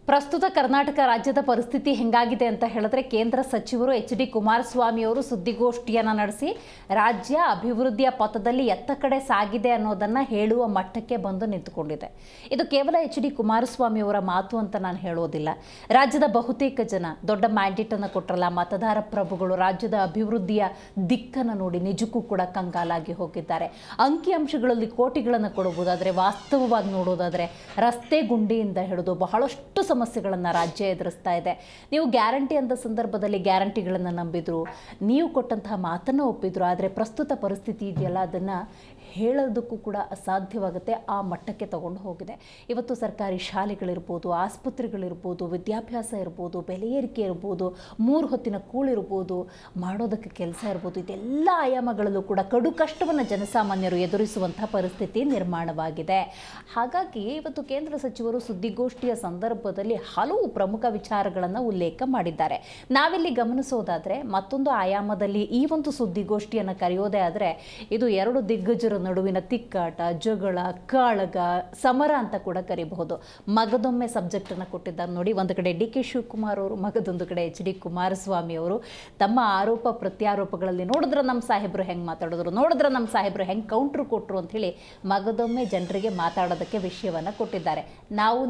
ಪ್ರಸ್ತುತ ಕರ್ನಾಟಕ ರಾಜ್ಯದ ಪರಿಸ್ಥಿತಿ ಹೆಂಗಾಗಿದೆ ಅಂತ ಹೇಳಿದ್ರೆ ಕೇಂದ್ರ ಸಚಿವರು ಎಚ್.ಡಿ. ಕುಮಾರಸ್ವಾಮಿ ಅವರು ಸುದ್ದಿಗೋಷ್ಠಿಯನ್ನು ನಡೆಸಿ ರಾಜ್ಯ ಅಭಿವೃದ್ಧಿಯ ಪಥದಲ್ಲಿ ಎತ್ತ ಕಡೆ ಸಾಗಿದೆ ಅನ್ನೋದನ್ನ ಹೇಳುವ ಮಟ್ಟಕ್ಕೆ ಬಂದು ನಿಂತುಕೊಂಡಿದೆ. ಇದು ಕೇವಲ ಎಚ್.ಡಿ. ಕುಮಾರಸ್ವಾಮಿ ಅವರ ಮಾತು ಅಂತ ನಾನು ಹೇಳೋದಿಲ್ಲ. ರಾಜ್ಯದ ಬಹುತೇಕ ಜನ ದೊಡ್ಡ ಮ್ಯಾಂಡೇಟ್ ಅನ್ನು ಕೊಟ್ಟರಲ್ಲ ಮತದಾರ ಪ್ರಭುಗಳು ರಾಜ್ಯದ ಅಭಿವೃದ್ಧಿಯ ದಿಕ್ಕನ್ನು ನೋಡಿ ನಿಜಕ್ಕೂ ಕೂಡ ಕಂಗಾಲಾಗಿ ಹೋಗಿದ್ದಾರೆ. ಅಂಕಿಅಂಶಗಳಲ್ಲಿ ಕೋಟಿಗಳನ್ನು ಕೊಡಬಹುದಾದ್ರೆ ವಾಸ್ತವವಾಗಿ ನೋಡೋದಾದ್ರೆ ರಸ್ತೆ ಗುಂಡಿಯಿಂದ ಹಿಡಿದು ಬಹಳಷ್ಟು ಸಮಸ್ಯೆಗಳನ್ನು ರಾಜ್ಯ ಎದುರಿಸ್ತಾ ಇದೆ. ನೀವು ಗ್ಯಾರಂಟಿ ಅಂತ ಸಂದರ್ಭದಲ್ಲಿ ಗ್ಯಾರಂಟಿಗಳನ್ನು ನಂಬಿದ್ರು, ನೀವು ಕೊಟ್ಟಂತಹ ಮಾತನ್ನು ಒಪ್ಪಿದ್ರು. ಆದರೆ ಪ್ರಸ್ತುತ ಪರಿಸ್ಥಿತಿ ಇದೆಯಲ್ಲ ಅದನ್ನು ಹೇಳೋದಕ್ಕೂ ಕೂಡ ಅಸಾಧ್ಯವಾಗುತ್ತೆ. ಆ ಮಟ್ಟಕ್ಕೆ ತಗೊಂಡು ಹೋಗಿದೆ. ಇವತ್ತು ಸರ್ಕಾರಿ ಶಾಲೆಗಳಿರ್ಬೋದು, ಆಸ್ಪತ್ರೆಗಳಿರ್ಬೋದು, ವಿದ್ಯಾಭ್ಯಾಸ ಇರ್ಬೋದು, ಬೆಲೆ ಏರಿಕೆ ಇರ್ಬೋದು, 3 ಹೊತ್ತಿನ ಕೂಳಿರ್ಬೋದು, ಮಾಡೋದಕ್ಕೆ ಕೆಲಸ ಇರ್ಬೋದು, ಇದೆಲ್ಲ ಆಯಾಮಗಳಲ್ಲೂ ಕೂಡ ಕಡು ಕಷ್ಟವನ್ನು ಜನಸಾಮಾನ್ಯರು ಎದುರಿಸುವಂತಹ ಪರಿಸ್ಥಿತಿ ನಿರ್ಮಾಣವಾಗಿದೆ. ಹಾಗಾಗಿ ಇವತ್ತು ಕೇಂದ್ರ ಸಚಿವರು ಸುದ್ದಿಗೋಷ್ಠಿಯ ಸಂದರ್ಭದಲ್ಲಿ ಹಲವು ಪ್ರಮುಖ ವಿಚಾರಗಳನ್ನು ಉಲ್ಲೇಖ ಮಾಡಿದ್ದಾರೆ. ನಾವಿಲ್ಲಿ ಗಮನಿಸೋದಾದರೆ ಮತ್ತೊಂದು ಆಯಾಮದಲ್ಲಿ ಈ ಒಂದು ಸುದ್ದಿಗೋಷ್ಠಿಯನ್ನು ಕರೆಯೋದೇ ಆದರೆ ಇದು 2 ದಿಗ್ಗಜರ ನಡುವಿನ ತಿಕ್ಕಾಟ, ಜಗಳ, ಕಾಳಗ, ಸಮರ ಅಂತ ಕೂಡ ಕರೀಬಹುದು. ಮಗದೊಮ್ಮೆ ಸಬ್ಜೆಕ್ಟ್ ಅನ್ನು ಕೊಟ್ಟಿದ್ದಾರೆ ನೋಡಿ. ಒಂದು ಕಡೆ ಡಿ.ಕೆ. ಶಿವಕುಮಾರ್ ಅವರು, ಮಗದೊಂದು ಕಡೆ ಎಚ್.ಡಿ. ಕುಮಾರಸ್ವಾಮಿ ಅವರು ತಮ್ಮ ಆರೋಪ ಪ್ರತ್ಯಾರೋಪಗಳಲ್ಲಿ ನೋಡಿದ್ರೆ ನಮ್ಮ ಸಾಹೇಬರು ಹೆಂಗೆ ಮಾತಾಡಿದ್ರು, ನೋಡಿದ್ರೆ ನಮ್ಮ ಸಾಹೇಬರು ಹೆಂಗೆ ಕೌಂಟ್ರ್ ಕೊಟ್ಟರು ಅಂತ ಹೇಳಿ ಮಗದೊಮ್ಮೆ ಜನರಿಗೆ ಮಾತಾಡೋದಕ್ಕೆ ವಿಷಯವನ್ನು ಕೊಟ್ಟಿದ್ದಾರೆ.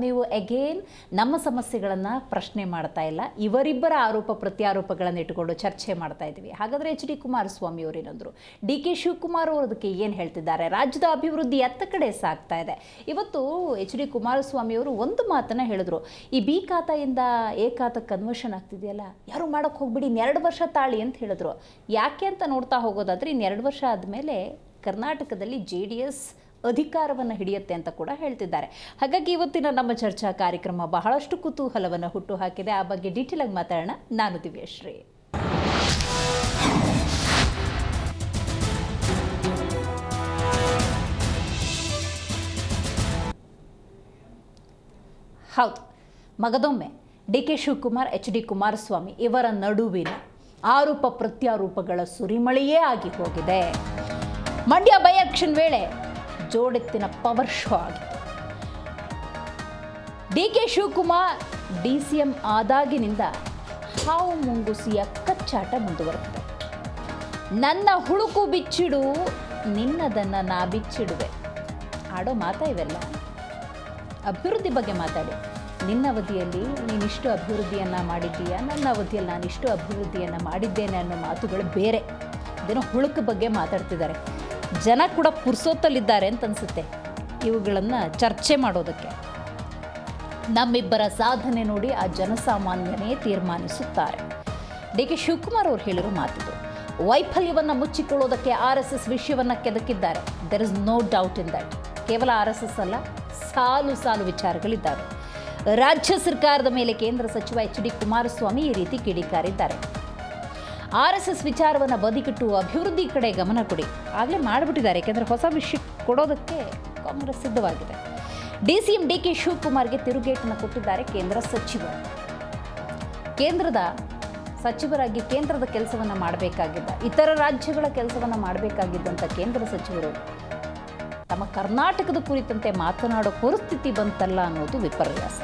ನೀವು ಅಗೇನ್ ನಮ್ಮ ಸಮಸ್ಯೆಗಳನ್ನು ಪ್ರಶ್ನೆ ಮಾಡ್ತಾ ಇಲ್ಲ, ಇವರಿಬ್ಬರ ಆರೋಪ ಪ್ರತ್ಯಾರೋಪಗಳನ್ನು ಇಟ್ಟುಕೊಂಡು ಚರ್ಚೆ ಮಾಡ್ತಾ ಇದ್ದೀವಿ. ಹಾಗಾದರೆ ಎಚ್.ಡಿ. ಕುಮಾರಸ್ವಾಮಿ ಅವರು ಏನಂದ್ರು, ಡಿ.ಕೆ. ಶಿವಕುಮಾರ್ ಅವರು ಅದಕ್ಕೆ ಏನು ಹೇಳ್ತಿದ್ದಾರೆ, ರಾಜ್ಯದ ಅಭಿವೃದ್ಧಿ ಎತ್ತ ಕಡೆ ಸಾಗ್ತಾ ಇದೆ. ಇವತ್ತು ಎಚ್.ಡಿ. ಕುಮಾರಸ್ವಾಮಿ ಅವರು ಒಂದು ಮಾತನ್ನ ಹೇಳಿದ್ರು, ಈ ಬಿ ಖಾತೆಯಿಂದ ಎ ಖಾತಕ್ಕೆ ಕನ್ವರ್ಷನ್ ಆಗ್ತಿದೆಯಲ್ಲ, ಯಾರು ಮಾಡೋಕ್ಕೆ ಹೋಗ್ಬಿಡಿ, 2 ವರ್ಷ ತಾಳಿ ಅಂತ ಹೇಳಿದ್ರು. ಯಾಕೆ ಅಂತ ನೋಡ್ತಾ ಹೋಗೋದಾದ್ರೆ 2 ವರ್ಷ ಆದಮೇಲೆ ಕರ್ನಾಟಕದಲ್ಲಿ JDS ಅಧಿಕಾರವನ್ನು ಹಿಡಿಯುತ್ತೆ ಅಂತ ಕೂಡ ಹೇಳ್ತಿದ್ದಾರೆ. ಹಾಗಾಗಿ ಇವತ್ತಿನ ನಮ್ಮ ಚರ್ಚಾ ಕಾರ್ಯಕ್ರಮ ಬಹಳಷ್ಟು ಕುತೂಹಲವನ್ನು ಹುಟ್ಟು ಹಾಕಿದೆ. ಆ ಬಗ್ಗೆ ಡೀಟೇಲ್ ಆಗಿ ಮಾತಾಡೋಣ. ನಾನು ದಿವ್ಯಶ್ರೀ. ಹೌದು, ಮಗದೊಮ್ಮೆ ಡಿ.ಕೆ. ಶಿವಕುಮಾರ್, ಎಚ್.ಡಿ. ಕುಮಾರಸ್ವಾಮಿ ಇವರ ನಡುವಿನ ಆರೋಪ ಪ್ರತ್ಯಾರೋಪಗಳ ಸುರಿಮಳೆಯೇ ಆಗಿ ಹೋಗಿದೆ. ಮಂಡ್ಯ ಬೈ ಎಲೆಕ್ಷನ್ ವೇಳೆ ಜೋಡೆತ್ತಿನ ಪವರ್ ಶೋ ಆಗಿತ್ತು. ಡಿ.ಕೆ. ಶಿವಕುಮಾರ್ DCM ಆದಾಗಿನಿಂದ ಹಾವು ಮುಂಗುಸಿಯ ಕಚ್ಚಾಟ ಮುಂದುವರೆದಿದೆ. ನನ್ನ ಹುಳುಕು ಬಿಚ್ಚಿಡು, ನಿನ್ನದನ್ನು ನಾ ಬಿಚ್ಚಿಡುವೆ. ಆಡೋ ಮಾತಾ ಇವೆಲ್ಲ. ಅಭಿವೃದ್ಧಿ ಬಗ್ಗೆ ಮಾತಾಡಿ. ನಿನ್ನ ಅವಧಿಯಲ್ಲಿ ನೀನಿಷ್ಟು ಅಭಿವೃದ್ಧಿಯನ್ನು ಮಾಡಿದ್ದೀಯಾ, ನನ್ನ ಅವಧಿಯಲ್ಲಿ ನಾನಿಷ್ಟು ಅಭಿವೃದ್ಧಿಯನ್ನು ಮಾಡಿದ್ದೇನೆ ಅನ್ನೋ ಮಾತುಗಳು ಬೇರೆ. ಅದೇನೋ ಹುಳುಕು ಬಗ್ಗೆ ಮಾತಾಡ್ತಿದ್ದಾರೆ. ಜನ ಕೂಡ ಪುರ್ಸೋತಲ್ಲಿದ್ದಾರೆ ಅಂತ ಅನಿಸುತ್ತೆ ಇವುಗಳನ್ನು ಚರ್ಚೆ ಮಾಡೋದಕ್ಕೆ. ನಮ್ಮಿಬ್ಬರ ಸಾಧನೆ ನೋಡಿ ಆ ಜನಸಾಮಾನ್ಯನೇ ತೀರ್ಮಾನಿಸುತ್ತಾರೆ. ಡಿ.ಕೆ. ಶಿವಕುಮಾರ್ ಅವರು ಹೇಳಿರೋ ಮಾತಿದು. ವೈಫಲ್ಯವನ್ನು ಮುಚ್ಚಿಕೊಳ್ಳೋದಕ್ಕೆ RSS ವಿಷಯವನ್ನು ಕೆದಕಿದ್ದಾರೆ. There is no doubt in that. ಕೇವಲ RSS ಅಲ್ಲ, ಸಾಲು ಸಾಲು ವಿಚಾರಗಳಿದ್ದಾವೆ. ರಾಜ್ಯ ಸರ್ಕಾರದ ಮೇಲೆ ಕೇಂದ್ರ ಸಚಿವ ಎಚ್.ಡಿ. ಕುಮಾರಸ್ವಾಮಿ ಈ ರೀತಿ ಕಿಡಿಕಾರಿದ್ದಾರೆ. RSS ವಿಚಾರವನ್ನು ಬದಿಗಿಟ್ಟು ಅಭಿವೃದ್ಧಿ ಕಡೆ ಗಮನ ಕೊಡಿ. ಆಗಲೇ ಮಾಡಿಬಿಟ್ಟಿದ್ದಾರೆ, ಯಾಕೆಂದರೆ ಹೊಸ ವಿಷಯ ಕೊಡೋದಕ್ಕೆ ಕಾಂಗ್ರೆಸ್ ಸಿದ್ಧವಾಗಿದೆ. DCM ಡಿ.ಕೆ. ಶಿವಕುಮಾರ್ಗೆ ತಿರುಗೇಟನ್ನು ಕೊಟ್ಟಿದ್ದಾರೆ ಕೇಂದ್ರ ಸಚಿವರು. ಕೇಂದ್ರದ ಸಚಿವರಾಗಿ ಕೇಂದ್ರದ ಕೆಲಸವನ್ನು ಮಾಡಬೇಕಾಗಿದ್ದ, ಇತರ ರಾಜ್ಯಗಳ ಕೆಲಸವನ್ನು ಮಾಡಬೇಕಾಗಿದ್ದಂಥ ಕೇಂದ್ರ ಸಚಿವರು ತಮ್ಮ ಕರ್ನಾಟಕದ ಕುರಿತಂತೆ ಮಾತನಾಡೋ ಪರಿಸ್ಥಿತಿ ಬಂತಲ್ಲ ಅನ್ನೋದು ವಿಪರ್ಯಾಸ.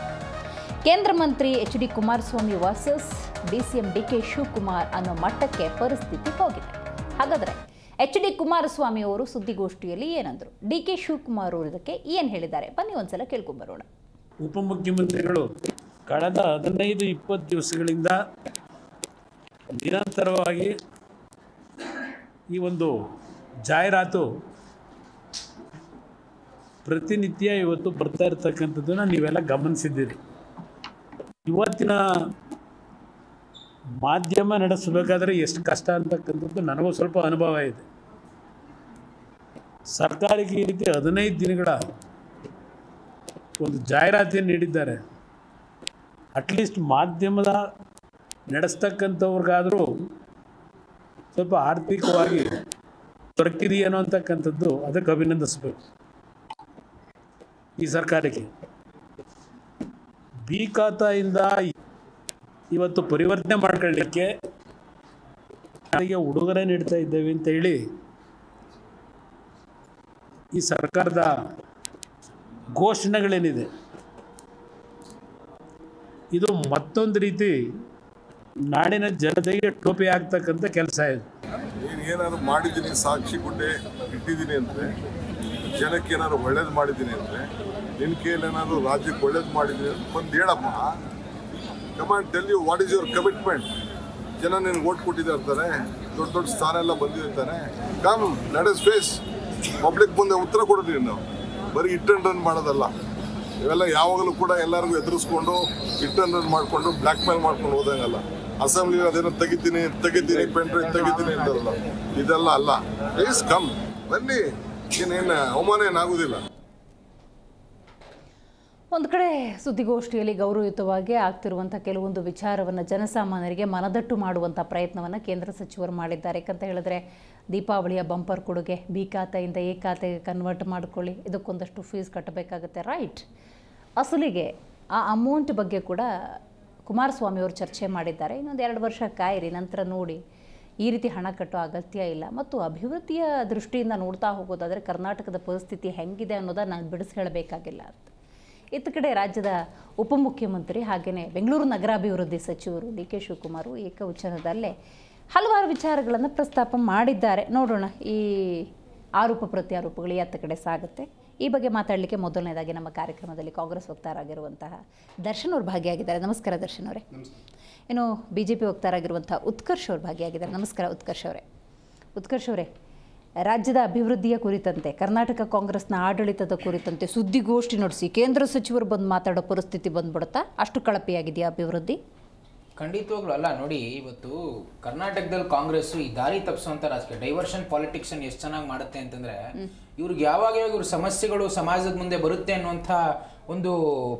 ಕೇಂದ್ರ ಮಂತ್ರಿ ಎಚ್.ಡಿ. Kumaraswamy versus DCM D K. ಶಿವಕುಮಾರ್ ಅನ್ನೋ ಮಟ್ಟಕ್ಕೆ ಪರಿಸ್ಥಿತಿ ಹೋಗಿದೆ. ಹಾಗಾದರೆ ಎಚ್.ಡಿ. ಕುಮಾರಸ್ವಾಮಿ ಅವರು ಸುದ್ದಿಗೋಷ್ಠಿಯಲ್ಲಿ ಏನಂದರು, ಡಿ.ಕೆ. ಶಿವಕುಮಾರ್ ಅವರು ಇದಕ್ಕೆ ಏನು ಹೇಳಿದ್ದಾರೆ, ಬನ್ನಿ ಒಂದ್ಸಲ ಕೇಳ್ಕೊಂಬರೋಣ. ಉಪಮುಖ್ಯಮಂತ್ರಿಗಳು ಕಳೆದ 15-20 ದಿವಸಗಳಿಂದ ನಿರಂತರವಾಗಿ ಈ ಒಂದು ಜಾಹೀರಾತು ಪ್ರತಿನಿತ್ಯ ಇವತ್ತು ಬರ್ತಾ ಇರ್ತಕ್ಕಂಥದ್ದನ್ನು ನೀವೆಲ್ಲ ಗಮನಿಸಿದ್ದೀರಿ. ಇವತ್ತಿನ ಮಾಧ್ಯಮ ನಡೆಸಬೇಕಾದ್ರೆ ಎಷ್ಟು ಕಷ್ಟ ಅಂತಕ್ಕಂಥದ್ದು ನನಗೂ ಸ್ವಲ್ಪ ಅನುಭವ ಇದೆ. ಸರ್ಕಾರಕ್ಕೆ ಈ ರೀತಿ 15 ದಿನಗಳ ಒಂದು ಜಾಹೀರಾತನ್ನು ನೀಡಿದ್ದಾರೆ. ಅಟ್ಲೀಸ್ಟ್ ಮಾಧ್ಯಮದ ನಡೆಸ್ತಕ್ಕಂಥವ್ರಿಗಾದರೂ ಸ್ವಲ್ಪ ಆರ್ಥಿಕವಾಗಿ ದೊರಕಿದೆಯೇನೋ ಅಂತಕ್ಕಂಥದ್ದು ಅದಕ್ಕೆ ಅಭಿನಂದಿಸಬೇಕು. ಈ ಸರ್ಕಾರಕ್ಕೆ ಬಿ ಖಾತೆಯಿಂದ ಇವತ್ತು ಪರಿವರ್ತನೆ ಮಾಡ್ಕೊಳ್ಳಲಿಕ್ಕೆ ನನಗೆ ಉಡುಗೊರೆ ನೀಡ್ತಾ ಇದ್ದೇವೆ ಅಂತ ಹೇಳಿ ಈ ಸರ್ಕಾರದ ಘೋಷಣೆಗಳೇನಿದೆ ಇದು ಮತ್ತೊಂದು ರೀತಿ ನಾಡಿನ ಜನತೆಗೆ ಟೋಪಿ ಆಗ್ತಕ್ಕಂಥ ಕೆಲಸ ಇದು. ನೀನು ಏನಾದ್ರು ಮಾಡಿದ್ದೀನಿ, ಸಾಕ್ಷಿ ಗುಡ್ಡೆ ಇಟ್ಟಿದ್ದೀನಿ ಅಂದರೆ, ಜನಕ್ಕೆ ಏನಾದ್ರು ಒಳ್ಳೇದು ಮಾಡಿದ್ದೀನಿ ಅಂದರೆ, ನಿನ್ನ ಕೈಯಲ್ಲಿ ಏನಾದ್ರು ರಾಜ್ಯಕ್ಕೆ ಒಳ್ಳೇದು ಮಾಡಿದ್ದೀನಿ ಅಂತ ಬಂದು ಹೇಳಮ್ಮ. Command tell you what is your commitment. ಜನ ನಿನ್ಗೆ ಓಟ್ ಕೊಟ್ಟಿದ್ದಾರೆ, ದೊಡ್ಡ ದೊಡ್ಡ ಸ್ಥಾನ ಎಲ್ಲ ಬಂದಿರ್ತಾನೆ. Come let us face public ಮುಂದೆ ಉತ್ತರ ಕೊಡೋದು. ನಾವು ಬರೀ ಹಿಟ್ ಅಂಡ್ ರನ್ ಮಾಡೋದಲ್ಲ. ಇವೆಲ್ಲ ಯಾವಾಗಲೂ ಕೂಡ ಎಲ್ಲರಿಗೂ ಎದುರಿಸ್ಕೊಂಡು ಹಿಟ್ ಅಂಡ್ ರನ್ ಮಾಡಿಕೊಂಡು ಬ್ಲ್ಯಾಕ್ ಮೇಲ್ ಮಾಡ್ಕೊಂಡು ಹೋದಂಗಲ್ಲ. ಅಸೆಂಬ್ಲಿ ಅದೇನೋ ತೆಗಿತೀನಿ ಪೆನ್ ಡ್ರೈವ್ ತೆಗಿತೀನಿ ಅಂತಾರಲ್ಲ, ಇದೆಲ್ಲ ಅಲ್ಲ. ಪ್ಲೀಸ್ ಕಮ್, ಬನ್ನಿ, ಏನೇನು ಅವಮಾನ ಏನಾಗೋದಿಲ್ಲ. ಒಂದು ಕಡೆ ಸುದ್ದಿಗೋಷ್ಠಿಯಲ್ಲಿ ಗೌರವಯುತವಾಗಿ ಆಗ್ತಿರುವಂಥ ಕೆಲವೊಂದು ವಿಚಾರವನ್ನು ಜನಸಾಮಾನ್ಯರಿಗೆ ಮನದಟ್ಟು ಮಾಡುವಂಥ ಪ್ರಯತ್ನವನ್ನು ಕೇಂದ್ರ ಸಚಿವರು ಮಾಡಿದ್ದಾರೆ. ಯಾಕಂತ ಹೇಳಿದ್ರೆ ದೀಪಾವಳಿಯ ಬಂಪರ್ ಕೊಡುಗೆ ಬಿ ಖಾತೆಯಿಂದ ಎ ಖಾತೆಗೆ ಕನ್ವರ್ಟ್ ಮಾಡ್ಕೊಳ್ಳಿ, ಇದಕ್ಕೊಂದಷ್ಟು ಫೀಸ್ ಕಟ್ಟಬೇಕಾಗುತ್ತೆ, ರೈಟ್. ಅಸಲಿಗೆ ಆ ಅಮೌಂಟ್ ಬಗ್ಗೆ ಕೂಡ ಕುಮಾರಸ್ವಾಮಿ ಅವರು ಚರ್ಚೆ ಮಾಡಿದ್ದಾರೆ. ಇನ್ನೊಂದು 2 ವರ್ಷ ಕಾಯಿರಿ, ನಂತರ ನೋಡಿ, ಈ ರೀತಿ ಹಣ ಕಟ್ಟೋ ಅಗತ್ಯ ಇಲ್ಲ. ಮತ್ತು ಅಭಿವೃದ್ಧಿಯ ದೃಷ್ಟಿಯಿಂದ ನೋಡ್ತಾ ಹೋಗೋದಾದರೆ ಕರ್ನಾಟಕದ ಪರಿಸ್ಥಿತಿ ಹೆಂಗಿದೆ ಅನ್ನೋದನ್ನು ನಾನು ಬಿಡಿಸಿ ಹೇಳಬೇಕಾಗಿಲ್ಲ ಅಂತ. ಇತ್ತ ಕಡೆ ರಾಜ್ಯದ ಉಪಮುಖ್ಯಮಂತ್ರಿ ಹಾಗೆಯೇ ಬೆಂಗಳೂರು ನಗರಾಭಿವೃದ್ಧಿ ಸಚಿವರು ಡಿ ಕೆ ಶಿವಕುಮಾರ್ ಏಕವಚನದಲ್ಲೇ ಹಲವಾರು ವಿಚಾರಗಳನ್ನು ಪ್ರಸ್ತಾಪ ಮಾಡಿದ್ದಾರೆ. ನೋಡೋಣ ಈ ಆರೋಪ ಪ್ರತ್ಯಾರೋಪಗಳು ಎತ್ತ ಕಡೆ ಸಾಗುತ್ತೆ. ಈ ಬಗ್ಗೆ ಮಾತಾಡಲಿಕ್ಕೆ ಮೊದಲನೇದಾಗಿ ನಮ್ಮ ಕಾರ್ಯಕ್ರಮದಲ್ಲಿ ಕಾಂಗ್ರೆಸ್ ವಕ್ತಾರರಾಗಿರುವಂತಹ ದರ್ಶನ್ ಅವರು ಭಾಗಿಯಾಗಿದ್ದಾರೆ. ನಮಸ್ಕಾರ ದರ್ಶನ್ ಅವರೇ. ಇನ್ನು BJP ವಕ್ತಾರರಾಗಿರುವಂಥ ಉತ್ಕರ್ಷ್ ಅವರು ಭಾಗಿಯಾಗಿದ್ದಾರೆ. ನಮಸ್ಕಾರ ಉತ್ಕರ್ಷ್ ಅವರೇ. ಉತ್ಕರ್ಷ್ ಅವರೇ, ರಾಜ್ಯದ ಅಭಿವೃದ್ಧಿಯ ಕುರಿತಂತೆ, ಕರ್ನಾಟಕ ಕಾಂಗ್ರೆಸ್ನ ಆಡಳಿತದ ಕುರಿತಂತೆ ಸುದ್ದಿಗೋಷ್ಠಿ ನಡೆಸಿ ಕೇಂದ್ರ ಸಚಿವರು ಬಂದು ಮಾತಾಡೋ ಪರಿಸ್ಥಿತಿ ಬಂದ್ಬಿಡುತ್ತಾ? ಅಷ್ಟು ಕಳಪೆಯಾಗಿದೆಯಾ ಅಭಿವೃದ್ಧಿ? ಖಂಡಿತವಾಗ್ಲೂ ಅಲ್ಲ. ನೋಡಿ, ಇವತ್ತು ಕರ್ನಾಟಕದಲ್ಲಿ ಕಾಂಗ್ರೆಸ್ ಈ ದಾರಿ ತಪ್ಪಿಸುವಂತ ರಾಜಕೀಯ ಡೈವರ್ಷನ್ ಪಾಲಿಟಿಕ್ಸ್ ಅನ್ನು ಎಷ್ಟು ಚೆನ್ನಾಗಿ ಮಾಡುತ್ತೆ ಅಂತಂದ್ರೆ, ಇವ್ರಿಗೆ ಯಾವಾಗ ಇವ್ರ ಸಮಸ್ಯೆಗಳು ಸಮಾಜದ ಮುಂದೆ ಬರುತ್ತೆ ಅನ್ನುವಂಥ ಒಂದು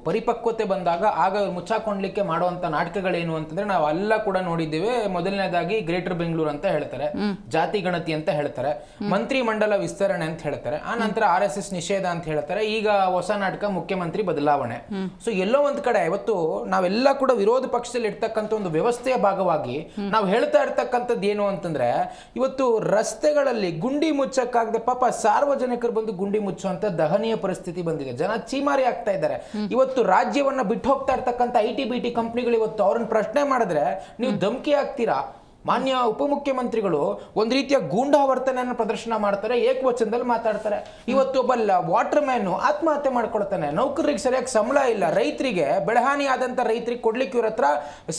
ಪರಿಪಕ್ವತೆ ಬಂದಾಗ ಆಗ ಇವ್ರು ಮುಚ್ಚಾಕೊಂಡ್ಲಿಕ್ಕೆ ಮಾಡುವಂತ ನಾಟಕಗಳೇನು ಅಂತಂದ್ರೆ ನಾವು ಎಲ್ಲ ಕೂಡ ನೋಡಿದ್ದೇವೆ. ಮೊದಲನೇದಾಗಿ ಗ್ರೇಟರ್ ಬೆಂಗಳೂರು ಅಂತ ಹೇಳ್ತಾರೆ, ಜಾತಿ ಗಣತಿ ಅಂತ ಹೇಳ್ತಾರೆ, ಮಂತ್ರಿ ಮಂಡಲ ವಿಸ್ತರಣೆ ಅಂತ ಹೇಳ್ತಾರೆ, ಆ ನಂತರ RSS ನಿಷೇಧ ಅಂತ ಹೇಳ್ತಾರೆ, ಈಗ ಹೊಸ ನಾಟಕ ಮುಖ್ಯಮಂತ್ರಿ ಬದಲಾವಣೆ. ಸೊ ಎಲ್ಲೋ ಒಂದ್ ಕಡೆ ಇವತ್ತು ನಾವೆಲ್ಲ ಕೂಡ ವಿರೋಧ ಪಕ್ಷದಲ್ಲಿ ಇರ್ತಕ್ಕಂಥ ಒಂದು ವ್ಯವಸ್ಥೆಯ ಭಾಗವಾಗಿ ನಾವು ಹೇಳ್ತಾ ಇರ್ತಕ್ಕಂಥದ್ದು ಏನು ಅಂತಂದ್ರೆ, ಇವತ್ತು ರಸ್ತೆಗಳಲ್ಲಿ ಗುಂಡಿ ಮುಚ್ಚಕ್ಕಾಗದೆ ಪಾಪ ಸಾರ್ವಜನಿಕರು ಬಂದು ಗುಂಡಿ ಮುಚ್ಚುವಂತ ದಹನೀಯ ಪರಿಸ್ಥಿತಿ ಬಂದಿದೆ. ಜನ ಚೀಮಾರಿ ಆಗ್ತಾ ಇದ್ದಾರೆ. ಇವತ್ತು ರಾಜ್ಯವನ್ನ ಬಿಟ್ಟು ಹೋಗ್ತಾ ಇರ್ತಕ್ಕಂಥ IT-BT ಕಂಪನಿಗಳು ಇವತ್ತು ಅವ್ರನ್ನ ಪ್ರಶ್ನೆ ಮಾಡಿದ್ರೆ ನೀವು ಧಮಕಿ ಆಗ್ತೀರಾ? ಮಾನ್ಯ ಉಪಮುಖ್ಯಮಂತ್ರಿಗಳು ಒಂದು ರೀತಿಯ ಗೂಂಡಾ ವರ್ತನೆಯನ್ನು ಪ್ರದರ್ಶನ ಮಾಡ್ತಾರೆ, ಏಕವಚನದಲ್ಲಿ ಮಾತಾಡ್ತಾರೆ. ಇವತ್ತು ಒಬ್ಬ ವಾಟರ್ ಮ್ಯಾನ್ ಆತ್ಮಹತ್ಯೆ ಮಾಡ್ಕೊಳ್ತಾನೆ, ನೌಕರರಿಗೆ ಸರಿಯಾಗಿ ಸಂಬಳ ಇಲ್ಲ, ರೈತರಿಗೆ ಬೆಳೆಹಾನಿ ಆದಂತ ರೈತರಿಗೆ ಕೊಡ್ಲಿಕ್ಕೆ ಇವ್ರ ಹತ್ರ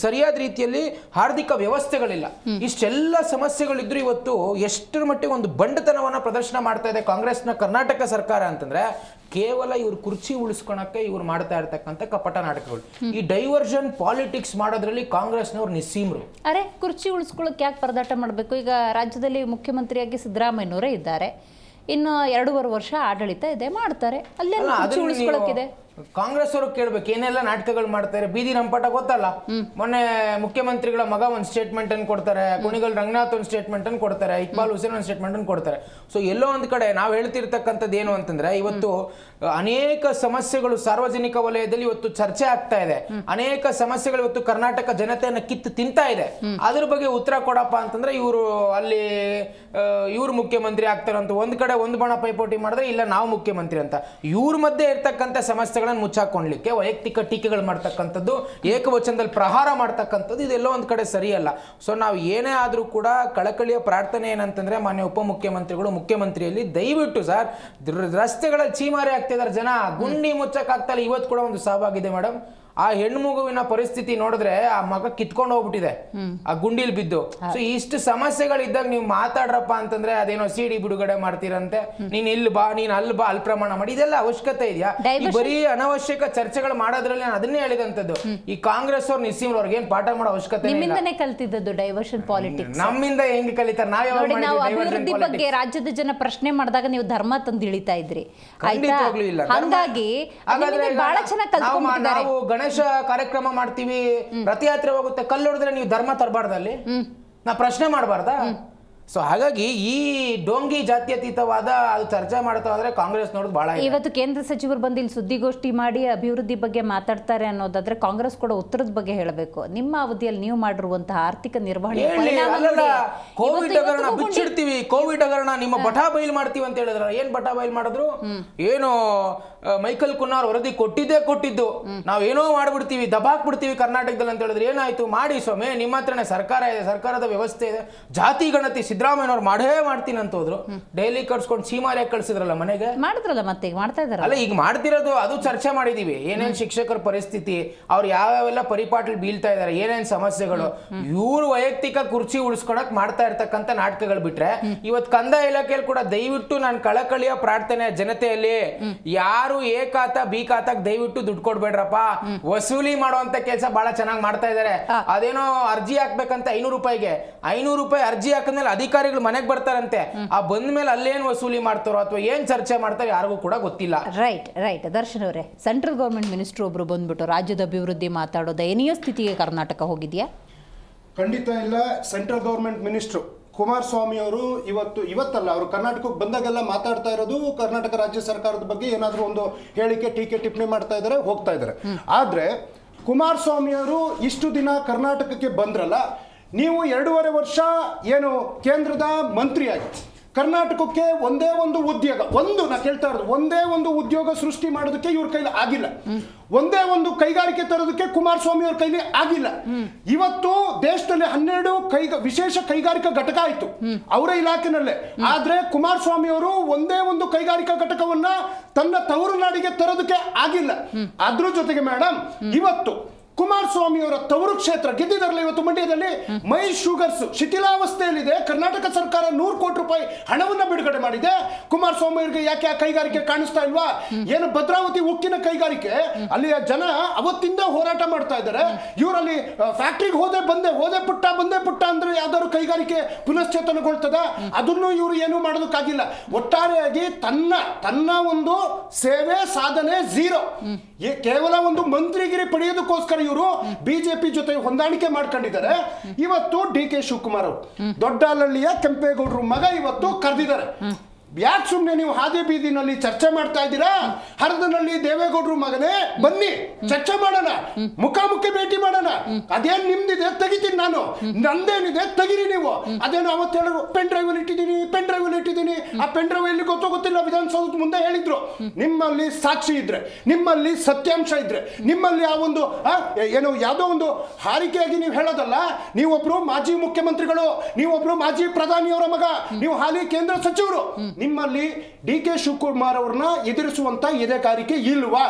ಸರಿಯಾದ ರೀತಿಯಲ್ಲಿ ಆರ್ಥಿಕ ವ್ಯವಸ್ಥೆಗಳಿಲ್ಲ. ಇಷ್ಟೆಲ್ಲ ಸಮಸ್ಯೆಗಳಿದ್ರು ಇವತ್ತು ಎಷ್ಟರ ಮಟ್ಟಿಗೆ ಒಂದು ಬಂಡತನವನ್ನ ಪ್ರದರ್ಶನ ಮಾಡ್ತಾ ಇದೆ ಕಾಂಗ್ರೆಸ್ನ ಕರ್ನಾಟಕ ಸರ್ಕಾರ ಅಂತಂದ್ರೆ, ಕೇವಲ ಇವ್ರು ಕುರ್ಚಿ ಉಳಿಸ್ಕೊಳಕ್ಕೆ ಇವ್ರು ಮಾಡ್ತಾ ಇರ್ತಕ್ಕಂಥ ಕಪಟ ನಾಟಕಗಳು. ಈ ಡೈವರ್ಷನ್ ಪಾಲಿಟಿಕ್ಸ್ ಮಾಡೋದ್ರಲ್ಲಿ ಕಾಂಗ್ರೆಸ್ನವ್ರು ನಿಸ್ಸೀಮರು. ಅರೆ, ಕುರ್ಚಿ ಉಳಿಸ್ಕೊಳ್ಳೋಕೆ ಯಾಕೆ ಪರದಾಟ ಮಾಡಬೇಕು? ಈಗ ರಾಜ್ಯದಲ್ಲಿ ಮುಖ್ಯಮಂತ್ರಿಯಾಗಿ ಸಿದ್ದರಾಮಯ್ಯನವರೇ ಇದ್ದಾರೆ, ಇನ್ನು 2.5 ವರ್ಷ ಆಡಳಿತ ಇದೆ, ಮಾಡ್ತಾರೆ. ಅಲ್ಲೇ ಕುರ್ಚಿ ಉಳಿಸ್ಕೊಳ್ಳೋಕಿದೆ. ಕಾಂಗ್ರೆಸ್ ಅವರು ಕೇಳ್ಬೇಕು, ಏನೆಲ್ಲ ನಾಟಕಗಳು ಮಾಡ್ತಾರೆ. ಬೀದಿ ರಂಪಾಟ ಗೊತ್ತಲ್ಲ, ಮೊನ್ನೆ ಮುಖ್ಯಮಂತ್ರಿಗಳ ಮಗ ಒಂದು ಸ್ಟೇಟ್ಮೆಂಟ್ ಅನ್ನು ಕೊಡ್ತಾರೆ, ಕುಣಿಗಲ್ ರಂಗನಾಥ್ ಒಂದು ಸ್ಟೇಟ್ಮೆಂಟ್ ಅನ್ನು ಕೊಡ್ತಾರೆ, ಇಕ್ಬಾಲ್ ಹುಸೇನ್ ಒಂದು ಸ್ಟೇಟ್ಮೆಂಟ್ ಅನ್ನು ಕೊಡ್ತಾರೆ. ಸೊ ಎಲ್ಲೋ ಒಂದ್ ಕಡೆ ನಾವು ಹೇಳ್ತಿರ್ತಕ್ಕಂಥದ್ದು ಏನು ಅಂತಂದ್ರೆ, ಇವತ್ತು ಅನೇಕ ಸಮಸ್ಯೆಗಳು ಸಾರ್ವಜನಿಕ ವಲಯದಲ್ಲಿ ಇವತ್ತು ಚರ್ಚೆ ಆಗ್ತಾ ಇದೆ. ಅನೇಕ ಸಮಸ್ಯೆಗಳು ಇವತ್ತು ಕರ್ನಾಟಕ ಜನತೆಯನ್ನ ಕಿತ್ತು ತಿಂತಾ ಇದೆ. ಅದ್ರ ಬಗ್ಗೆ ಉತ್ತರ ಕೊಡಪ್ಪ ಅಂತಂದ್ರೆ ಇವರು ಅಲ್ಲಿ ಇವ್ರು ಮುಖ್ಯಮಂತ್ರಿ ಆಗ್ತಾರೆ ಅಂತ ಒಂದ್ ಕಡೆ ಒಂದು ಬಣ ಪೈಪೋಟಿ ಮಾಡಿದ್ರೆ, ಇಲ್ಲ ನಾವು ಮುಖ್ಯಮಂತ್ರಿ ಅಂತ. ಇವ್ರ ಮಧ್ಯೆ ಇರ್ತಕ್ಕಂಥ ಸಮಸ್ಯೆಗಳನ್ನ ಮುಚ್ಚಾಕೊಂಡ್ಲಿಕ್ಕೆ ವೈಯಕ್ತಿಕ ಟೀಕೆಗಳು ಮಾಡ್ತಕ್ಕಂಥದ್ದು, ಏಕವಚನದಲ್ಲಿ ಪ್ರಹಾರ ಮಾಡ್ತಕ್ಕಂಥದ್ದು, ಇದೆಲ್ಲೋ ಒಂದ್ ಕಡೆ ಸರಿಯಲ್ಲ. ಸೊ ನಾವು ಏನೇ ಆದ್ರೂ ಕೂಡ ಕಳಕಳಿಯ ಪ್ರಾರ್ಥನೆ ಏನಂತಂದ್ರೆ, ಮಾನ್ಯ ಉಪಮುಖ್ಯಮಂತ್ರಿಗಳು ಮುಖ್ಯಮಂತ್ರಿಯಲ್ಲಿ ದಯವಿಟ್ಟು ಸರ್, ರಸ್ತೆಗಳಲ್ಲಿ ಚೀಮಾರಿ ಆಗ್ತಿದಾರೆ ಜನ, ಗುಂಡಿ ಮುಚ್ಚಕ್ಕಾಗ್ತಲ್ಲ. ಇವತ್ತು ಕೂಡ ಒಂದು ಸಾವಾಗಿದೆ ಮೇಡಮ್. ಆ ಹೆಣ್ಣು ಮಗುವಿನ ಪರಿಸ್ಥಿತಿ ನೋಡಿದ್ರೆ ಆ ಮಗ ಕಿತ್ಕೊಂಡು ಹೋಗ್ಬಿಟ್ಟಿದೆ ಆ ಗುಂಡಿಲ್ ಬಿದ್ದು. ಸೊ ಇಷ್ಟು ಸಮಸ್ಯೆಗಳಿದ್ದಾಗ ನೀವು ಮಾತಾಡ್ರಪ್ಪ ಅಂತಂದ್ರೆ ಅದೇನೋ CD ಬಿಡುಗಡೆ ಮಾಡ್ತೀರಂತೆ, ನೀನ್ ಇಲ್ಲಿ ಬಾ, ನೀನ್ ಅಲ್ಲಿ ಬಾ, ಅಲ್ಲಿ ಪ್ರಮಾಣ ಮಾಡಿ, ಇದೆಲ್ಲ ಅವಶ್ಯಕತೆ ಇದೆಯಾ? ಬರೀ ಅನವಶ್ಯಕ ಚರ್ಚೆಗಳು ಮಾಡೋದ್ರಲ್ಲಿ ನಾನು ಅದನ್ನೇ ಹೇಳಿದಂತದ್ದು. ಈ ಕಾಂಗ್ರೆಸ್ ಅವ್ರು ನಿಸ್ಸೀಮ್ ಅವ್ರಿಗೆ ಏನ್ ಪಾಠ ಮಾಡೋ ಅವಶ್ಯಕತೆ ನಿಮ್ಮಿಂದನೇ ಕಲ್ತಿದ್ದದ್ದು ಡೈವರ್ಷನ್ ಪಾಲಿಟಿಕ್ಸ್. ನಮ್ಮಿಂದ ಹೆಂಗ್ ಕಲಿತಾರೆ? ನಾವು ಅಭಿವೃದ್ಧಿ ಬಗ್ಗೆ ರಾಜ್ಯದ ಜನ ಪ್ರಶ್ನೆ ಮಾಡಿದಾಗ ನೀವು ಧರ್ಮ ತಂದು ಇಳಿತಾ ಇದ್ರಿ, ಹಾಗಾಗಿ ಬಹಳ ಚೆನ್ನಾಗಿ ಕಲ್ತ್ಕೊಂಡಿದ್ದಾರೆ. ಗಣೇಶ ಕಾರ್ಯಕ್ರಮ ಮಾಡ್ತೀವಿ, ರಥಯಾತ್ರೆ ಹೋಗುತ್ತೆ, ಕಲ್ಲು ಹೊಡೆದ್ರೆ ನೀವು ಧರ್ಮ ತರಬಾರ್ದಲ್ಲಿ? ನಾ ಪ್ರಶ್ನೆ ಮಾಡಬಾರ್ದಾ? ಸೊ ಹಾಗಾಗಿ ಈ ಡೋಂಗಿ ಜಾತ್ಯತೀತವಾದ ಅದು ಚರ್ಚೆ ಮಾಡ್ತಾ ಹೋದ್ರೆ ಕಾಂಗ್ರೆಸ್ ನೋಡೋದು ಬಹಳ ಇವತ್ತು ಕೇಂದ್ರ ಸಚಿವರು ಬಂದು ಇಲ್ಲಿ ಸುದ್ದಿಗೋಷ್ಠಿ ಮಾಡಿ ಅಭಿವೃದ್ಧಿ ಬಗ್ಗೆ ಮಾತಾಡ್ತಾರೆ ಅನ್ನೋದಾದ್ರೆ ಕಾಂಗ್ರೆಸ್ ಕೂಡ ಉತ್ತರದ ಬಗ್ಗೆ ಹೇಳಬೇಕು. ನಿಮ್ಮ ಅವಧಿಯಲ್ಲಿ ನೀವು ಮಾಡಿರುವಂತಹ ಆರ್ಥಿಕ ನಿರ್ವಹಣೆ ಕೋವಿಡ್ ಹಗರಣ ಬಿಚ್ಚಿಡ್ತೀವಿ, ಕೋವಿಡ್ ಹಗರಣ ನಿಮ್ಮ ಬಟಾ ಬಯಲು ಮಾಡ್ತೀವಿ ಅಂತ ಹೇಳಿದ್ರ. ಏನ್ ಬಟಾ ಬಯಲು ಮಾಡಿದ್ರು? ಏನು ಮೈಕಲ್ ಕುನ್ನಾರ್ ವರದಿ ಕೊಟ್ಟಿದ್ದು ನಾವೇನೋ ಮಾಡ್ಬಿಡ್ತೀವಿ, ದಬಾಕ್ ಬಿಡ್ತೀವಿ ಕರ್ನಾಟಕದಲ್ಲಿ ಅಂತ ಹೇಳಿದ್ರೆ ಏನಾಯ್ತು? ಮಾಡಿ ಸ್ವಾಮಿ, ನಿಮ್ಮ ಹತ್ರನೇ ಸರ್ಕಾರ ಇದೆ, ಸರ್ಕಾರದ ವ್ಯವಸ್ಥೆ ಇದೆ, ಜಾತಿ ಗಣತಿ ಸಿದ್ದರಾಮಯ್ಯನವ್ರು ಮಾಡ್ತೀನಿ ಅಂತ ಹೋದ್ರು. ಡೈಲಿ ಕಳ್ಸ್ಕೊಂಡು ಸೀಮಾಲೆ ಕಳ್ಸಿದ್ರಲ್ಲ ಮನೆಗೆ, ಮಾಡಿದ್ರಲ್ಲ, ಮತ್ತೆ ಈಗ ಮಾಡ್ತಾ ಇದಾರೆ. ಅಲ್ಲ ಈಗ ಮಾಡ್ತಿರೋದು ಅದು ಚರ್ಚೆ ಮಾಡಿದೀವಿ. ಏನೇನ್ ಶಿಕ್ಷಕರ ಪರಿಸ್ಥಿತಿ, ಅವ್ರು ಯಾವೆಲ್ಲ ಪರಿಪಾಟಲ್ ಬೀಳ್ತಾ ಇದಾರೆ, ಏನೇನ್ ಸಮಸ್ಯೆಗಳು, ಇವ್ರು ವೈಯಕ್ತಿಕ ಕುರ್ಚಿ ಉಳಿಸ್ಕೊಳಕ್ ಮಾಡ್ತಾ ಇರ್ತಕ್ಕಂಥ ನಾಟಕಗಳು ಬಿಟ್ರೆ, ಇವತ್ತು ಕಂದಾಯ ಇಲಾಖೆಯಲ್ಲಿ ಕೂಡ ದಯವಿಟ್ಟು ನಾನು ಕಳಕಳಿಯ ಪ್ರಾರ್ಥನೆ ಜನತೆಯಲ್ಲಿ, ಯಾರು ಎ ಖಾತಾ ಬಿ ಖಾತಾಕ್ ದಯವಿಟ್ಟು ದುಡ್ಡು ಕೊಡ್ಬೇಡ್ರಪ್ಪ. ವಸೂಲಿ ಮಾಡುವಂತ ಕೆಲಸ ಬಹಳ ಚೆನ್ನಾಗಿ ಮಾಡ್ತಾ ಇದಾರೆ. ಅದೇನೋ ಅರ್ಜಿ ಹಾಕ್ಬೇಕಂತ 500 ರೂಪಾಯಿಗೆ 500 ರೂಪಾಯಿ ಅರ್ಜಿ ಹಾಕಿದ್ಮೇಲೆ ಅಧಿಕಾರಿಗಳು ಮನೆಗೆ ಬರ್ತಾರಂತೆ. ಆ ಬಂದ ಮೇಲೆ ಅಲ್ಲೇನ್ ವಸೂಲಿ ಮಾಡ್ತಾರೋ ಅಥವಾ ಏನ್ ಚರ್ಚೆ ಮಾಡ್ತಾರೋ ಯಾರಿಗೂ ಕೂಡ ಗೊತ್ತಿಲ್ಲ. ರೈಟ್ ದರ್ಶನ್ ಅವರೇ, ಸೆಂಟ್ರಲ್ ಗವರ್ಮೆಂಟ್ ಮಿನಿಸ್ಟರ್ ಒಬ್ರು ಬಂದ್ಬಿಟ್ಟು ರಾಜ್ಯದ ಅಭಿವೃದ್ಧಿ ಮಾತಾಡೋ ದಯನೀಯ ಸ್ಥಿತಿಗೆ ಕರ್ನಾಟಕ ಹೋಗಿದ್ಯಾ? ಖಂಡಿತ ಇಲ್ಲ. ಸೆಂಟ್ರಲ್ ಗವರ್ಮೆಂಟ್ ಮಿನಿಸ್ಟ್ರು ಕುಮಾರಸ್ವಾಮಿ ಅವರು ಇವತ್ತಲ್ಲ, ಅವರು ಕರ್ನಾಟಕಕ್ಕೆ ಬಂದಾಗೆಲ್ಲ ಮಾತಾಡ್ತಾ ಇರೋದು ಕರ್ನಾಟಕ ರಾಜ್ಯ ಸರ್ಕಾರದ ಬಗ್ಗೆ ಏನಾದರೂ ಒಂದು ಹೇಳಿಕೆ, ಟೀಕೆ, ಟಿಪ್ಪಣಿ ಮಾಡ್ತಾ ಇದ್ದಾರೆ, ಹೋಗ್ತಾ ಇದ್ದಾರೆ. ಆದರೆ ಕುಮಾರಸ್ವಾಮಿ ಅವರು ಇಷ್ಟು ದಿನ ಕರ್ನಾಟಕಕ್ಕೆ ಬಂದ್ರಲ್ಲ, ನೀವು 2.5 ವರ್ಷ ಏನು ಕೇಂದ್ರದ ಮಂತ್ರಿಯಾಗಿ ಕರ್ನಾಟಕಕ್ಕೆ ಒಂದೇ ಒಂದು ಉದ್ಯೋಗ, ನಾ ಕೇಳ್ತಾ ಇರೋದು, ಒಂದೇ ಒಂದು ಉದ್ಯೋಗ ಸೃಷ್ಟಿ ಮಾಡೋದಕ್ಕೆ ಇವ್ರ ಕೈಲಿ ಆಗಿಲ್ಲ. ಒಂದೇ ಒಂದು ಕೈಗಾರಿಕೆ ತರೋದಕ್ಕೆ ಕುಮಾರಸ್ವಾಮಿ ಅವ್ರ ಕೈಲಿ ಆಗಿಲ್ಲ. ಇವತ್ತು ದೇಶದಲ್ಲಿ 12 ವಿಶೇಷ ಕೈಗಾರಿಕಾ ಘಟಕ ಆಯ್ತು ಅವರ ಇಲಾಖೆನಲ್ಲೇ. ಆದ್ರೆ ಕುಮಾರಸ್ವಾಮಿ ಅವರು ಒಂದೇ ಒಂದು ಕೈಗಾರಿಕಾ ಘಟಕವನ್ನ ತನ್ನ ತವರು ನಾಡಿಗೆ ತರೋದಕ್ಕೆ ಆಗಿಲ್ಲ. ಅದ್ರ ಜೊತೆಗೆ ಮೇಡಮ್, ಇವತ್ತು ಕುಮಾರಸ್ವಾಮಿ ಅವರ ತವರು ಕ್ಷೇತ್ರ ಗೆದ್ದಿದಾರಲ್ಲ ಇವತ್ತು ಮಂಡ್ಯದಲ್ಲಿ, ಮೈ ಶುಗರ್ಸ್ ಶಿಥಿಲಾವಸ್ಥೆಯಲ್ಲಿದೆ. ಕರ್ನಾಟಕ ಸರ್ಕಾರ 100 ಕೋಟಿ ರೂಪಾಯಿ ಹಣವನ್ನ ಬಿಡುಗಡೆ ಮಾಡಿದೆ. ಕುಮಾರಸ್ವಾಮಿ ಅವರಿಗೆ ಯಾಕೆ ಆ ಕೈಗಾರಿಕೆ ಕಾಣಿಸ್ತಾ ಇಲ್ವಾ? ಏನು ಭದ್ರಾವತಿ ಉಕ್ಕಿನ ಕೈಗಾರಿಕೆ, ಅಲ್ಲಿಯ ಜನ ಅವತ್ತಿಂದ ಹೋರಾಟ ಮಾಡ್ತಾ ಇದ್ದಾರೆ. ಇವರಲ್ಲಿ ಫ್ಯಾಕ್ಟ್ರಿಗೆ ಹೋದೆ ಪುಟ್ಟ ಅಂದ್ರೆ ಯಾವ್ದಾದ್ರು ಕೈಗಾರಿಕೆ ಪುನಶ್ಚೇತನಗೊಳ್ತದ? ಅದನ್ನು ಇವರು ಏನು ಮಾಡೋದಕ್ಕಾಗಿಲ್ಲ. ಒಟ್ಟಾರೆಯಾಗಿ ತನ್ನ ಒಂದು ಸೇವೆ ಸಾಧನೆ ಝೀರೋ. ಕೇವಲ ಒಂದು ಮಂತ್ರಿಗಿರಿ ಪಡೆಯೋದಕ್ಕೋಸ್ಕರ ಇವರು ಬಿಜೆಪಿ ಜೊತೆ ಹೊಂದಾಣಿಕೆ ಮಾಡ್ಕೊಂಡಿದ್ದಾರೆ. ಇವತ್ತು DK ಶಿವಕುಮಾರ್ ಅವರು ದೊಡ್ಡಹಳ್ಳಿಯ ಕೆಂಪೇಗೌಡರು ಮಗ ಇವತ್ತು ಕರೆದಿದ್ದಾರೆ. ಯಾಕೆ ಸುಮ್ಮನೆ ನೀವು ಹಾದಿ ಬೀದಿನಲ್ಲಿ ಚರ್ಚೆ ಮಾಡ್ತಾ ಇದ್ದೀರಾ? ಹರದನಹಳ್ಳಿ ದೇವೇಗೌಡರು ಮಗನೇ, ಬನ್ನಿ ಚರ್ಚೆ ಮಾಡೋಣ, ಮುಖಾಮುಖಿ ಭೇಟಿ ಮಾಡೋಣ. ಅದೇನ್ ನಿಮ್ದಿದೆ ತೆಗಿತೀನಿ ನಾನು, ನಂದೇನಿದೆ ತೆಗಿರಿ ನೀವು. ಅದೇನು ಅವತ್ತು ಹೇಳಿದ್ರು ಪೆನ್ ಡ್ರೈವ್ ಇಟ್ಟಿದ್ದೀನಿ. ಆ ಪೆನ್ ಡ್ರೈವ್ ಎಲ್ಲಿ ಗೊತ್ತಿಲ್ಲ, ವಿಧಾನಸೌಧದ ಮುಂದೆ ಹೇಳಿದ್ರು. ನಿಮ್ಮಲ್ಲಿ ಸಾಕ್ಷಿ ಇದ್ರೆ, ನಿಮ್ಮಲ್ಲಿ ಸತ್ಯಾಂಶ ಇದ್ರೆ, ನಿಮ್ಮಲ್ಲಿ ಆ ಒಂದು ಏನೋ ಯಾವುದೋ ಒಂದು ಹಾರಿಕೆಯಾಗಿ ನೀವು ಹೇಳೋದಲ್ಲ. ನೀವೊಬ್ರು ಮಾಜಿ ಮುಖ್ಯಮಂತ್ರಿಗಳು, ನೀವೊಬ್ರು ಮಾಜಿ ಪ್ರಧಾನಿಯವರ ಮಗ, ನೀವು ಹಾಲಿ ಕೇಂದ್ರ ಸಚಿವರು. ನಿಮ್ಮಲ್ಲಿ DK ಶಿವಕುಮಾರ್ ಅವ್ರನ್ನ ಎದುರಿಸುವಂತ ಎದೆಗಾರಿಕೆ ಇಲ್ವಾ?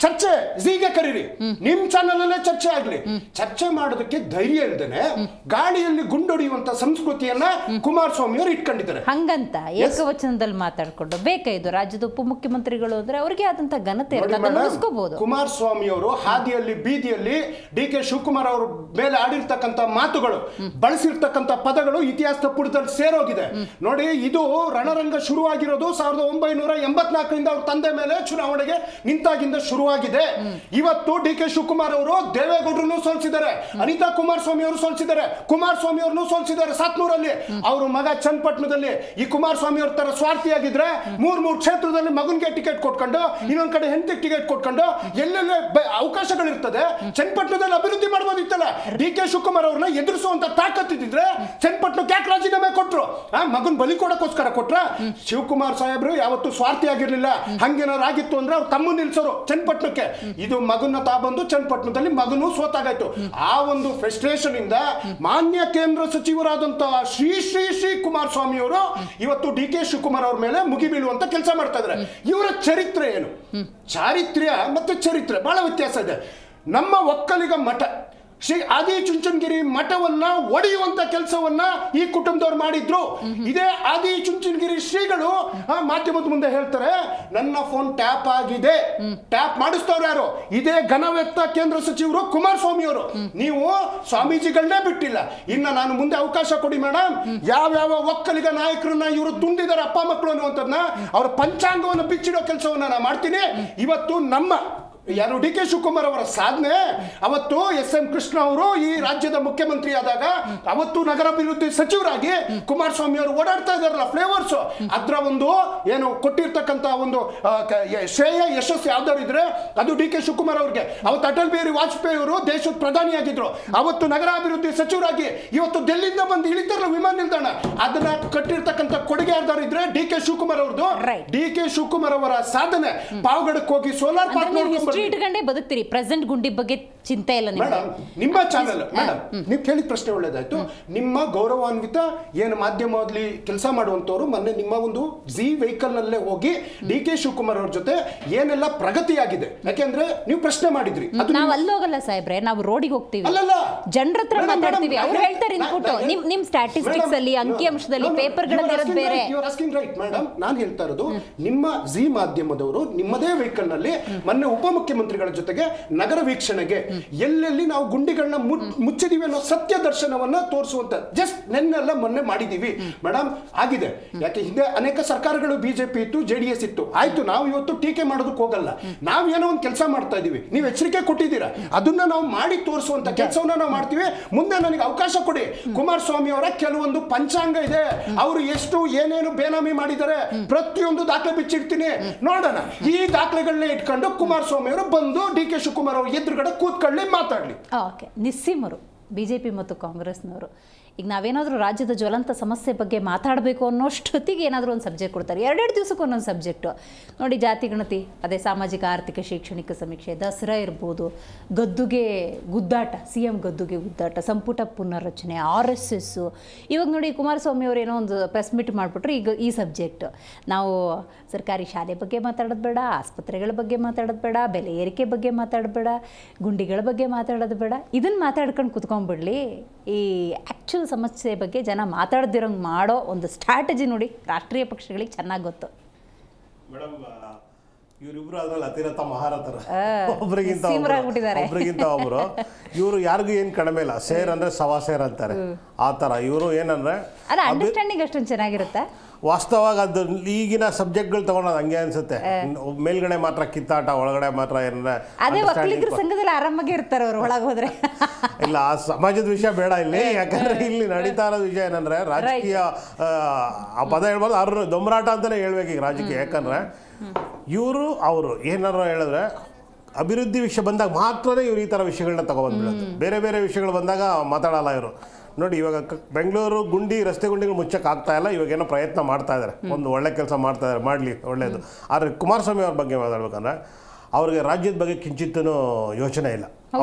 ಚರ್ಚೆ ಝೀಗೆ ಕರೀರಿ, ನಿಮ್ ಚಾನಲ್ ಅಲ್ಲೇ ಚರ್ಚೆ ಆಗ್ಲಿ. ಚರ್ಚೆ ಮಾಡೋದಕ್ಕೆ ಧೈರ್ಯ ಇಲ್ದೇನೆ ಗಾಳಿಯಲ್ಲಿ ಗುಂಡೊಡೆಯುವಂತ ಸಂಸ್ಕೃತಿಯನ್ನ ಕುಮಾರಸ್ವಾಮಿ ಅವರು ಇಟ್ಕೊಂಡಿದ್ದಾರೆ. ಹಂಗಂತ ಏಕವಚನದಲ್ಲಿ ಮಾತಾಡ್ಕೊಂಡು ಬೇಕಾಯ್ತು ರಾಜ್ಯದ ಉಪಮುಖ್ಯಮಂತ್ರಿಗಳು ಅಂದ್ರೆ ಅವ್ರಿಗೆ ಆದಂತ ಘನತೆ ಇರಬಹುದು. ಕುಮಾರಸ್ವಾಮಿ ಅವರು ಹಾದಿಯಲ್ಲಿ ಬೀದಿಯಲ್ಲಿ DK ಶಿವಕುಮಾರ್ ಅವ್ರ ಮೇಲೆ ಆಡಿರ್ತಕ್ಕಂಥ ಮಾತುಗಳು, ಬಳಸಿರ್ತಕ್ಕಂಥ ಪದಗಳು ಇತಿಹಾಸದ ಪುಟದಲ್ಲಿ ಸೇರೋಗಿದೆ. ನೋಡಿ, ಇದು ರಣರಂಗ ಶುರುವಾಗಿರೋದು 1984ರಿಂದ ಅವ್ರ ತಂದೆ ಮೇಲೆ ಚುನಾವಣೆಗೆ ನಿಂತಾಗಿಂದ ಶುರುವಾಗಿದೆ. ಇವತ್ತು DK ಶಿವಕುಮಾರ್ ಅವರು ದೇವೇಗೌಡರನ್ನು ಸೋಲಿಸಿದ್ದಾರೆ, ಅನಿತಾ ಕುಮಾರಸ್ವಾಮಿ ಅವರು ಸೋಲಿಸಿದ್ದಾರೆ, ಕುಮಾರಸ್ವಾಮಿ ಅವ್ರನ್ನು ಸೋಲಿಸಿದ್ದಾರೆ ಸಾತ್ನೂರಲ್ಲಿ. ಅವ್ರ ಮಗ ಚನ್ನಪಟ್ಟಣದಲ್ಲಿ ಈ ಕುಮಾರಸ್ವಾಮಿ ಅವ್ರ ತರ ಸ್ವಾರ್ಥಿಯಾಗಿದ್ರೆ 3 ಕ್ಷೇತ್ರದಲ್ಲಿ ಮಗನ್ಗೆ ಟಿಕೆಟ್ ಕೊಟ್ಕೊಂಡು, ಇನ್ನೊಂದ್ ಕಡೆ ಹೆಂಡತಿಗೆ ಟಿಕೆಟ್ ಕೊಟ್ಕೊಂಡು ಎಲ್ಲೆಲ್ಲ ಅವಕಾಶಗಳಿರ್ತದೆ. ಚನ್ನಪಟ್ಟಣದಲ್ಲಿ ಅಭಿವೃದ್ಧಿ ಮಾಡಬಹುದಿತ್ತಲ್ಲ. DK ಶಿವಕುಮಾರ್ ಅವ್ರನ್ನ ಎದುರಿಸುವಂತ ತಾಕತ್ತಿದ್ರೆ ಚನ್ನಪಟ್ಟಣಕ್ಕೆ ಯಾಕೆ ರಾಜೀನಾಮೆ ಕೊಟ್ರು? ಮಗನ್ ಬಲಿ ಕೊಡಕ್ಕೋಸ್ಕರ ಕೊಟ್ರ? ಶಿವಕುಮಾರ್ ಸಾಹೇಬ್ರು ಯಾವತ್ತು ಸ್ವಾರ್ಥಿ ಆಗಿರ್ಲಿಲ್ಲ. ಹಂಗೇನಾರು ಆಗಿತ್ತು ಅಂದ್ರೆ ಅವ್ರು ತಮ್ಮ ನಿಲ್ಸೋರು ಚನ್ನಪಟ್ಟಣಕ್ಕೆ. ಇದು ಮಗನ ಬಂದು ಚನ್ನಪಟ್ಟಣದಲ್ಲಿ ಮಗನು ಸೋತಾಗಾಯ್ತು. ಆ ಒಂದು ಫ್ರಸ್ಟ್ರೇಷನ್ ಇಂದ ಮಾನ್ಯ ಕೇಂದ್ರ ಸಚಿವರಾದಂತಹ ಶ್ರೀ ಕುಮಾರಸ್ವಾಮಿ ಅವರು ಇವತ್ತು DK ಶಿವಕುಮಾರ್ ಅವ್ರ ಮೇಲೆ ಮುಗಿ ಬೀಳುವಂತ ಕೆಲಸ ಮಾಡ್ತಾ ಇದ್ದಾರೆ. ಇವರ ಚರಿತ್ರೆ ಏನು? ಚಾರಿತ್ರ್ಯ ಮತ್ತೆ ಚರಿತ್ರೆ ಬಹಳ ವ್ಯತ್ಯಾಸ ಇದೆ. ನಮ್ಮ ಒಕ್ಕಲಿಗ ಮಠ ಶ್ರೀ ಆದಿಚುಂಚನಗಿರಿ ಮಠವನ್ನ ಒಡೆಯುವಂತ ಕೆಲಸವನ್ನ ಈ ಕುಟುಂಬದವ್ರು ಮಾಡಿದ್ರು. ಇದೇ ಆದಿಚುಂಚನಗಿರಿ ಶ್ರೀಗಳು ಮಾಧ್ಯಮದ ಮುಂದೆ ಹೇಳ್ತಾರೆ, ನನ್ನ ಫೋನ್ ಟ್ಯಾಪ್ ಆಗಿದೆ. ಟ್ಯಾಪ್ ಮಾಡಿಸ್ತವ್ರು ಯಾರು? ಇದೇ ಘನವೆತ್ತ ಕೇಂದ್ರ ಸಚಿವರು ಕುಮಾರಸ್ವಾಮಿ ಅವರು. ನೀವು ಸ್ವಾಮೀಜಿಗಳನ್ನೇ ಬಿಟ್ಟಿಲ್ಲ. ಇನ್ನ ನಾನು ಮುಂದೆ ಅವಕಾಶ ಕೊಡಿ ಮೇಡಮ್, ಯಾವ ಒಕ್ಕಲಿಗ ನಾಯಕರನ್ನ ಇವರು ತುಂಬಿದ್ದಾರೆ ಅಪ್ಪ ಮಕ್ಕಳು ಅನ್ನುವಂಥದ್ದನ್ನ ಅವ್ರ ಪಂಚಾಂಗವನ್ನು ಬಿಚ್ಚಿಡೋ ಕೆಲಸವನ್ನ ನಾನು ಮಾಡ್ತೀನಿ. ಇವತ್ತು ನಮ್ಮ ಯಾರು ಡಿ ಕೆ ಶಿವಕುಮಾರ್ ಅವರ ಸಾಧನೆ. ಅವತ್ತು ಎಸ್ ಎಂ ಕೃಷ್ಣ ಅವರು ಈ ರಾಜ್ಯದ ಮುಖ್ಯಮಂತ್ರಿ ಆದಾಗ ಅವತ್ತು ನಗರಾಭಿವೃದ್ಧಿ ಸಚಿವರಾಗಿ ಕುಮಾರಸ್ವಾಮಿ ಅವರು ಓಡಾಡ್ತಾ ಇದಾರಲ್ಲ ಫ್ಲೇವರ್ಸ್, ಅದರ ಒಂದು ಏನು ಕೊಟ್ಟಿರ್ತಕ್ಕಂಥ ಒಂದು ಶ್ರೇಯ ಯಶಸ್ಸು ಯಾವ್ದಾರು ಇದ್ರೆ ಅದು ಡಿ ಕೆ ಶಿವಕುಮಾರ್ ಅವ್ರಿಗೆ. ಅವತ್ತು ಅಟಲ್ ಬಿಹಾರಿ ವಾಜಪೇಯಿ ಅವರು ದೇಶದ ಪ್ರಧಾನಿಯಾಗಿದ್ರು, ಅವತ್ತು ನಗರಾಭಿವೃದ್ಧಿ ಸಚಿವರಾಗಿ ಇವತ್ತು ಡೆಲ್ಲಿಯಿಂದ ಬಂದು ಇಳಿತಾರಲ್ಲ ವಿಮಾನ ನಿಲ್ದಾಣ, ಅದನ್ನ ಕಟ್ಟಿರ್ತಕ್ಕಂಥ ಕೊಡುಗೆ ಯಾರ್ದಾರು ಇದ್ರೆ ಡಿ ಕೆ ಶಿವಕುಮಾರ್ ಅವ್ರದ್ದು. ಡಿ ಕೆ ಶಿವಕುಮಾರ್ ಅವರ ಸಾಧನೆ ಪಾವಗಡಕ್ಕೆ ಹೋಗಿ ಸೋಲಾರ್ ಪಾರ್ಕ್ ಇಟ್ಕೊಂಡೇ ಬದುಕ್ತೀರಿ. ಪ್ರೆಸೆಂಟ್ ಗುಂಡಿ ಬಗ್ಗೆ ಚಿಂತೆ ಇಲ್ಲ ಮೇಡಮ್. ನಿಮ್ಮ ಚಾನೆಲ್ ಮೇಡಮ್, ನೀವು ಕೇಳಿದ ಪ್ರಶ್ನೆ ಒಳ್ಳೇದಾಯ್ತು. ನಿಮ್ಮ ಗೌರವಾನ್ವಿತ ಏನು ಮಾಧ್ಯಮದಲ್ಲಿ ಕೆಲಸ ಮಾಡುವಂತವ್ರು ಮೊನ್ನೆ ನಿಮ್ಮ ಒಂದು ಜಿ ವೆಹಿಕಲ್ ನಲ್ಲೇ ಹೋಗಿ ಡಿ ಕೆ ಶಿವಕುಮಾರ್ ಅವ್ರ ಜೊತೆ ಏನೆಲ್ಲ ಪ್ರಗತಿಯಾಗಿದೆ, ಯಾಕೆಂದ್ರೆ ನೀವು ಪ್ರಶ್ನೆ ಮಾಡಿದ್ರಿ. ನಾವು ಅಲ್ಲಿ ಹೋಗಲ್ಲ ಸಾಹೇಬ್ರೆ, ನಾವು ರೋಡಿಗೆ ಹೋಗ್ತೀವಿ, ಅಲ್ಲಲ್ಲ ಜನರ ಹತ್ರ ಮಾತಾಡ್ತೀವಿ. ಅವ್ರು ಹೇಳ್ತಾರೆ ಇನ್ಪುಟ್, ನಿಮ್ ಸ್ಟ್ಯಾಟಿಸ್ಟಿಕ್ಸ್ ಅಲ್ಲಿ ಅಂಕಿಅಂಶದಲ್ಲಿ ಪೇಪರ್ಗಳಲ್ಲಿ ಇರೋದು ಬೇರೆ. ಮೇಡಮ್, ನಾನು ಹೇಳ್ತಾ ಇರೋದು ನಿಮ್ಮ ಜಿ ಮಾಧ್ಯಮದವರು ನಿಮ್ಮದೇ ವೆಹಿಕಲ್ ನಲ್ಲಿ ಮೊನ್ನೆ ಉಪಮುಖ್ಯಮಂತ್ರಿಗಳ ಜೊತೆಗೆ ನಗರ ವೀಕ್ಷಣೆಗೆ ಎಲ್ಲೆಲ್ಲಿ ನಾವು ಗುಂಡಿಗಳನ್ನ ಮುಚ್ಚಿದೀವಿ ಅನ್ನೋ ಸತ್ಯ ದರ್ಶನವನ್ನ ತೋರಿಸುವಂತ ಜಸ್ಟ್ ನೆನ್ನೆಲ್ಲ ಮೊನ್ನೆ ಮಾಡಿದೀವಿ ಮೇಡಮ್. ಆಗಿದೆ, ಯಾಕೆ ಹಿಂದೆ ಅನೇಕ ಸರ್ಕಾರಗಳು ಬಿಜೆಪಿ ಇತ್ತು, ಜೆಡಿಎಸ್ ಇತ್ತು, ಆಯ್ತು. ನಾವು ಇವತ್ತು ಟೀಕೆ ಮಾಡೋದಕ್ಕೆ ಹೋಗಲ್ಲ, ನಾವು ಏನೋ ಒಂದು ಕೆಲಸ ಮಾಡ್ತಾ ಇದೀವಿ, ನೀವು ಎಚ್ಚರಿಕೆ ಕೊಟ್ಟಿದ್ದೀರಾ, ಅದನ್ನ ನಾವು ಮಾಡಿ ತೋರಿಸುವಂತ ಕೆಲಸವನ್ನ ನಾವು ಮಾಡ್ತೀವಿ. ಮುಂದೆ ನನಗೆ ಅವಕಾಶ ಕೊಡಿ. ಕುಮಾರಸ್ವಾಮಿ ಅವರ ಕೆಲವೊಂದು ಪಂಚಾಂಗ ಇದೆ, ಅವರು ಎಷ್ಟು ಏನೇನು ಬೇನಾಮಿ ಮಾಡಿದ್ದಾರೆ ಪ್ರತಿಯೊಂದು ದಾಖಲೆ ಬಿಚ್ಚಿಡ್ತೀನಿ, ನೋಡೋಣ. ಈ ದಾಖಲೆಗಳನ್ನ ಇಟ್ಕೊಂಡು ಕುಮಾರಸ್ವಾಮಿ ಅವರು ಬಂದು ಡಿ ಕೆ ಶಿವಕುಮಾರ್ ಅವ್ರ ಎದುರುಗಡೆ ಕೂತ್ಕೊಳ್ಳಿ, ಮಾತಾಡ್ಲಿ. ಓಕೆ, ನಿಸ್ಸೀಮರು ಬಿಜೆಪಿ ಮತ್ತು ಕಾಂಗ್ರೆಸ್ನವರು ಈಗ ನಾವೇನಾದರೂ ರಾಜ್ಯದ ಜ್ವಲಂತ ಸಮಸ್ಯೆ ಬಗ್ಗೆ ಮಾತಾಡಬೇಕು ಅನ್ನೋಷ್ಟೊತ್ತಿಗೆ ಏನಾದರೂ ಒಂದು ಸಬ್ಜೆಕ್ಟ್ ಕೊಡ್ತಾರೆ. ಎರಡೆರಡು ದಿವಸಕ್ಕೆ ಒಂದೊಂದು ಸಬ್ಜೆಕ್ಟು ನೋಡಿ. ಜಾತಿ ಗಣತಿ, ಅದೇ ಸಾಮಾಜಿಕ ಆರ್ಥಿಕ ಶೈಕ್ಷಣಿಕ ಸಮೀಕ್ಷೆ, ದಸರಾ ಇರ್ಬೋದು, ಗದ್ದುಗೆ ಗುದ್ದಾಟ, CM ಗದ್ದುಗೆ ಗುದ್ದಾಟ, ಸಂಪುಟ ಪುನರ್ರಚನೆ, RSS. ಇವಾಗ ನೋಡಿ ಕುಮಾರಸ್ವಾಮಿ ಅವರು ಏನೋ ಒಂದು ಪ್ರೆಸ್ ಮೀಟ್ ಮಾಡಿಬಿಟ್ರು. ಈಗ ಈ ಸಬ್ಜೆಕ್ಟ್ ನಾವು ಸರ್ಕಾರಿ ಶಾಲೆ ಬಗ್ಗೆ ಮಾತಾಡೋದು ಬೇಡ, ಆಸ್ಪತ್ರೆಗಳ ಬಗ್ಗೆ ಮಾತಾಡೋದು ಬೇಡ, ಬೆಲೆ ಏರಿಕೆ ಬಗ್ಗೆ ಮಾತಾಡೋದು ಬೇಡ, ಗುಂಡಿಗಳ ಬಗ್ಗೆ ಮಾತಾಡೋದು ಬೇಡ, ಇದನ್ನು ಮಾತಾಡ್ಕೊಂಡು ಕುತ್ಕೊಂಡ್ಬಿಡ್ಲಿ. ಈ ಆ್ಯಕ್ಚುಲ್ ಸಮಸ್ಯೆ ಬಗ್ಗೆ ಜನ ಮಾತಾಡ್ದಿರೋಂಗೆ ಮಾಡೋ ಒಂದು ಸ್ಟ್ರಾಟಜಿ ನೋಡಿ ರಾಷ್ಟ್ರೀಯ ಪಕ್ಷಗಳಿಗೆ ಚೆನ್ನಾಗಿ ಗೊತ್ತು. ಮೇಡಮ್, ಇವರಿಬ್ರು ಅದ್ರಲ್ಲಿ ಅತಿರಥ ಮಹಾರಥರು, ಒಬ್ರಿಗಿಂತ ಒಬ್ರು. ಇವರು ಯಾರಿಗೂ ಏನು ಕಡಿಮೆ ಇಲ್ಲ, ಸೇರ್ ಅಂದ್ರೆ ಸವಾ ಸೇರ್ ಅಂತಾರೆ ಆ ಥರ. ಇವರು ಏನಂದ್ರೆ ಅಲ್ಲ, ಅಂಡರ್ಸ್ಟ್ಯಾಂಡಿಂಗ್ ಅಷ್ಟೊಂದು ಚೆನ್ನಾಗಿರುತ್ತೆ. ವಾಸ್ತವವಾಗಿ ಅದು ಈಗಿನ ಸಬ್ಜೆಕ್ಟ್ಗಳು ತಗೊಳೋದು ಹಂಗೆ ಅನ್ಸುತ್ತೆ. ಮೇಲ್ಗಡೆ ಮಾತ್ರ ಕಿತ್ತಾಟ, ಒಳಗಡೆ ಮಾತ್ರ ಏನಂದ್ರೆ ಅದೇ ಒಕ್ಕಲಿಗರ ಸಂಘದಲ್ಲಿ ಆರಾಮಾಗಿ ಇರ್ತಾರೆ ಅವ್ರು ಒಳಗೆ ಹೋದ್ರೆ. ಇಲ್ಲ, ಆ ಸಮಾಜದ ವಿಷಯ ಬೇಡ ಇಲ್ಲಿ. ಯಾಕಂದ್ರೆ ಇಲ್ಲಿ ನಡೀತಾ ಇರೋದು ವಿಷಯ ಏನಂದ್ರೆ ರಾಜಕೀಯ, ಆ ಪದ ಹೇಳ್ಬೋದು, ಅವ್ರ ದೊಂಬರಾಟ ಅಂತಾನೆ ಹೇಳ್ಬೇಕು ಈಗ ರಾಜಕೀಯ. ಯಾಕಂದ್ರೆ ಇವರು ಅವರು ಏನಾರು ಹೇಳಿದ್ರೆ ಅಭಿವೃದ್ಧಿ ವಿಷಯ ಬಂದಾಗ ಮಾತ್ರನೇ ಇವ್ರು ಈ ಥರ ವಿಷಯಗಳನ್ನ ತಗೊಬಂದ್ಬಿಡೋದು. ಬೇರೆ ಬೇರೆ ವಿಷಯಗಳು ಬಂದಾಗ ಮಾತಾಡಲ್ಲ ಇವರು. ನೋಡಿ, ಇವಾಗ ಬೆಂಗಳೂರು ಗುಂಡಿ, ರಸ್ತೆ ಗುಂಡಿಗಳು ಮುಚ್ಚಕ್ಕೆ ಆಗ್ತಾ ಇಲ್ಲ. ಇವಾಗ ಏನೋ ಪ್ರಯತ್ನ ಮಾಡ್ತಾ ಇದ್ದಾರೆ, ಒಂದು ಒಳ್ಳೆ ಕೆಲಸ ಮಾಡ್ತಾ ಇದ್ದಾರೆ, ಮಾಡಲಿ, ಒಳ್ಳೆಯದು. ಆದರೆ ಕುಮಾರಸ್ವಾಮಿ ಅವ್ರ ಬಗ್ಗೆ ಮಾತಾಡ್ಬೇಕಂದ್ರೆ ಅವ್ರಿಗೆ ರಾಜ್ಯದ ಬಗ್ಗೆ ಕಿಂಚಿತ್ತೂ ಯೋಚನೆ ಇಲ್ಲ.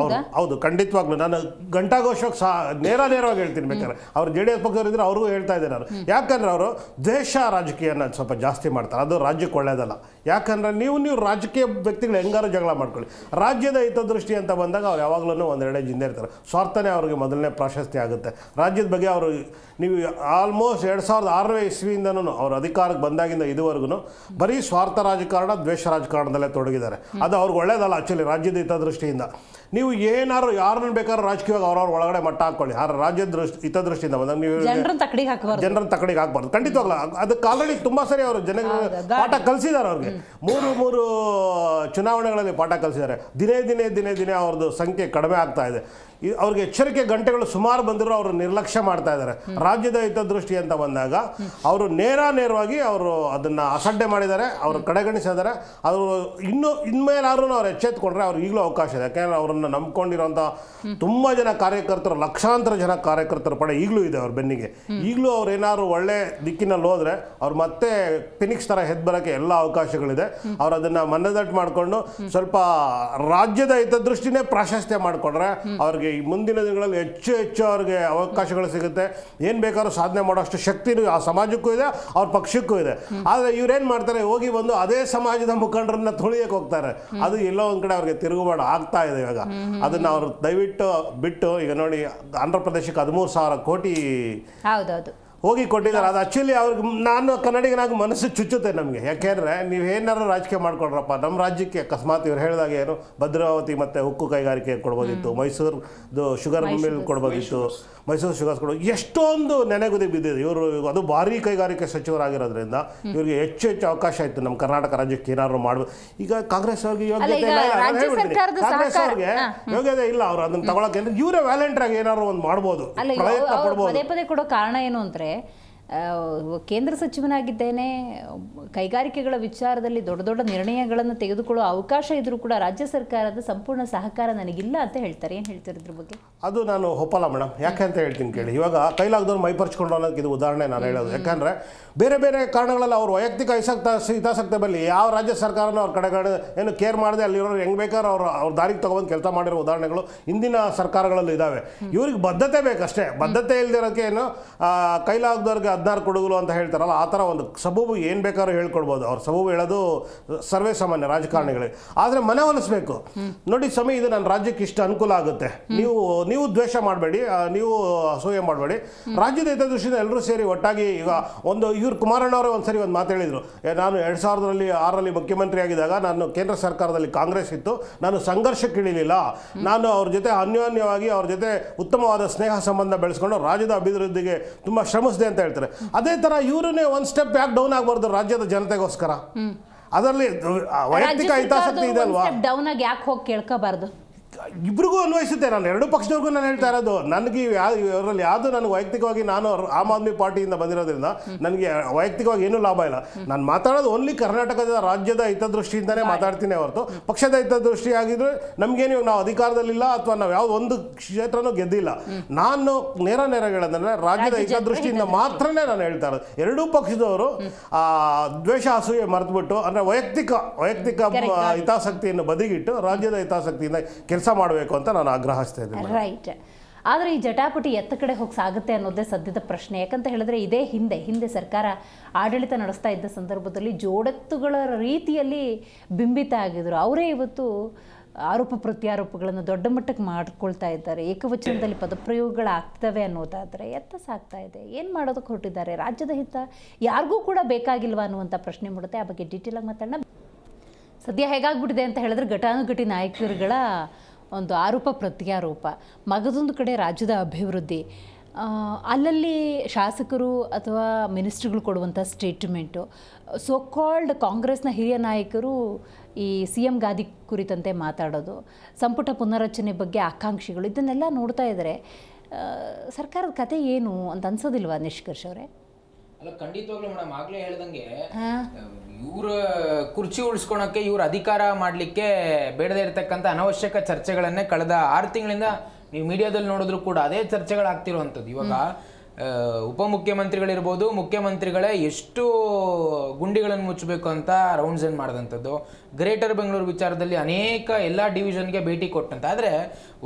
ಹೌದು, ಖಂಡಿತವಾಗ್ಲೂ ನಾನು ಘಂಟಾಘೋಷವಾಗಿ ನೇರವಾಗಿ ಹೇಳ್ತೀನಿ. ಬೇಕಾದ್ರೆ ಅವ್ರು JDS ಪಕ್ಷದವ್ರು ಇದ್ರೆ ಅವ್ರಿಗೂ ಹೇಳ್ತಾ ಇದ್ದಾರೆ ನಾನು. ಯಾಕಂದ್ರೆ ಅವರು ದೇಶ ರಾಜಕೀಯನ ಸ್ವಲ್ಪ ಜಾಸ್ತಿ ಮಾಡ್ತಾರೆ, ಅದು ರಾಜ್ಯಕ್ಕೆ ಒಳ್ಳೇದಲ್ಲ. ಯಾಕಂದ್ರೆ ನೀವು ರಾಜಕೀಯ ವ್ಯಕ್ತಿಗಳು ಹೆಂಗಾರು ಜಗಳ ಮಾಡ್ಕೊಳ್ಳಿ, ರಾಜ್ಯದ ಹಿತದೃಷ್ಟಿ ಅಂತ ಬಂದಾಗ ಅವ್ರು ಯಾವಾಗಲೂ ಒಂದೆರಡೆ ಜಿಂದೆ ಇರ್ತಾರೆ. ಸ್ವಾರ್ಥನೇ ಅವ್ರಿಗೆ ಮೊದಲನೇ ಪ್ರಾಶಸ್ತ್ಯ ಆಗುತ್ತೆ. ರಾಜ್ಯದ ಬಗ್ಗೆ ಅವರು ನೀವು ಆಲ್ಮೋಸ್ಟ್ 2006ನೇ ಇಸ್ವಿಯಿಂದನೂ ಅವ್ರ ಅಧಿಕಾರಕ್ಕೆ ಬಂದಾಗಿಂದ ಇದುವರೆಗೂ ಬರೀ ಸ್ವಾರ್ಥ ರಾಜಕಾರಣ, ದ್ವೇಷ ರಾಜಕಾರಣದಲ್ಲೇ ತೊಡಗಿದ್ದಾರೆ. ಅದು ಅವ್ರಿಗೆ ಒಳ್ಳೇದಲ್ಲ ಆ್ಯಕ್ಚುಲಿ ರಾಜ್ಯದ ಹಿತದೃಷ್ಟಿಯಿಂದ. ನೀವು ಏನಾರು ಯಾರನ್ನ ಬೇಕಾದ್ರೂ ರಾಜಕೀಯವಾಗಿ ಅವ್ರವ್ರ ಒಳಗಡೆ ಮಟ್ಟ ಹಾಕೊಳ್ಳಿ, ಆ ರಾಜ್ಯದ ಹಿತದೃಷ್ಟಿಯಿಂದ ಬಂದಾಗ ನೀವು ಜನರನ್ನ ತಕಡಿಗೆ ಹಾಕ್ಬಾರ್ದು. ಖಂಡಿತವಾಗ್ಲ ಅದಕ್ಕೆ ಆಲ್ರೆಡಿ ತುಂಬ ಸರಿ ಅವರು ಜನಗಳಿಗೆ ಪಾಠ ಕಲಿಸಿದ್ದಾರೆ. ಅವ್ರಿಗೆ ಮೂರು ಚುನಾವಣೆಗಳಲ್ಲಿ ಪಾಠ ಕಲಿಸಿದ್ದಾರೆ. ದಿನೇ ಅವ್ರದ್ದು ಸಂಖ್ಯೆ ಕಡಿಮೆ ಆಗ್ತಾ ಇದೆ. ಅವ್ರಿಗೆ ಎಚ್ಚರಿಕೆ ಗಂಟೆಗಳು ಸುಮಾರು ಬಂದರೂ ಅವರು ನಿರ್ಲಕ್ಷ್ಯ ಮಾಡ್ತಾ ಇದ್ದಾರೆ. ರಾಜ್ಯದ ಹಿತದೃಷ್ಟಿ ಅಂತ ಬಂದಾಗ ಅವರು ನೇರವಾಗಿ ಅವರು ಅದನ್ನು ಅಸಡ್ಡೆ ಮಾಡಿದ್ದಾರೆ, ಅವರು ಕಡೆಗಣಿಸಿದ್ದಾರೆ. ಅವರು ಇನ್ಮೇಲಾದ್ರೂ ಅವ್ರು ಎಚ್ಚೆತ್ಕೊಂಡ್ರೆ ಅವ್ರಿಗೆ ಈಗಲೂ ಅವಕಾಶ ಇದೆ. ಯಾಕೆಂದರೆ ಅವರನ್ನು ನಂಬ್ಕೊಂಡಿರೋಂಥ ತುಂಬ ಜನ ಕಾರ್ಯಕರ್ತರು, ಲಕ್ಷಾಂತರ ಜನ ಕಾರ್ಯಕರ್ತರ ಪಡೆ ಈಗಲೂ ಇದೆ ಅವ್ರ ಬೆನ್ನಿಗೆ. ಈಗಲೂ ಅವ್ರು ಏನಾದ್ರು ಒಳ್ಳೆ ದಿಕ್ಕಿನಲ್ಲಿ ಹೋದರೆ ಅವ್ರು ಮತ್ತೆ ಫಿನಿಕ್ಸ್ ಥರ ಎದ್ದು ಬರೋಕ್ಕೆ ಎಲ್ಲ ಅವಕಾಶಗಳಿದೆ. ಅವ್ರು ಅದನ್ನು ಮನದಟ್ಟು ಮಾಡಿಕೊಂಡು ಸ್ವಲ್ಪ ರಾಜ್ಯದ ಹಿತದೃಷ್ಟಿನೇ ಪ್ರಾಶಸ್ತ್ಯ ಮಾಡಿಕೊಂಡ್ರೆ ಅವ್ರಿಗೆ ಈ ಮುಂದಿನ ದಿನಗಳಲ್ಲಿ ಹೆಚ್ಚು ಅವ್ರಿಗೆ ಅವಕಾಶಗಳು ಸಿಗುತ್ತೆ. ಏನು ಬೇಕಾದ್ರೂ ಸಾಧನೆ ಮಾಡೋಷ್ಟು ಶಕ್ತಿನೂ ಆ ಸಮಾಜಕ್ಕೂ ಇದೆ, ಅವ್ರ ಪಕ್ಷಕ್ಕೂ ಇದೆ. ಆದರೆ ಇವ್ರೇನು ಮಾಡ್ತಾರೆ, ಹೋಗಿ ಬಂದು ಅದೇ ಸಮಾಜದ ಮುಖಂಡರನ್ನ ತುಳಿಯಕ್ಕೆ ಹೋಗ್ತಾರೆ. ಅದು ಎಲ್ಲೋ ಒಂದು ಕಡೆ ಅವ್ರಿಗೆ ತಿರುಗುಬಾಡು ಆಗ್ತಾ ಇದೆ ಇವಾಗ. ಅದನ್ನು ಅವರು ದಯವಿಟ್ಟು ಬಿಟ್ಟು, ಈಗ ನೋಡಿ ಆಂಧ್ರ ಪ್ರದೇಶಕ್ಕೆ 13,000 ಕೋಟಿ ಹೋಗಿ ಕೊಟ್ಟಿದ್ದಾರೆ. ಅದು ಆ್ಯಕ್ಚುಲಿ ಅವ್ರಿಗೆ ನಾನು ಕನ್ನಡಿಗನಾಗಿ ಮನಸ್ಸು ಚುಚ್ಚುತ್ತೆ ನಮಗೆ. ಯಾಕೆಂದರೆ ನೀವು ಏನಾರು ರಾಜಕೀಯ ಮಾಡ್ಕೊಳ್ರಪ್ಪ, ನಮ್ಮ ರಾಜ್ಯಕ್ಕೆ ಅಕಸ್ಮಾತ್ ಇವ್ರು ಹೇಳಿದಾಗ ಏನು ಭದ್ರಾವತಿ ಮತ್ತು ಉಕ್ಕು ಕೈಗಾರಿಕೆ ಕೊಡ್ಬೋದಿತ್ತು, ಮೈಸೂರು ಶುಗರ್ ಮಿಲ್ ಕೊಡ್ಬೋದಿತ್ತು, ಮೈಸೂರು ಶುಗರ್ಸ್ ಕೊಡೋದು, ಎಷ್ಟೊಂದು ನೆನೆಗುದಿ ಬಿದ್ದಿದೆ. ಇವರು ಅದು ಭಾರಿ ಕೈಗಾರಿಕೆ ಸಚಿವರಾಗಿರೋದ್ರಿಂದ ಇವರಿಗೆ ಹೆಚ್ಚು ಅವಕಾಶ ಇತ್ತು ನಮ್ಮ ಕರ್ನಾಟಕ ರಾಜ್ಯಕ್ಕೆ ಏನಾದ್ರು ಮಾಡ್ಬೋದು. ಈಗ ಕಾಂಗ್ರೆಸ್ ಅವ್ರಿಗೆ ಯೋಗ್ಯತೆ ಇಲ್ಲ, ಕಾಂಗ್ರೆಸ್ ಅವ್ರಿಗೆ ಯೋಗ್ಯತೆ ಇಲ್ಲ, ಅವ್ರು ಅದನ್ನ ತಗೊಳಕ್ಕೆ ಇವರೇ ವ್ಯಾಲೆಂಟರ್ ಆಗಿ ಏನಾದ್ರು ಒಂದು ಮಾಡ್ಬೋದು, ಪ್ರಯತ್ನ ಪಡ್ಬೋದು. ಪದೇ ಪದೇ ಕೊಡೋ ಕಾರಣ ಏನು ಅಂದರೆ ಕೇಂದ್ರ ಸಚಿವನಾಗಿದ್ದೇನೆ, ಕೈಗಾರಿಕೆಗಳ ವಿಚಾರದಲ್ಲಿ ದೊಡ್ಡ ದೊಡ್ಡ ನಿರ್ಣಯಗಳನ್ನು ತೆಗೆದುಕೊಳ್ಳುವ ಅವಕಾಶ ಇದ್ರೂ ಕೂಡ ರಾಜ್ಯ ಸರ್ಕಾರದ ಸಂಪೂರ್ಣ ಸಹಕಾರ ನನಗಿಲ್ಲ ಅಂತ ಹೇಳ್ತಾರೆ. ಏನು ಹೇಳ್ತಾರೆ ಇದ್ರ ಬಗ್ಗೆ? ಅದು ನಾನು ಒಪ್ಪಲ್ಲ ಮೇಡಮ್. ಯಾಕೆ ಅಂತ ಹೇಳ್ತೀನಿ ಕೇಳಿ. ಇವಾಗ ಕೈಲಾಗದವ್ರು ಮೈಪರ್ಚ್ಕೊಂಡು ಅನ್ನೋದಕ್ಕೆ ಇದು ಉದಾಹರಣೆ ನಾನು ಹೇಳೋದು. ಯಾಕಂದರೆ ಬೇರೆ ಬೇರೆ ಕಾರಣಗಳಲ್ಲಿ ಅವ್ರು ವೈಯಕ್ತಿಕ ಹಿತಾಸಕ್ತಿ ಬರಲಿ, ಯಾವ ರಾಜ್ಯ ಸರ್ಕಾರನೂ ಅವ್ರ ಕಡೆಗಡೆ ಏನು ಕೇರ್ ಮಾಡದೆ ಅಲ್ಲಿರೋರು ಹೆಂಗೆ ಬೇಕಾದ್ರೆ ಅವ್ರ ದಾರಿಗೆ ತೊಗೊಂಡು ಕೆಲಸ ಮಾಡಿರೋ ಉದಾಹರಣೆಗಳು ಹಿಂದಿನ ಸರ್ಕಾರಗಳಲ್ಲಿ ಇದ್ದಾವೆ. ಇವ್ರಿಗೆ ಬದ್ಧತೆ ಬೇಕಷ್ಟೇ. ಬದ್ಧತೆ ಇಲ್ದಿರೋಕ್ಕೆ ಏನು ಕೈಲಾಗದವ್ರಿಗೆ 16 ಕೊಡುಗಲು ಅಂತ ಹೇಳ್ತಾರಲ್ಲ, ಆ ಥರ ಒಂದು ಸಬೂಬು ಏನು ಬೇಕಾದ್ರೂ ಹೇಳ್ಕೊಡ್ಬೋದು. ಅವ್ರು ಸಬೂಬು ಹೇಳೋದು ಸರ್ವೇ ಸಾಮಾನ್ಯ ರಾಜಕಾರಣಿಗಳಿಗೆ. ಆದರೆ ಮನವೊಲಿಸಬೇಕು. ನೋಡಿ ಸ್ವಾಮಿ, ಇದು ನನ್ನ ರಾಜ್ಯಕ್ಕೆ ಇಷ್ಟು ಅನುಕೂಲ ಆಗುತ್ತೆ, ನೀವು ದ್ವೇಷ ಮಾಡಬೇಡಿ, ನೀವು ಅಸೂಯೆ ಮಾಡಬೇಡಿ, ರಾಜ್ಯದ ಹಿತದೃಷ್ಟಿಯಿಂದ ಎಲ್ಲರೂ ಸೇರಿ ಒಟ್ಟಾಗಿ. ಈಗ ಇವ್ರು ಕುಮಾರಣ್ಣವರೇ ಒಂದ್ಸರಿ ಒಂದು ಮಾತು ಹೇಳಿದರು, ನಾನು 2006ರಲ್ಲಿ ಮುಖ್ಯಮಂತ್ರಿ ಆಗಿದ್ದಾಗ ನಾನು ಕೇಂದ್ರ ಸರ್ಕಾರದಲ್ಲಿ ಕಾಂಗ್ರೆಸ್ ಇತ್ತು, ನಾನು ಸಂಘರ್ಷಕ್ಕೆ ಇಳಿಲಿಲ್ಲ, ನಾನು ಅವ್ರ ಜೊತೆ ಅನ್ಯೋನ್ಯವಾಗಿ ಅವ್ರ ಜೊತೆ ಉತ್ತಮವಾದ ಸ್ನೇಹ ಸಂಬಂಧ ಬೆಳೆಸ್ಕೊಂಡು ರಾಜ್ಯದ ಅಭಿವೃದ್ಧಿಗೆ ತುಂಬ ಶ್ರಮಿಸಿದೆ ಅಂತ ಹೇಳ್ತಾರೆ. ಅದೇ ಥರ ಇವರನ್ನೇ ಒಂದು ಸ್ಟೆಪ್ ಯಾಕೆ ಡೌನ್ ಆಗಬಾರ್ದು ರಾಜ್ಯದ ಜನತೆಗೋಸ್ಕರ? ಅದರಲ್ಲಿ ವೈಯಕ್ತಿಕ ಹಿತಾಸಕ್ತಿ ಇದೆ ಅಲ್ವಾ, ಡೌನ್ ಆಗಿ ಯಾಕೆ ಹೋಗಿ ಕೇಳ್ಕೋಬಾರ್ದು? ಇಬ್ರಿಗೂ ಅನ್ವಯಿಸುತ್ತೆ. ನಾನು ಎರಡೂ ಪಕ್ಷದವ್ರಿಗೂ ನಾನು ಹೇಳ್ತಾ ಇರೋದು, ನನಗೆ ಇವರಲ್ಲಿ ಯಾವುದು ನನಗೆ ವೈಯಕ್ತಿಕವಾಗಿ, ನಾನು ಆಮ್ ಆದ್ಮಿ ಪಾರ್ಟಿಯಿಂದ ಬಂದಿರೋದ್ರಿಂದ ನನಗೆ ವೈಯಕ್ತಿಕವಾಗಿ ಏನೂ ಲಾಭ ಇಲ್ಲ. ನಾನು ಮಾತಾಡೋದು ಓನ್ಲಿ ಕರ್ನಾಟಕದ ರಾಜ್ಯದ ಹಿತದೃಷ್ಟಿಯಿಂದನೇ ಮಾತಾಡ್ತೀನಿ ಹೊರತು ಪಕ್ಷದ ಹಿತದೃಷ್ಟಿ ಆಗಿದ್ರೆ ನಮಗೇನು ನಾವು ಅಧಿಕಾರದಲ್ಲಿಲ್ಲ ಅಥವಾ ನಾವು ಯಾವುದೋ ಒಂದು ಕ್ಷೇತ್ರನೂ ಗೆದ್ದಿಲ್ಲ. ನಾನು ನೇರ ಹೇಳೋದಂದ್ರೆ ರಾಜ್ಯದ ಹಿತದೃಷ್ಟಿಯಿಂದ ಮಾತ್ರನೇ ನಾನು ಹೇಳ್ತಾ ಇರೋದು. ಎರಡೂ ಪಕ್ಷದವರು ದ್ವೇಷ ಅಸೂಯೆ ಮರೆತುಬಿಟ್ಟು ಅಂದರೆ ವೈಯಕ್ತಿಕ ಹಿತಾಸಕ್ತಿಯನ್ನು ಬದಿಗಿಟ್ಟು ರಾಜ್ಯದ ಹಿತಾಸಕ್ತಿಯಿಂದ ಕೆಲಸ ಮಾಡಬೇಕು ಅಂತ ನಾನು ಆಗ್ರಹಿಸ್ತಾ ಇದ್ದೀನಿ. ರೈಟ್. ಆದರೆ ಈ ಜಟಾಪಟಿ ಎತ್ತ ಕಡೆ ಹೋಗಿ ಸಾಗುತ್ತೆ ಅನ್ನೋದೇ ಸದ್ಯದ ಪ್ರಶ್ನೆ. ಯಾಕಂತ ಹೇಳಿದ್ರೆ ಇದೇ ಹಿಂದೆ ಸರ್ಕಾರ ಆಡಳಿತ ನಡೆಸ್ತಾ ಇದ್ದ ಸಂದರ್ಭದಲ್ಲಿ ಜೋಡೆತ್ತುಗಳ ರೀತಿಯಲ್ಲಿ ಬಿಂಬಿತ ಆಗಿದ್ರು. ಅವರೇ ಇವತ್ತು ಆರೋಪ ಪ್ರತ್ಯಾರೋಪಗಳನ್ನು ದೊಡ್ಡ ಮಟ್ಟಕ್ಕೆ ಮಾಡ್ಕೊಳ್ತಾ ಇದ್ದಾರೆ. ಏಕವಚನದಲ್ಲಿ ಪದಪ್ರಯೋಗಗಳಾಗ್ತವೆ ಅನ್ನೋದಾದರೆ ಎತ್ತ ಸಾಗ್ತಾ ಇದೆ. ಏನು ಮಾಡೋದಕ್ಕೆ ಹೊರಟಿದ್ದಾರೆ? ರಾಜ್ಯದ ಹಿತ ಯಾರಿಗೂ ಕೂಡ ಬೇಕಾಗಿಲ್ವಾ ಅನ್ನುವಂಥ ಪ್ರಶ್ನೆ ಮೂಡುತ್ತೆ. ಆ ಬಗ್ಗೆ ಡೀಟೇಲ್ ಆಗಿ ಮಾತಾಡೋಣ. ಸದ್ಯ ಹೇಗಾಗ್ಬಿಟ್ಟಿದೆ ಅಂತ ಹೇಳಿದ್ರೆ ಘಟಾನುಘಟಿ ನಾಯಕರುಗಳ ಒಂದು ಆರೋಪ ಪ್ರತ್ಯಾರೋಪ, ಮಗದೊಂದು ಕಡೆ ರಾಜ್ಯದ ಅಭಿವೃದ್ಧಿ, ಅಲ್ಲಲ್ಲಿ ಶಾಸಕರು ಅಥವಾ ಮಿನಿಸ್ಟ್ರುಗಳು ಕೊಡುವಂಥ ಸ್ಟೇಟ್ಮೆಂಟು, ಸೋ ಕಾಲ್ಡ್ ಕಾಂಗ್ರೆಸ್ನ ಹಿರಿಯ ನಾಯಕರು ಈ CM ಗಾದಿ ಕುರಿತಂತೆ ಮಾತಾಡೋದು, ಸಂಪುಟ ಪುನರಚನೆ ಬಗ್ಗೆ ಆಕಾಂಕ್ಷಿಗಳು, ಇದನ್ನೆಲ್ಲ ನೋಡ್ತಾ ಇದ್ದಾರೆ. ಸರ್ಕಾರದ ಕತೆ ಏನು ಅಂತ ಅನ್ಸೋದಿಲ್ವಾ ನಿಷ್ಕರ್ಷ್ ಅವರೇ? ಅಲ್ಲ, ಖಂಡಿತವಾಗ್ಲೂ ಮೇಡಮ್, ಆಗ್ಲೇ ಹೇಳ್ದಂಗೆ ಇವ್ರ ಕುರ್ಚಿ ಉಳಿಸ್ಕೊಳಕ್ಕೆ, ಇವ್ರ ಅಧಿಕಾರ ಮಾಡಲಿಕ್ಕೆ ಬೇಡದೇ ಇರತಕ್ಕಂಥ ಅನವಶ್ಯಕ ಚರ್ಚೆಗಳನ್ನೇ ಕಳೆದ 6 ತಿಂಗಳಿಂದ ನೀವು ಮೀಡಿಯಾದಲ್ಲಿ ನೋಡಿದ್ರು ಕೂಡ ಅದೇ ಚರ್ಚೆಗಳಾಗ್ತಿರುವಂಥದ್ದು. ಇವಾಗ ಉಪಮುಖ್ಯಮಂತ್ರಿಗಳಿರ್ಬೋದು, ಮುಖ್ಯಮಂತ್ರಿಗಳೇ ಎಷ್ಟು ಗುಂಡಿಗಳನ್ನು ಮುಚ್ಚಬೇಕು ಅಂತ ರೌಂಡ್ಸ್ ಏನು ಮಾಡಿದಂಥದ್ದು, ಗ್ರೇಟರ್ ಬೆಂಗಳೂರು ವಿಚಾರದಲ್ಲಿ ಅನೇಕ ಎಲ್ಲ ಡಿವಿಷನ್ಗೆ ಭೇಟಿ ಕೊಟ್ಟಂತ. ಆದರೆ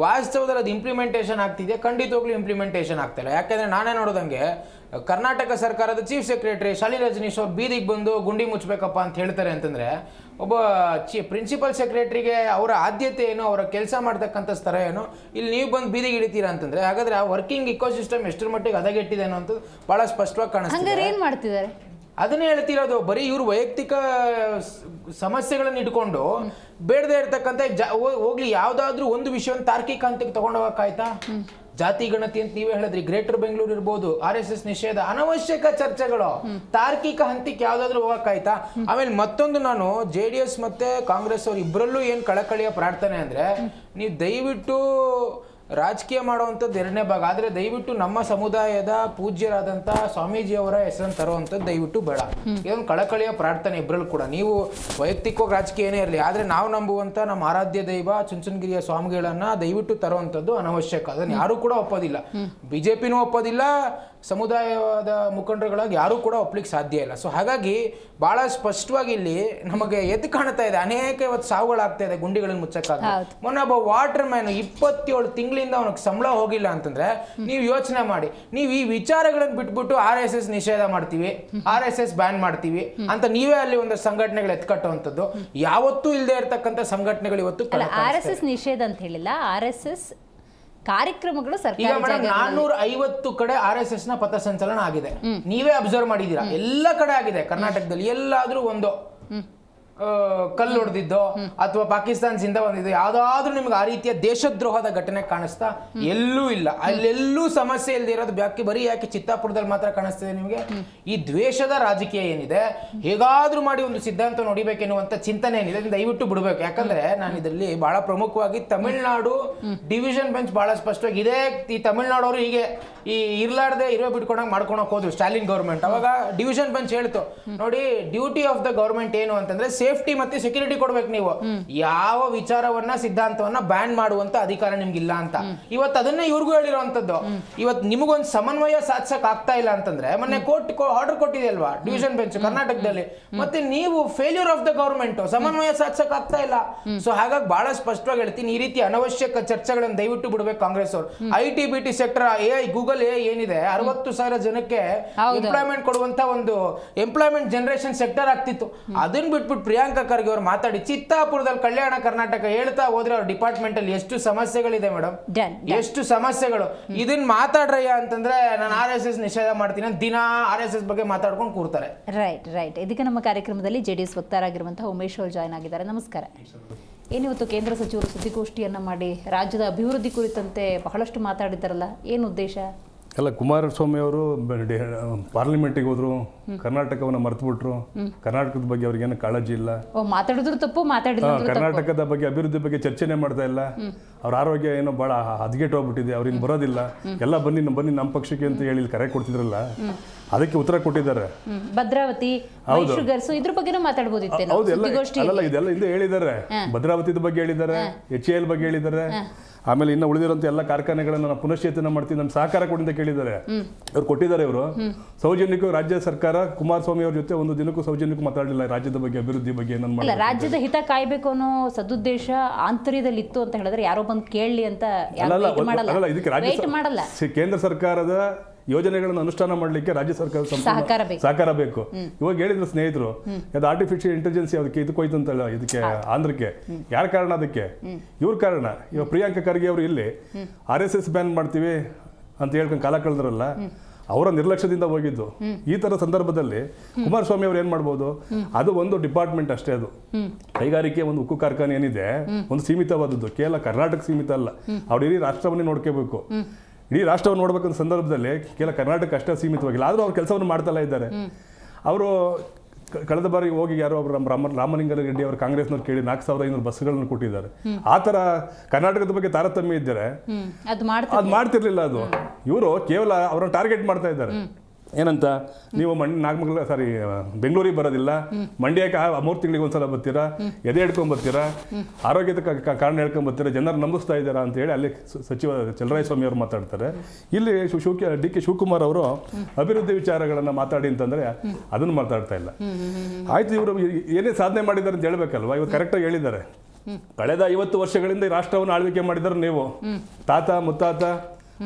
ವಾಸ್ತವದಲ್ಲಿ ಅದು ಇಂಪ್ಲಿಮೆಂಟೇಷನ್ ಆಗ್ತಿದೆ, ಖಂಡಿತವಾಗ್ಲೂ ಇಂಪ್ಲಿಮೆಂಟೇಷನ್ ಆಗ್ತಾಯಿಲ್ಲ. ಯಾಕೆಂದರೆ ನಾನೇ ನೋಡೋದಂಗೆ ಕರ್ನಾಟಕ ಸರ್ಕಾರದ ಚೀಫ್ ಸೆಕ್ರೆಟರಿ ಶಾಲಿನಿ ರಜನೀಶ್ ಅವ್ರು ಬೀದಿಗೆ ಬಂದು ಗುಂಡಿ ಮುಚ್ಚಬೇಕಪ್ಪ ಅಂತ ಹೇಳ್ತಾರೆ ಅಂತಂದರೆ, ಒಬ್ಬ ಪ್ರಿನ್ಸಿಪಲ್ ಸೆಕ್ರೆಟರಿಗೆ ಅವರ ಆದ್ಯತೆ ಏನು, ಅವರ ಕೆಲಸ ಮಾಡ್ತಕ್ಕಂಥ ಸ್ತರ ಏನು, ಇಲ್ಲಿ ನೀವು ಬಂದು ಬೀದಿಗೆ ಇಳಿತೀರಾ ಅಂತಂದರೆ ಹಾಗಾದರೆ ಆ ವರ್ಕಿಂಗ್ ಇಕೋಸಿಸ್ಟಮ್ ಎಷ್ಟರ ಮಟ್ಟಿಗೆ ಹದಗೆಟ್ಟಿದೆ ಅನ್ನೋ ಅಂತ ಭಾಳ ಸ್ಪಷ್ಟವಾಗಿ ಕಾಣಿಸ್ತಿದೆ. ಏನು ಮಾಡ್ತಿದ್ದಾರೆ ಅದನ್ನೇ ಹೇಳ್ತಿರೋದು. ಬರೀ ಇವರು ವೈಯಕ್ತಿಕ ಸಮಸ್ಯೆಗಳನ್ನು ಇಟ್ಕೊಂಡು ಬೇಡದೇ ಇರ್ತಕ್ಕಂಥ ಹೋಗ್ಲಿ ಯಾವುದಾದ್ರೂ ಒಂದು ವಿಷಯವನ್ನು ತಾರ್ಕಿಕ ಹಂತಕ್ಕೆ ತಗೊಂಡೋಗಕ್ಕಾಯ್ತಾ? ಜಾತಿ ಗಣತಿ ಅಂತ ನೀವೇ ಹೇಳಿದ್ರಿ, ಗ್ರೇಟರ್ ಬೆಂಗಳೂರು ಇರ್ಬೋದು, RSS ನಿಷೇಧ, ಅನವಶ್ಯಕ ಚರ್ಚೆಗಳು ತಾರ್ಕಿಕ ಹಂತಕ್ಕೆ ಯಾವ್ದಾದ್ರು ಹೋಗಕ್ಕಾಯ್ತಾ? ಆಮೇಲೆ ಮತ್ತೊಂದು, ನಾನು JDS ಮತ್ತೆ ಕಾಂಗ್ರೆಸ್ ಅವ್ರು ಇಬ್ಬರಲ್ಲೂ ಏನು ಕಳಕಳಿಯ ಪ್ರಾರ್ಥನೆ ಅಂದ್ರೆ, ನೀವು ದಯವಿಟ್ಟು ರಾಜಕೀಯ ಮಾಡುವಂಥದ್ದು 2ನೇ ಭಾಗ, ಆದರೆ ದಯವಿಟ್ಟು ನಮ್ಮ ಸಮುದಾಯದ ಪೂಜ್ಯರಾದಂಥ ಸ್ವಾಮೀಜಿಯವರ ಹೆಸರನ್ನು ತರುವಂಥದ್ದು ದಯವಿಟ್ಟು ಬೇಡ. ಇದೊಂದು ಕಳಕಳಿಯ ಪ್ರಾರ್ಥನೆ ಇಬ್ಬರಲ್ಲೂ ಕೂಡ. ನೀವು ವೈಯಕ್ತಿಕವಾಗಿ ರಾಜಕೀಯ ಏನೇ ಇರಲಿ, ಆದರೆ ನಾವು ನಂಬುವಂಥ ನಮ್ಮ ಆರಾಧ್ಯ ದೈವ ಚುಂಚನಗಿರಿಯ ಸ್ವಾಮಿಗಳನ್ನು ದಯವಿಟ್ಟು ತರುವಂಥದ್ದು ಅನವಶ್ಯಕ. ಅದನ್ನು ಯಾರೂ ಕೂಡ ಒಪ್ಪೋದಿಲ್ಲ, BJPನೂ ಒಪ್ಪೋದಿಲ್ಲ, ಸಮುದಾಯದ ಮುಖಂಡರುಗಳಾಗಿ ಯಾರೂ ಕೂಡ ಒಪ್ಲಿಕ್ಕೆ ಸಾಧ್ಯ ಇಲ್ಲ. ಸೊ ಹಾಗಾಗಿ ಭಾಳ ಸ್ಪಷ್ಟವಾಗಿ ಇಲ್ಲಿ ನಮಗೆ ಎದ್ದು ಕಾಣ್ತಾ ಇದೆ, ಅನೇಕ ಇವತ್ತು ಸಾವುಗಳಾಗ್ತಾ ಇದೆ ಗುಂಡಿಗಳನ್ನು ಮುಚ್ಚಕ್ಕಾಗ. ಮೊನ್ನೆ ಒಬ್ಬ ವಾಟರ್ ಮ್ಯಾನ್ 27 ತಿಂಗಳಿಂದ ಅವನಿಗೆ ಸಂಬಳ ಹೋಗಿಲ್ಲ ಅಂತಂದ್ರೆ ನೀವು ಯೋಚನೆ ಮಾಡಿ. ನೀವು ಈ ವಿಚಾರಗಳನ್ನು ಬಿಟ್ಬಿಟ್ಟು RSS ನಿಷೇಧ ಮಾಡ್ತೀವಿ, RSS ಬ್ಯಾನ್ ಮಾಡ್ತೀವಿ ಅಂತ ನೀವೇ ಅಲ್ಲಿ ಒಂದು ಸಂಘಟನೆಗಳು ಎತ್ಕಟ್ಟುವಂಥದ್ದು, ಯಾವತ್ತೂ ಇಲ್ಲದೆ ಇರತಕ್ಕಂಥ ಸಂಘಟನೆಗಳು ಇವತ್ತು RSS ನಿಷೇಧ ಅಂತ ಹೇಳಿಲ್ಲ, RSS ಕಾರ್ಯಕ್ರಮಗಳು ಈಗ ಸರ್ಕಾರಿ ಮೇಡಮ್ 450 ಕಡೆ RSS ನ ಪಥಸಂಚಲನ ಆಗಿದೆ. ನೀವೇ ಅಬ್ಸರ್ವ್ ಮಾಡಿದೀರಾ, ಎಲ್ಲ ಕಡೆ ಆಗಿದೆ ಕರ್ನಾಟಕದಲ್ಲಿ. ಎಲ್ಲಾದ್ರೂ ಒಂದು ಕಲ್ಲು ಹೊಡೆದಿದ್ದೋ ಅಥವಾ ಪಾಕಿಸ್ತಾನದಿಂದ ಬಂದಿದ್ದು ಯಾವ್ದಾದ್ರೂ ನಿಮ್ಗೆ ಆ ರೀತಿಯ ದೇಶದ್ರೋಹದ ಘಟನೆ ಕಾಣಿಸ್ತಾ? ಎಲ್ಲೂ ಇಲ್ಲ. ಅಲ್ಲೆಲ್ಲೂ ಸಮಸ್ಯೆ ಇಲ್ಲದೆ ಇರೋದು ಬರೀ ಯಾಕೆ ಚಿತ್ತಾಪುರದಲ್ಲಿ ಮಾತ್ರ ಕಾಣಿಸ್ತಿದೆ ನಿಮಗೆ? ಈ ದ್ವೇಷದ ರಾಜಕೀಯ ಏನಿದೆ, ಹೇಗಾದ್ರೂ ಮಾಡಿ ಒಂದು ಸಿದ್ಧಾಂತ ನೋಡಿಬೇಕೆನ್ನುವಂತ ಚಿಂತನೆ ಏನಿದೆ ದಯವಿಟ್ಟು ಬಿಡಬೇಕು. ಯಾಕಂದ್ರೆ ನಾನು ಇದರಲ್ಲಿ ಬಹಳ ಪ್ರಮುಖವಾಗಿ ತಮಿಳುನಾಡು ಡಿವಿಷನ್ ಬೆಂಚ್ ಬಹಳ ಸ್ಪಷ್ಟವಾಗಿ ಇದೇ, ಈ ತಮಿಳುನಾಡವರು ಹೀಗೆ ಈ ಇರ್ಲಾರ್ದೆ ಇರುವೆ ಬಿಟ್ಕೊಂಡಂಗೆ ಮಾಡ್ಕೊಳಕ್ ಹೋದ್ರು ಸ್ಟಾಲಿನ್ ಗೌರ್ಮೆಂಟ್. ಅವಾಗ ಡಿವಿಷನ್ ಬೆಂಚ್ ಹೇಳ್ತು, ನೋಡಿ ಡ್ಯೂಟಿ ಆಫ್ ದ ಗೌರ್ಮೆಂಟ್ ಏನು ಅಂತಂದ್ರೆ ಸೇಫ್ಟಿ ಮತ್ತೆ ಸೆಕ್ಯೂರಿಟಿ ಕೊಡ್ಬೇಕು. ನೀವು ಯಾವ ವಿಚಾರವನ್ನ ಸಿದ್ಧಾಂತವನ್ನ ಬ್ಯಾನ್ ಮಾಡುವಂತ ಅಧಿಕಾರ ನಿಮ್ಗಿಲ್ಲ ಅಂತ. ಇವತ್ತು ಅದನ್ನೇ ಇವ್ರಿಗೂ ಹೇಳಿರುವಂತದ್ದು. ಇವತ್ತು ನಿಮಗೊಂದು ಸಮನ್ವಯ ಸಾಧಿಸಕ್ ಆಗ್ತಾ ಇಲ್ಲ ಅಂತಂದ್ರೆ ಮೊನ್ನೆ ಕೋರ್ಟ್ ಆರ್ಡರ್ ಕೊಟ್ಟಿದೆ ಅಲ್ವಾ ಡಿವಿಷನ್ ಬೆಂಚ್ ಕರ್ನಾಟಕದಲ್ಲಿ. ಮತ್ತೆ ನೀವು ಫೇಲ್ಯೂರ್ ಆಫ್ ದ ಗೌರ್ಮೆಂಟ್, ಸಮನ್ವಯ ಸಾಧಿಸಕ್ ಆಗ್ತಾ ಇಲ್ಲ. ಸೊ ಹಾಗಾಗಿ ಬಹಳ ಸ್ಪಷ್ಟವಾಗಿ ಹೇಳ್ತೀನಿ, ಈ ರೀತಿ ಅನವಶ್ಯಕ ಚರ್ಚೆಗಳನ್ನು ದಯವಿಟ್ಟು ಬಿಡ್ಬೇಕು ಕಾಂಗ್ರೆಸ್ ಅವರು. IT-BT ಸೆಕ್ಟರ್, AI, ಗೂಗಲ್ ಏನಿದೆ 60,000 ಜನಕ್ಕೆ ಎಂಪ್ಲಾಯ್ಮೆಂಟ್ ಕೊಡುವಂತ ಒಂದು ಎಂಪ್ಲಾಯ್ಮೆಂಟ್ ಜನರೇಷನ್ ಸೆಕ್ಟರ್ ಆಗ್ತಿತ್ತು. ಅದನ್ನ ಬಿಟ್ಬಿಟ್ಟು ಪ್ರಿಯಾಂಕಾ ಖರ್ಗೆ ಅವರು ಮಾತಾಡಿ ಚಿತ್ತಾಪುರದಲ್ಲಿ ಕಲ್ಯಾಣ ಕರ್ನಾಟಕ ಹೇಳ್ತಾ ಹೋದ್ರೆ ಅವ್ರ ಡಿಪಾರ್ಟ್ಮೆಂಟ್ ಅಲ್ಲಿ ಎಷ್ಟು ಸಮಸ್ಯೆಗಳಿದೆ ಮೇಡಮ್, ಎಷ್ಟು ಸಮಸ್ಯೆಗಳು. ಇದನ್ನ ಮಾತಾಡ್ರಯ್ಯ ಅಂತಂದ್ರೆ ನಾನು RSS ನಿಷೇಧ ಮಾಡ್ತೀನಿ, ದಿನ RSS ಬಗ್ಗೆ ಮಾತಾಡ್ಕೊಂಡು ಕೂರ್ತಾರೆ. ರೈಟ್. ಇದಕ್ಕೆ ನಮ್ಮ ಕಾರ್ಯಕ್ರಮದಲ್ಲಿ JDS ವಕ್ತಾರಾಗಿರುವಂತಹ ಉಮೇಶ್ ಅವರು ಜಾಯ್ನ್ ಆಗಿದ್ದಾರೆ. ನಮಸ್ಕಾರ. ಏನಿವತ್ತು ಕೇಂದ್ರ ಸಚಿವರು ಸುದ್ದಿಗೋಷ್ಠಿಯನ್ನ ಮಾಡಿ ರಾಜ್ಯದ ಅಭಿವೃದ್ಧಿ ಕುರಿತಂತೆ ಬಹಳಷ್ಟು ಮಾತಾಡಿದ್ದಾರಲ್ಲ, ಏನು ಉದ್ದೇಶ? ಅಲ್ಲ, ಕುಮಾರಸ್ವಾಮಿ ಅವರು ಪಾರ್ಲಿಮೆಂಟಿಗೆ ಹೋದ್ರು, ಕರ್ನಾಟಕವನ್ನ ಮರೆತುಬಿಟ್ರು. ಕರ್ನಾಟಕದ ಬಗ್ಗೆ ಅವ್ರಿಗೇನು ಕಾಳಜಿ ಇಲ್ಲ. ಮಾತಾಡಿದ್ರು ತಪ್ಪು, ಕರ್ನಾಟಕದ ಬಗ್ಗೆ ಅಭಿವೃದ್ಧಿ ಬಗ್ಗೆ ಚರ್ಚೆನೆ ಮಾಡ್ತಾ ಇಲ್ಲ. ಅವ್ರ ಆರೋಗ್ಯ ಏನೋ ಬಹಳ ಹದಗೆಟ್ಟು ಹೋಗ್ಬಿಟ್ಟಿದೆ, ಅವ್ರಿನ್ ಬರೋದಿಲ್ಲ. ಎಲ್ಲ ಬನ್ನಿ ನಮ್ಮ ಪಕ್ಷಕ್ಕೆ ಅಂತ ಹೇಳಿ ಕರೆ ಕೊಡ್ತಿದ್ರಲ್ಲ, ಅದಕ್ಕೆ ಉತ್ತರ ಕೊಟ್ಟಿದ್ದಾರೆ. ಭದ್ರಾವತಿ ಇದ್ರ ಬಗ್ಗೆ ಮಾತಾಡಬಹುದಿತ್ತು. ಹೌದು, ಅಲ್ಲ ಇದೆಲ್ಲ ಹಿಂದೆ ಹೇಳಿದ್ದಾರೆ. ಭದ್ರಾವತಿ ಬಗ್ಗೆ ಹೇಳಿದ್ದಾರೆ, HAL ಬಗ್ಗೆ ಹೇಳಿದ್ದಾರೆ. ಆಮೇಲೆ ಇನ್ನು ಉಳಿದಿರುವಂತ ಎಲ್ಲ ಕಾರ್ಖಾನೆಗಳನ್ನ ಪುನಶ್ಚೇತನ ಮಾಡ್ತೀವಿ, ನಮ್ಮ ಸಹಕಾರ ಕೊಡಿ ಕೇಳಿದ್ದಾರೆ. ಅವ್ರು ಕೊಟ್ಟಿದ್ದಾರೆ. ಇವರು ಸೌಜನ್ಯಕ್ಕೂ ರಾಜ್ಯ ಸರ್ಕಾರ ಕುಮಾರಸ್ವಾಮಿ ಅವ್ರ ಜೊತೆ ಒಂದು ದಿನಕ್ಕೂ ಸೌಜನ್ಯಕ್ಕೂ ಮಾತಾಡಲಿಲ್ಲ ರಾಜ್ಯದ ಬಗ್ಗೆ, ಅಭಿವೃದ್ಧಿ ಬಗ್ಗೆ. ರಾಜ್ಯದ ಹಿತ ಕಾಯ್ಬೇಕು ಅನ್ನೋ ಸದುದ್ದೇಶ ಆಂತರ್ಯದಲ್ಲಿ ಇತ್ತು ಅಂತ ಹೇಳಿದ್ರೆ ಯಾರೋ ಬಂದು ಕೇಳಲಿ ಅಂತ ಇದಕ್ಕೆ ರಾಜ್ಯ ಕೇಂದ್ರ ಸರ್ಕಾರದ ಯೋಜನೆಗಳನ್ನು ಅನುಷ್ಠಾನ ಮಾಡಲಿಕ್ಕೆ ರಾಜ್ಯ ಸರ್ಕಾರ ಸಹಕಾರ ಬೇಕು. ಇವಾಗ ಹೇಳಿದ್ರು ಸ್ನೇಹಿತರು, ಅದು ಆರ್ಟಿಫಿಷಿಯಲ್ ಇಂಟೆಲಿಜೆನ್ಸ್ ಅದಕ್ಕೆ ಇದಕ್ಕೋಯ್ತು ಅಂತಲ್ಲ, ಇದಕ್ಕೆ ಆಂಧ್ರಕ್ಕೆ ಯಾರ ಕಾರಣ? ಅದಕ್ಕೆ ಇವ್ರ ಕಾರಣ. ಇವಾಗ ಪ್ರಿಯಾಂಕಾ ಖರ್ಗೆ ಅವರು ಇಲ್ಲಿ RSS ಬ್ಯಾನ್ ಮಾಡ್ತೀವಿ ಅಂತ ಹೇಳ್ಕೊಂಡು ಕಾಲ ಕಳೆದ್ರಲ್ಲ, ಅವರ ನಿರ್ಲಕ್ಷ್ಯದಿಂದ ಹೋಗಿದ್ದು. ಈ ತರ ಸಂದರ್ಭದಲ್ಲಿ ಕುಮಾರಸ್ವಾಮಿ ಅವ್ರು ಏನ್ ಮಾಡ್ಬೋದು? ಅದು ಒಂದು ಡಿಪಾರ್ಟ್ಮೆಂಟ್ ಅಷ್ಟೇ. ಅದು ಕೈಗಾರಿಕೆ, ಒಂದು ಉಕ್ಕು ಕಾರ್ಖಾನೆ ಏನಿದೆ ಒಂದು ಸೀಮಿತವಾದದ್ದು, ಕೇವಲ ಕರ್ನಾಟಕ ಸೀಮಿತ ಅಲ್ಲ. ಅವ್ರು ಇಡೀ ರಾಷ್ಟ್ರವನ್ನೇ ನೋಡ್ಕೋಬೇಕು. ಇಡೀ ರಾಷ್ಟ್ರವನ್ನು ನೋಡ್ಬೇಕಂತ ಸಂದರ್ಭದಲ್ಲಿ ಕೇವಲ ಕರ್ನಾಟಕ ಅಷ್ಟೇ ಸೀಮಿತವಾಗಿಲ್ಲ. ಆದರೂ ಅವ್ರು ಕೆಲಸವನ್ನು ಮಾಡ್ತಲೇ ಇದ್ದಾರೆ. ಅವರು ಕಳೆದ ಬಾರಿ ಹೋಗಿ ಯಾರೋ ಒಬ್ಬರು ರಾಮಲಿಂಗಾರೆಡ್ಡಿ ಅವರು ಕಾಂಗ್ರೆಸ್ನವ್ರು ಕೇಳಿ 4,500 ಬಸ್ಗಳನ್ನು ಕೊಟ್ಟಿದ್ದಾರೆ. ಆ ಥರ ಕರ್ನಾಟಕದ ಬಗ್ಗೆ ತಾರತಮ್ಯ ಇದ್ದರೆ ಅದು ಮಾಡ್ತಿರ್ಲಿಲ್ಲ. ಅದು ಇವರು ಕೇವಲ ಅವರನ್ನು ಟಾರ್ಗೆಟ್ ಮಾಡ್ತಾ ಇದ್ದಾರೆ. ಏನಂತ, ನೀವು ಬೆಂಗಳೂರಿಗೆ ಬರೋದಿಲ್ಲ, ಮಂಡ್ಯಕ್ಕೆ 3 ತಿಂಗಳಿಗೆ ಒಂದ್ಸಲ ಬರ್ತೀರಾ, ಎದೆ ಹಿಡ್ಕೊಂಡ್ಬರ್ತೀರಾ, ಆರೋಗ್ಯದ ಕಾರಣ ಹೇಳ್ಕೊಂಡ್ಬರ್ತೀರಾ, ಜನರು ನಂಬಿಸ್ತಾ ಇದ್ದಾರಾ ಅಂತ ಹೇಳಿ ಅಲ್ಲಿ ಸಚಿವ ಚಲರಾಯಸ್ವಾಮಿ ಅವರು ಮಾತಾಡ್ತಾರೆ. ಇಲ್ಲಿ DK ಶಿವಕುಮಾರ್ ಅವರು ಅಭಿವೃದ್ಧಿ ವಿಚಾರಗಳನ್ನ ಮಾತಾಡಿ ಅಂತಂದ್ರೆ ಅದನ್ನು ಮಾತಾಡ್ತಾ ಇಲ್ಲ. ಆಯ್ತು, ಇವರು ಏನೇ ಸಾಧನೆ ಮಾಡಿದ್ದಾರೆ ಅಂತ ಹೇಳ್ಬೇಕಲ್ವಾ? ಇವರು ಕರೆಕ್ಟಾಗಿ ಹೇಳಿದ್ದಾರೆ. ಕಳೆದ 50 ವರ್ಷಗಳಿಂದ ಈ ರಾಷ್ಟ್ರವನ್ನು ಆಳ್ವಿಕೆ ಮಾಡಿದ್ದಾರೆ ನೀವು. ತಾತ ಮುತ್ತಾತ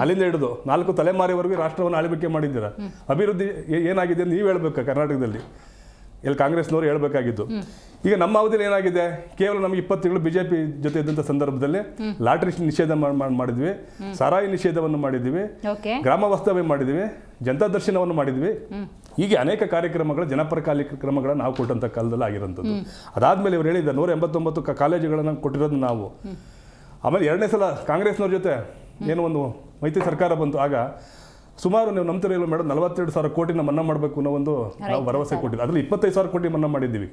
ಅಲ್ಲಿಂದ ಹಿಡಿದು 4 ತಲೆಮಾರಿವರೆಗೂ ರಾಷ್ಟ್ರವನ್ನು ಆಳ್ವಿಕೆ ಮಾಡಿದ್ದೀರಾ. ಅಭಿವೃದ್ಧಿ ಏನಾಗಿದೆ ನೀವು ಹೇಳ್ಬೇಕು ಕರ್ನಾಟಕದಲ್ಲಿ. ಇಲ್ಲಿ ಕಾಂಗ್ರೆಸ್ನವರು ಹೇಳ್ಬೇಕಾಗಿದ್ದು. ಈಗ ನಮ್ಮ ಅವಧಿಯಲ್ಲಿ ಏನಾಗಿದೆ, ಕೇವಲ ನಮಗೆ 20 ತಿಂಗಳು BJP ಜೊತೆ ಇದ್ದಂಥ ಸಂದರ್ಭದಲ್ಲಿ ಲಾಟರಿ ನಿಷೇಧ ಮಾಡಿದ್ವಿ, ಸಾರಾಯಿ ನಿಷೇಧವನ್ನು ಮಾಡಿದ್ವಿ, ಗ್ರಾಮ ವಾಸ್ತವ್ಯ ಮಾಡಿದ್ವಿ, ಜನತಾ ದರ್ಶನವನ್ನು ಮಾಡಿದ್ವಿ. ಹೀಗೆ ಅನೇಕ ಕಾರ್ಯಕ್ರಮಗಳು, ಜನಪರ ಕಾರ್ಯಕ್ರಮಗಳನ್ನು ನಾವು ಕೊಟ್ಟಂಥ ಕಾಲದಲ್ಲಿ ಆಗಿರೋಂಥದ್ದು. ಅದಾದ್ಮೇಲೆ ಇವರು ಹೇಳಿದ್ದಾರೆ 189 ಕಾಲೇಜುಗಳನ್ನು ಕೊಟ್ಟಿರೋದು ನಾವು. ಆಮೇಲೆ 2ನೇ ಸಲ ಕಾಂಗ್ರೆಸ್ನವ್ರ ಜೊತೆ ಏನೋ ಒಂದು ಮೈತ್ರಿ ಸರ್ಕಾರ ಬಂತು. ಆಗ ಸುಮಾರು ನೀವು ನಂಬ್ತಿರಲಿಲ್ಲ ಮೇಡಮ್, 42,000 ಕೋಟಿನ ಮನ್ನಾ ಮಾಡಬೇಕು ಅನ್ನೋ ಒಂದು ನಾವು ಭರವಸೆ ಕೊಟ್ಟಿದ್ವಿ. ಅದರಲ್ಲಿ 25,000 ಕೋಟಿ ಮನ್ನಾ ಮಾಡಿದ್ದೀವಿ.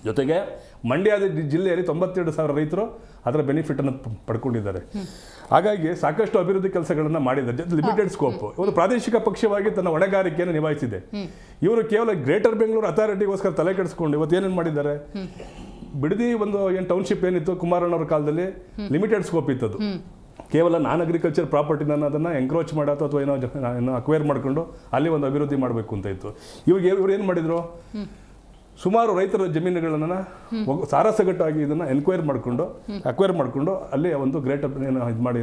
ಜೊತೆಗೆ ಮಂಡ್ಯದ ಜಿಲ್ಲೆಯಲ್ಲಿ 92,000 ರೈತರು ಅದರ ಬೆನಿಫಿಟ್ ಅನ್ನು ಪಡ್ಕೊಂಡಿದ್ದಾರೆ. ಹಾಗಾಗಿ ಸಾಕಷ್ಟು ಅಭಿವೃದ್ಧಿ ಕೆಲಸಗಳನ್ನು ಮಾಡಿದ್ದಾರೆ. ಲಿಮಿಟೆಡ್ ಸ್ಕೋಪ್, ಒಂದು ಪ್ರಾದೇಶಿಕ ಪಕ್ಷವಾಗಿ ತನ್ನ ಹೊಣೆಗಾರಿಕೆಯನ್ನು ನಿಭಾಯಿಸಿದೆ. ಇವರು ಕೇವಲ ಗ್ರೇಟರ್ ಬೆಂಗಳೂರು ಅಥಾರಿಟಿಗೋಸ್ಕರ ತಲೆ ಕೆಡಿಸ್ಕೊಂಡು ಇವತ್ತು ಏನೇನು ಮಾಡಿದ್ದಾರೆ? ಬಿಡದಿ ಒಂದು ಏನು ಟೌನ್ಶಿಪ್ ಏನಿತ್ತು ಕುಮಾರಣ್ಣವ್ರ ಕಾಲದಲ್ಲಿ ಲಿಮಿಟೆಡ್ ಸ್ಕೋಪ್ ಇತ್ತದು. ಕೇವಲ ನಾನ್ ಅಗ್ರಿಕಲ್ಚರ್ ಪ್ರಾಪರ್ಟಿನ ಅದನ್ನು ಎಂಕ್ರೋಚ್ ಮಾಡಾತು ಅಥವಾ ಏನೋ ಅಕ್ವೈರ್ ಮಾಡಿಕೊಂಡು ಅಲ್ಲಿ ಒಂದು ಅಭಿವೃದ್ಧಿ ಮಾಡಬೇಕು ಅಂತ ಇತ್ತು. ಇವ್ರು ಏನು ಮಾಡಿದ್ರು? ಸುಮಾರು ರೈತರ ಜಮೀನುಗಳನ್ನು ಸಾರಸಗಟ್ಟಾಗಿ ಇದನ್ನು ಅಕ್ವೈರ್ ಮಾಡಿಕೊಂಡು ಅಲ್ಲಿ ಒಂದು ಗ್ರೇಟ್ ಏನೋ ಇದು ಮಾಡಿ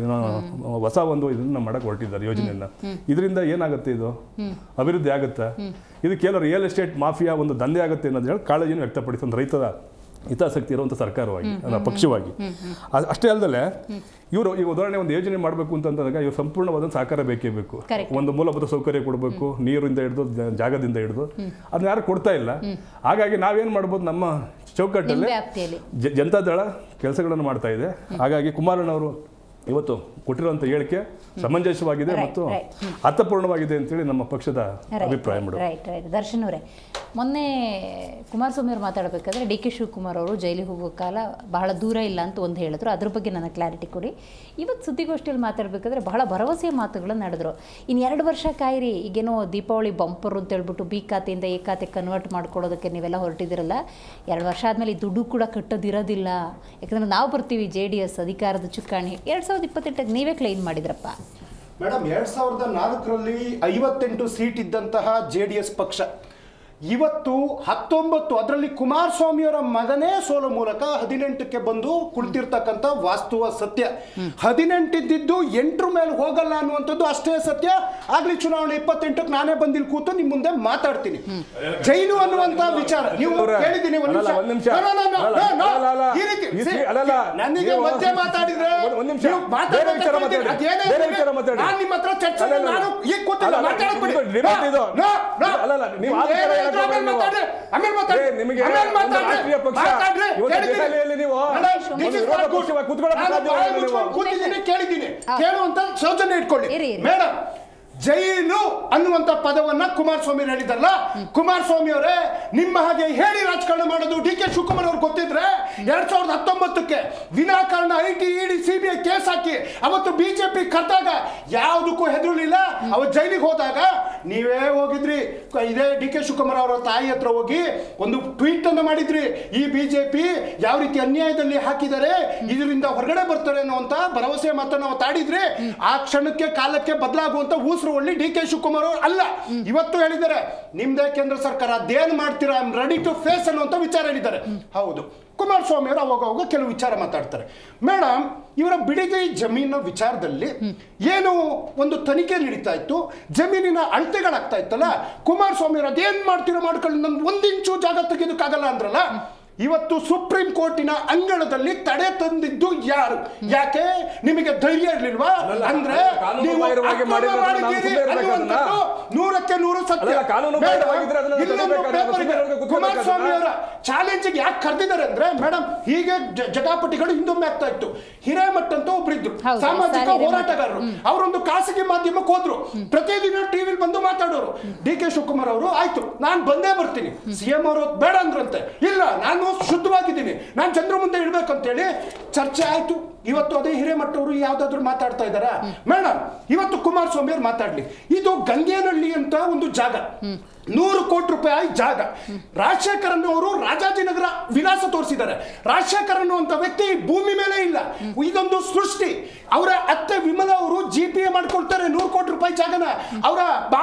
ಹೊಸ ಒಂದು ಇದನ್ನ ಮಾಡಕ್ಕೆ ಹೊರಟಿದ್ದಾರೆ ಯೋಜನೆಯನ್ನ. ಇದರಿಂದ ಏನಾಗುತ್ತೆ? ಇದು ಅಭಿವೃದ್ಧಿ ಆಗುತ್ತಾ? ಇದು ಕೇವಲ ರಿಯಲ್ ಎಸ್ಟೇಟ್ ಮಾಫಿಯಾ ಒಂದು ದಂಧೆ ಆಗುತ್ತೆ ಅನ್ನೋದು ಹೇಳಿ ಕಾಳಜಿನ ವ್ಯಕ್ತಪಡಿಸಿ ಒಂದು ರೈತರ ಹಿತಾಸಕ್ತಿ ಇರುವಂಥ ಸರ್ಕಾರವಾಗಿ ಪಕ್ಷವಾಗಿ. ಅಷ್ಟೇ ಅಲ್ಲದೆ ಇವರು ಈ ಉದಾಹರಣೆ ಒಂದು ಯೋಜನೆ ಮಾಡಬೇಕು ಅಂತಂದಾಗ ಇವರು ಸಂಪೂರ್ಣವಾದ ಸಹಕಾರ ಬೇಕೇ ಬೇಕು. ಒಂದು ಮೂಲಭೂತ ಸೌಕರ್ಯ ಕೊಡಬೇಕು, ನೀರಿಂದ ಹಿಡಿದು ಜಾಗದಿಂದ ಹಿಡಿದು ಅದನ್ನ ಯಾರು ಕೊಡ್ತಾ ಇಲ್ಲ. ಹಾಗಾಗಿ ನಾವೇನು ಮಾಡ್ಬೋದು, ನಮ್ಮ ಚೌಕಟ್ಟಲ್ಲಿ ಜನತಾದಳ ಕೆಲಸಗಳನ್ನು ಮಾಡ್ತಾ ಇದೆ. ಹಾಗಾಗಿ ಕುಮಾರಣ್ಣವರು ಇವತ್ತು ಕೊಟ್ಟಿರುವಂಥ ಹೇಳಿಕೆ ಸಮಂಜಸವಾಗಿದೆ ಮತ್ತು ಅರ್ಥಪೂರ್ಣವಾಗಿದೆ ಅಂತೇಳಿ ನಮ್ಮ ಪಕ್ಷದ ಅಭಿಪ್ರಾಯ. ರೈಟ್. ದರ್ಶನ್ ಅವರೇ, ಮೊನ್ನೆ ಕುಮಾರಸ್ವಾಮಿ ಅವರು ಮಾತಾಡಬೇಕಾದ್ರೆ ಡಿ ಕೆ ಶಿವಕುಮಾರ್ ಅವರು ಜೈಲಿಗೆ ಹೋಗೋ ಕಾಲ ಬಹಳ ದೂರ ಇಲ್ಲ ಅಂತ ಒಂದು ಹೇಳಿದ್ರು. ಅದ್ರ ಬಗ್ಗೆ ನನಗೆ ಕ್ಲಾರಿಟಿ ಕೊಡಿ. ಇವತ್ತು ಸುದ್ದಿಗೋಷ್ಠಿಯಲ್ಲಿ ಮಾತಾಡಬೇಕಾದ್ರೆ ಬಹಳ ಭರವಸೆಯ ಮಾತುಗಳನ್ನು ನಡೆದ್ರು. ಇನ್ನು 2 ವರ್ಷ ಕಾಯಿರಿ, ಈಗೇನೋ ದೀಪಾವಳಿ ಬಂಪರ್ ಅಂತ ಹೇಳ್ಬಿಟ್ಟು ಬಿ ಖಾತೆಯಿಂದ ಎ ಖಾತೆ ಕನ್ವರ್ಟ್ ಮಾಡ್ಕೊಳ್ಳೋದಕ್ಕೆ ನೀವೆಲ್ಲ ಹೊರಟಿದ್ದೀರಲ್ಲ, 2 ವರ್ಷ ಆದಮೇಲೆ ಈ ದುಡ್ಡು ಕೂಡ ಕಟ್ಟೋದಿರೋದಿಲ್ಲ. ಯಾಕಂದರೆ ನಾವು ಬರ್ತೀವಿ JDS ಅಧಿಕಾರದ ಚುಕ್ಕಾಣಿ. 2028 ನೀವೇ ಕ್ಲೈಮ್ ಮಾಡಿದ್ರಪ್ಪ ಮೇಡಮ್. 2004ರಲ್ಲಿ 58 ಸೀಟ್ ಇದ್ದಂತಹ JDS ಪಕ್ಷ ಇವತ್ತು 19, ಅದರಲ್ಲಿ ಕುಮಾರಸ್ವಾಮಿಯವರ ಮಗನೇ ಸೋಲು ಮೂಲಕ 18ಕ್ಕೆ ಬಂದು ಕುಳಿತಿರ್ತಕ್ಕಂಥ ವಾಸ್ತವ ಸತ್ಯ. 18 ಇದ್ದಿದ್ದು 8 ಮೇಲೆ ಹೋಗಲ್ಲ ಅನ್ನುವಂಥದ್ದು ಅಷ್ಟೇ ಸತ್ಯ. ಆಗ್ಲಿ ಚುನಾವಣೆ 28ಕ್ಕೆ ನಾನೇ ಬಂದಿಲ್ ಕೂತು ನಿಮ್ ಮುಂದೆ ಮಾತಾಡ್ತೀನಿ. ಜೈಲು ಅನ್ನುವಂತ ವಿಚಾರ ನೀವು ಕೇಳಿದ್ದೀನಿ. ನನಗೆ ಮಧ್ಯೆ ಮಾತಾಡಿದ್ರೆ ನಾನು ನಿಮ್ಮ ಹತ್ರ ಚರ್ಚೆ ನಾನು ಈಗ ಕೂತಿಲ್ಲ ಮಾತಾಡ್ಬಿಡಿ. ಕೇಳಿದ್ದೀನಿ, ಕೇಳುವಂತ ಸೌಜನ್ಯ ಇಟ್ಕೊಳ್ಳಿ ಮೇಡಮ್. ಜೈಲು ಅನ್ನುವಂತ ಪದವನ್ನ ಕುಮಾರಸ್ವಾಮಿ ಹೇಳಿದಾರಲ್ಲ, ಕುಮಾರಸ್ವಾಮಿ ಅವರೇ ನಿಮ್ಮ ಹಾಗೆ ಹೇಳಿ ರಾಜಕಾರಣ ಮಾಡೋದು ಡಿ ಕೆ ಶಿವಕುಮಾರ್ ಅವ್ರು ಗೊತ್ತಿದ್ರೆ 2019ಕ್ಕೆ ವಿನಾಕಾರಣ IT ED CBI ಕೇಸ್ ಹಾಕಿ ಅವತ್ತು ಬಿಜೆಪಿ ಕರೆದಾಗ ಯಾವುದಕ್ಕೂ ಹೆದರಲಿಲ್ಲ. ಅವತ್ತು ಜೈಲಿಗೆ ಹೋದಾಗ ನೀವೇ ಹೋಗಿದ್ರಿ, ಇದೇ ಡಿ ಕೆ ಶಿವಕುಮಾರ್ ಅವರ ತಾಯಿ ಹತ್ರ ಹೋಗಿ ಒಂದು ಟ್ವೀಟ್ ಅನ್ನು ಮಾಡಿದ್ರಿ. ಈ ಬಿಜೆಪಿ ಯಾವ ರೀತಿ ಅನ್ಯಾಯದಲ್ಲಿ ಹಾಕಿದ್ದಾರೆ, ಇದರಿಂದ ಹೊರಗಡೆ ಬರ್ತಾರೆ ಅನ್ನುವಂತ ಭರವಸೆ ಮಾತನ್ನು ನಾವು ತಾಡಿದ್ರಿ. ಆ ಕ್ಷಣಕ್ಕೆ ಕಾಲಕ್ಕೆ ಬದಲಾಗುವಂತ ಊಸರು ಒಳ್ಳಿ ಡಿ ಕೆ ಶಿವಕುಮಾರ್ ಅವರು ಅಲ್ಲ. ಇವತ್ತು ಹೇಳಿದ್ದಾರೆ ನಿಮ್ದೇ ಕೇಂದ್ರ ಸರ್ಕಾರ, ಅದೇನ್ ಮಾಡ್ತೀರಾ, I am ready to face ಅನ್ನುವಂತ ವಿಚಾರ ಹೇಳಿದ್ದಾರೆ. ಹೌದು, ಕುಮಾರಸ್ವಾಮಿ ಅವರು ಅವಾಗ ಕೆಲವು ವಿಚಾರ ಮಾತಾಡ್ತಾರೆ. ಮೇಡಮ್, ಇವರ ಬಿಡಿಗೈ ಜಮೀನಿನ ವಿಚಾರದಲ್ಲಿ ಏನು ಒಂದು ತನಿಖೆ ನಡೀತಾ ಇತ್ತು, ಜಮೀನಿನ ಅಳತೆಗಳಾಗ್ತಾ ಇತ್ತಲ್ಲ, ಕುಮಾರಸ್ವಾಮಿ ಅವರು ಅದೇನ್ ಮಾಡ್ತೀರಾ ಮಾಡ್ಕೊಳ್ಳಿ, ನಮ್ಗೆ 1 ಇಂಚು ಜಾಗ ತೆಗೆದಕ್ಕಾಗಲ್ಲ ಅಂದ್ರಲ್ಲ. ಇವತ್ತು ಸುಪ್ರೀಂ ಕೋರ್ಟಿನ ಅಂಗಳದಲ್ಲಿ ತಡೆ ತಂದಿದ್ದು ಯಾರು? ಯಾಕೆ ನಿಮಗೆ ಧೈರ್ಯ ಇರ್ಲಿಲ್ವಾ? ಅಂದ್ರೆ ನೂರಕ್ಕೆ 100 ಸತ್ಯ. ಕುಮಾರಸ್ವಾಮಿ ಅವರ ಚಾಲೆಂಜಿಗೆ ಯಾಕೆ ಕರೆದಿದ್ದಾರೆ ಅಂದ್ರೆ ಮೇಡಮ್, ಹೀಗೆ ಜಟಾಪಟಿಗಳು ಹಿಂದೊಮ್ಮೆ ಆಗ್ತಾ ಇತ್ತು. ಹಿರೇಮಠ್ ಅಂತ ಒಬ್ರಿದ್ರು ಸಾಮಾಜಿಕ ಹೋರಾಟಗಾರರು, ಅವರೊಂದು ಖಾಸಗಿ ಮಾಧ್ಯಮಕ್ಕೆ ಹೋದ್ರು, ಪ್ರತಿದಿನ ಟಿವಿಲಿ ಬಂದು ಮಾತಾಡೋರು. ಡಿ ಕೆ ಶಿವಕುಮಾರ್ ಅವರು ಆಯ್ತು ನಾನು ಬಂದೇ ಬರ್ತೀನಿ, CM ಅವರು ಬೇಡ ಅಂದ್ರಂತೆ. ಇಲ್ಲ, ನಾನು ಶುದ್ಧವಾಗಿದ್ದೀನಿ, ನಾನು ಜನರ ಮುಂದೆ ಇಡ್ಬೇಕಂತೇಳಿ ಚರ್ಚೆ ಆಯ್ತು. ಇವತ್ತು ಅದೇ ಹಿರೇಮಠ ಅವರು ಯಾವ್ದಾದ್ರು ಮಾತಾಡ್ತಾ ಇದ್ದಾರಾ? ಮೇಡಮ್, ಇವತ್ತು ಕುಮಾರಸ್ವಾಮಿ ಅವರು ಮಾತಾಡ್ಲಿ. ಇದು ಗಂಗೇನಹಳ್ಳಿ ಅಂತ ಒಂದು ಜಾಗ, 100 ಕೋಟಿ ರೂಪಾಯಿ ಜಾಗ. ರಾಜಶೇಖರನ್ ಅವರು ರಾಜಾಜಿನಗರ ವಿಳಾಸ ತೋರಿಸಿದ್ದಾರೆ. ರಾಜಶೇಖರನ್ ಅನ್ನುವಂಥ ವ್ಯಕ್ತಿ ಭೂಮಿ ಮೇಲೆ ಇಲ್ಲ, ಇದೊಂದು ಸೃಷ್ಟಿ. ಅವರ ಅತ್ತೆ ವಿಮಲಾ ಅವರು GPA ಮಾಡ್ಕೊಳ್ತಾರೆ 100 ಕೋಟಿ ರೂಪಾಯಿ ಜಾಗನ. ಅವರ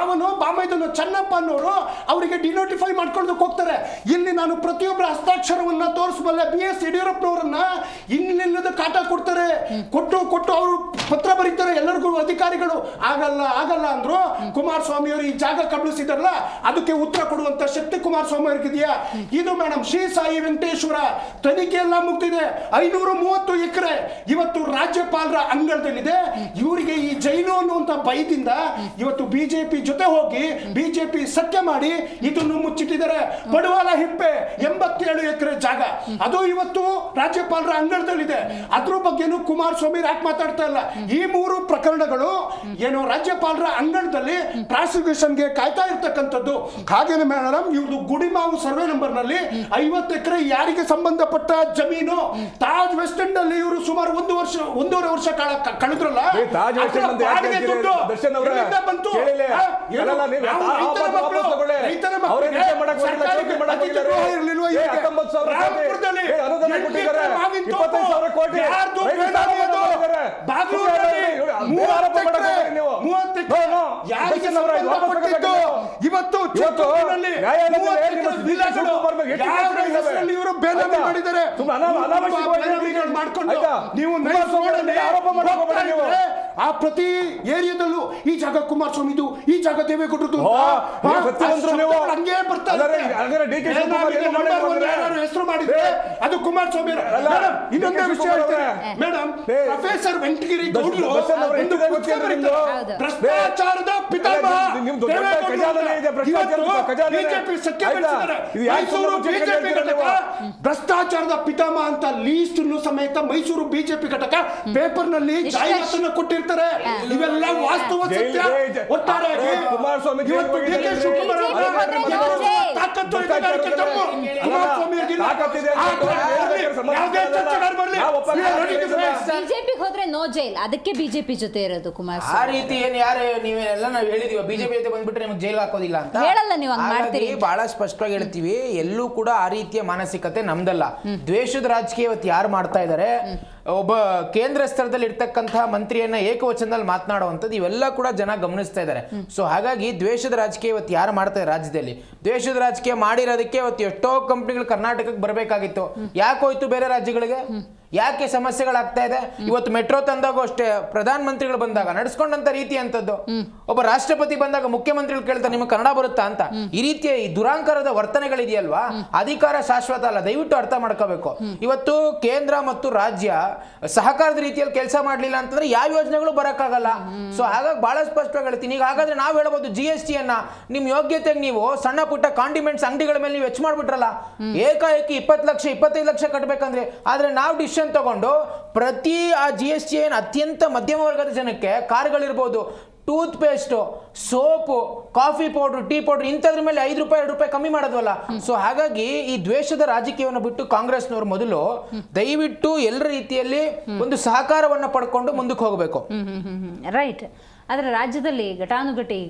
ಬಾಮೈದನೋ ಚೆನ್ನಪ್ಪ ಅನ್ನೋರು ಅವರಿಗೆ ಡಿನೋಟಿಫೈ ಮಾಡ್ಕೊಳ್ಳೋದಕ್ಕೆ ಹೋಗ್ತಾರೆ. ಇಲ್ಲಿ ನಾನು ಪ್ರತಿಯೊಬ್ಬರ ಹಸ್ತಾಕ್ಷರವನ್ನ ತೋರಿಸಬಲ್ಲ. BS ಯಡಿಯೂರಪ್ಪನವರನ್ನ ಇನ್ನಿಲ್ಲದ ಕಾಟ ಕೊಡ್ತಾರೆ, ಕೊಟ್ಟು ಅವರು ಪತ್ರ ಬರೀತಾರೆ ಎಲ್ಲರಿಗೂ ಅಧಿಕಾರಿಗಳು. ಆಗಲ್ಲ ಅಂದ್ರು. ಕುಮಾರಸ್ವಾಮಿ ಅವರು ಈ ಜಾಗ ಕಬಳಿಸಿದಾರಲ್ಲ, ಅದಕ್ಕೆ ಉತ್ತರ ಕೊಡುವಂತ ಶಕ್ತಿ ಕುಮಾರಸ್ವಾಮಿ ಅವರಿಗಿದೆಯಾ? ಇದು ಮೇಡಮ್ ಶ್ರೀ ಸಾಯಿ ವೆಂಕಟೇಶ್ವರ ತನಿಖೆ ಎಲ್ಲ ಮುಗ್ದಿದೆ. 530 ಎಕರೆ ಇವತ್ತು ರಾಜ್ಯಪಾಲರ ಅಂಗಳದಲ್ಲಿದೆ. ಇವರಿಗೆ ಈ ಜೈಲು ಅನ್ನುವಂತ ಭಯದಿಂದ ಇವತ್ತು ಬಿಜೆಪಿ ಜೊತೆ ಹೋಗಿ ಬಿಜೆಪಿ ಸತ್ಯ ಮಾಡಿ ಇದನ್ನು ಮುಚ್ಚಿಟ್ಟಿದ್ದಾರೆ. ಪಡವಾಲ ಹಿಪ್ಪೆ 87 ಎಕರೆ ಜಾಗ, ಅದು ಇವತ್ತು ರಾಜ್ಯಪಾಲರ ಅಂಗಳದಲ್ಲಿದೆ. ಅದ್ರ ಬಗ್ಗೆನೂ ಕುಮಾರಸ್ವಾಮಿ ಯಾಕೆ ಮಾತಾಡ್ತಾ ಇಲ್ಲ? ಈ 3 ಪ್ರಕರಣಗಳು ಏನೋ ರಾಜ್ಯಪಾಲರ ಅಂಗಳದಲ್ಲಿ ಪ್ರಾಸಿಕ್ಯೂಷನ್ಗೆ ಕಾಯ್ತಾ ಇರ್ತಕ್ಕಂಥದ್ದು. ಹಾಗೇನೆ ಮೇಡಮ್, ಇವ್ರದ್ದು ಗುಡಿಮಾವು ಸರ್ವೆ ನಂಬರ್ ನಲ್ಲಿ 50 ಎಕರೆ ಯಾರಿಗೆ ಸಂಬಂಧಪಟ್ಟ ಜಮೀನು. ತಾಜ್ ವೆಸ್ಟ್ ಎಂಡ್ ಅಲ್ಲಿ ಇವರು ಸುಮಾರು 1.5 ವರ್ಷ ಕಳೆದ್ರಲ್ಲ, ಇವತ್ತು ಚಿಕ್ಕೂರಿನಲ್ಲಿ 30 ಎಕರೆ ವಿಲ್ಲಾಗಳು ಯಾವ ಹೆಸರಲ್ಲಿ ಇವರು ಬೇನಾಮಿ ಮಾಡಿದ್ದಾರೆ ಮಾಡ್ಕೊಂಡು ನೀವು ಆ ಪ್ರತಿ ಏರಿಯಾದಲ್ಲೂ ಈ ಜಾಗ ಕುಮಾರಸ್ವಾಮಿದು, ಈ ಜಾಗ ದೇವೇಗೌಡರದು ಹಂಗೆ ಬರ್ತಾರೆ. ಹೆಸರು ಮಾಡಿದ್ರೆ ಅದು ಕುಮಾರಸ್ವಾಮಿ. ಇನ್ನೊಂದೇ ವಿಷಯ ಮೇಡಮ್, ಪ್ರೊಫೆಸರ್ ವೆಂಕಟಗಿರಿ ಗೌಡರು ಭ್ರಷ್ಟಾಚಾರದ ಪಿತಾಮಹ ಭ್ರಷ್ಟಾಚಾರದ ಪಿತಾಮಹ ಅಂತ ಲೀಸ್ಟ್ ಸಮೇತ ಮೈಸೂರು ಬಿಜೆಪಿ ಘಟಕ ಪೇಪರ್ ನಲ್ಲಿ ಜಾಹೀರಾತನ್ನು ಕೊಟ್ಟಿರ್ತಾರೆ. ಇವೆಲ್ಲ ವಾಸ್ತವ ಸತ್ಯ. ಒಟ್ಟಾರೆಯಾಗಿ ಕುಮಾರಸ್ವಾಮಿ ಬಿಜೆಪಿ ಹೋದ್ರೆ ನೋ ಜೈಲ್, ಅದಕ್ಕೆ ಬಿಜೆಪಿ ಜೊತೆ ಇರೋದು ಕುಮಾರಸ್ವಾಮಿ. ಆ ರೀತಿ ಏನ್ ಯಾರು ನೀವೆಲ್ಲ ನಾವು ಹೇಳಿದೀವಿ ಬಿಜೆಪಿ ಜೊತೆ ಬಂದ್ಬಿಟ್ರೆ ನಿಮ್ಗೆ ಜೈಲ್ ಹಾಕೋದಿಲ್ಲ ಅಂತ ಹೇಳಲ್ಲ. ನೀವು ಹಂಗ್ ಮಾಡ್ತೀರಿ. ಬಹಳ ಸ್ಪಷ್ಟವಾಗಿ ಹೇಳ್ತೀವಿ, ಎಲ್ಲೂ ಕೂಡ ಆ ರೀತಿಯ ಮಾನಸಿಕತೆ ನಮ್ದಲ್ಲ. ದ್ವೇಷದ ರಾಜಕೀಯ ಇವತ್ತು ಯಾರು ಮಾಡ್ತಾ ಇದ್ದಾರೆ, ಒಬ್ಬ ಕೇಂದ್ರ ಸ್ತರದಲ್ಲಿ ಇರ್ತಕ್ಕಂತಹ ಮಂತ್ರಿಯನ್ನ ಏಕವಚನದಲ್ಲಿ ಮಾತನಾಡುವಂಥದ್ದು ಇವೆಲ್ಲ ಕೂಡ ಜನ ಗಮನಿಸ್ತಾ ಇದ್ದಾರೆ. ಸೊ ಹಾಗಾಗಿ ದ್ವೇಷದ ರಾಜಕೀಯ ಇವತ್ತು ಯಾರು ಮಾಡ್ತಾರೆ ರಾಜ್ಯದಲ್ಲಿ, ದ್ವೇಷದ ರಾಜಕೀಯ ಮಾಡಿರೋದಕ್ಕೆ ಇವತ್ತು ಎಷ್ಟೋ ಕಂಪ್ನಿಗಳು ಕರ್ನಾಟಕಕ್ಕೆ ಬರಬೇಕಾಗಿತ್ತು, ಯಾಕೆ ಹೋಯ್ತು ಬೇರೆ ರಾಜ್ಯಗಳಿಗೆ? ಯಾಕೆ ಸಮಸ್ಯೆಗಳಾಗ್ತಾ ಇದೆ? ಇವತ್ತು ಮೆಟ್ರೋ ತಂದಾಗ ಅಷ್ಟೇ ಪ್ರಧಾನ ಮಂತ್ರಿಗಳು ಬಂದಾಗ ನಡೆಸ್ಕೊಂಡಂತ ರೀತಿ ಅಂತದ್ದು, ಒಬ್ಬ ರಾಷ್ಟ್ರಪತಿ ಬಂದಾಗ ಮುಖ್ಯಮಂತ್ರಿಗಳು ಕೇಳ್ತಾರೆ ನಿಮಗೆ ಕನ್ನಡ ಬರುತ್ತಾ ಅಂತ. ಈ ರೀತಿಯ ಈ ದುರಾಂಕಾರದ ವರ್ತನೆಗಳಿದೆಯಲ್ವಾ, ಅಧಿಕಾರ ಶಾಶ್ವತ ಅಲ್ಲ, ದಯವಿಟ್ಟು ಅರ್ಥ ಮಾಡ್ಕೋಬೇಕು. ಇವತ್ತು ಕೇಂದ್ರ ಮತ್ತು ರಾಜ್ಯ ಸಹಕಾರದ ರೀತಿಯಲ್ಲಿ ಕೆಲಸ ಮಾಡ್ಲಿಲ್ಲ ಅಂತಂದ್ರೆ ಯಾವ ಯೋಜನೆಗಳು ಬರಕ್ಕಾಗಲ್ಲ. ಸೊ ಹಾಗಾಗಿ ಬಹಳ ಸ್ಪಷ್ಟವಾಗಿ ಹೇಳ್ತೀನಿ. ಈಗ ಹಾಗಾದ್ರೆ ನಾವು ಹೇಳ್ಬೋದು GST ಅನ್ನ ನಿಮ್ ಯೋಗ್ಯತೆಗೆ ನೀವು ಸಣ್ಣ ಪುಟ್ಟ ಕಾಂಡಿಮೆಂಟ್ಸ್ ಅಂಗಡಿಗಳ ಮೇಲೆ ನೀವು ವೆಚ್ಚ ಮಾಡ್ಬಿಟ್ರಲ್ಲ, ಏಕಾಏಕಿ 20 ಲಕ್ಷ 25 ಲಕ್ಷ ಕಟ್ಬೇಕಂದ್ರೆ. ಆದ್ರೆ ನಾವು ಡಿಸಿಷನ್ ತಗೊಂಡು ಪ್ರತಿ ಆ GST ಏನು ಅತ್ಯಂತ ಮಧ್ಯಮ ವರ್ಗದ ಜನಕ್ಕೆ ಕಾರ್ಗಳಿರ್ಬೋದು, toothpaste, soap, coffee powder, tea powder ಇಂಥದ್ರ ಮೇಲೆ 5 ರೂಪಾಯಿ 2 ರೂಪಾಯಿ ಕಮ್ಮಿ ಮಾಡೋದ್ವಲ್ಲ. ಸೊ ಹಾಗಾಗಿ ಈ ದ್ವೇಷದ ರಾಜಕೀಯವನ್ನು ಬಿಟ್ಟು ಕಾಂಗ್ರೆಸ್ನವರು ಮೊದಲು ದಯವಿಟ್ಟು ಎಲ್ಲ ರೀತಿಯಲ್ಲಿ ಒಂದು ಸಹಕಾರವನ್ನ ಪಡ್ಕೊಂಡು ಮುಂದಕ್ಕೆ ಹೋಗಬೇಕು. ರೈಟ್. ಆದರೆ ರಾಜ್ಯದಲ್ಲಿ ಘಟಾನುಘಟಿ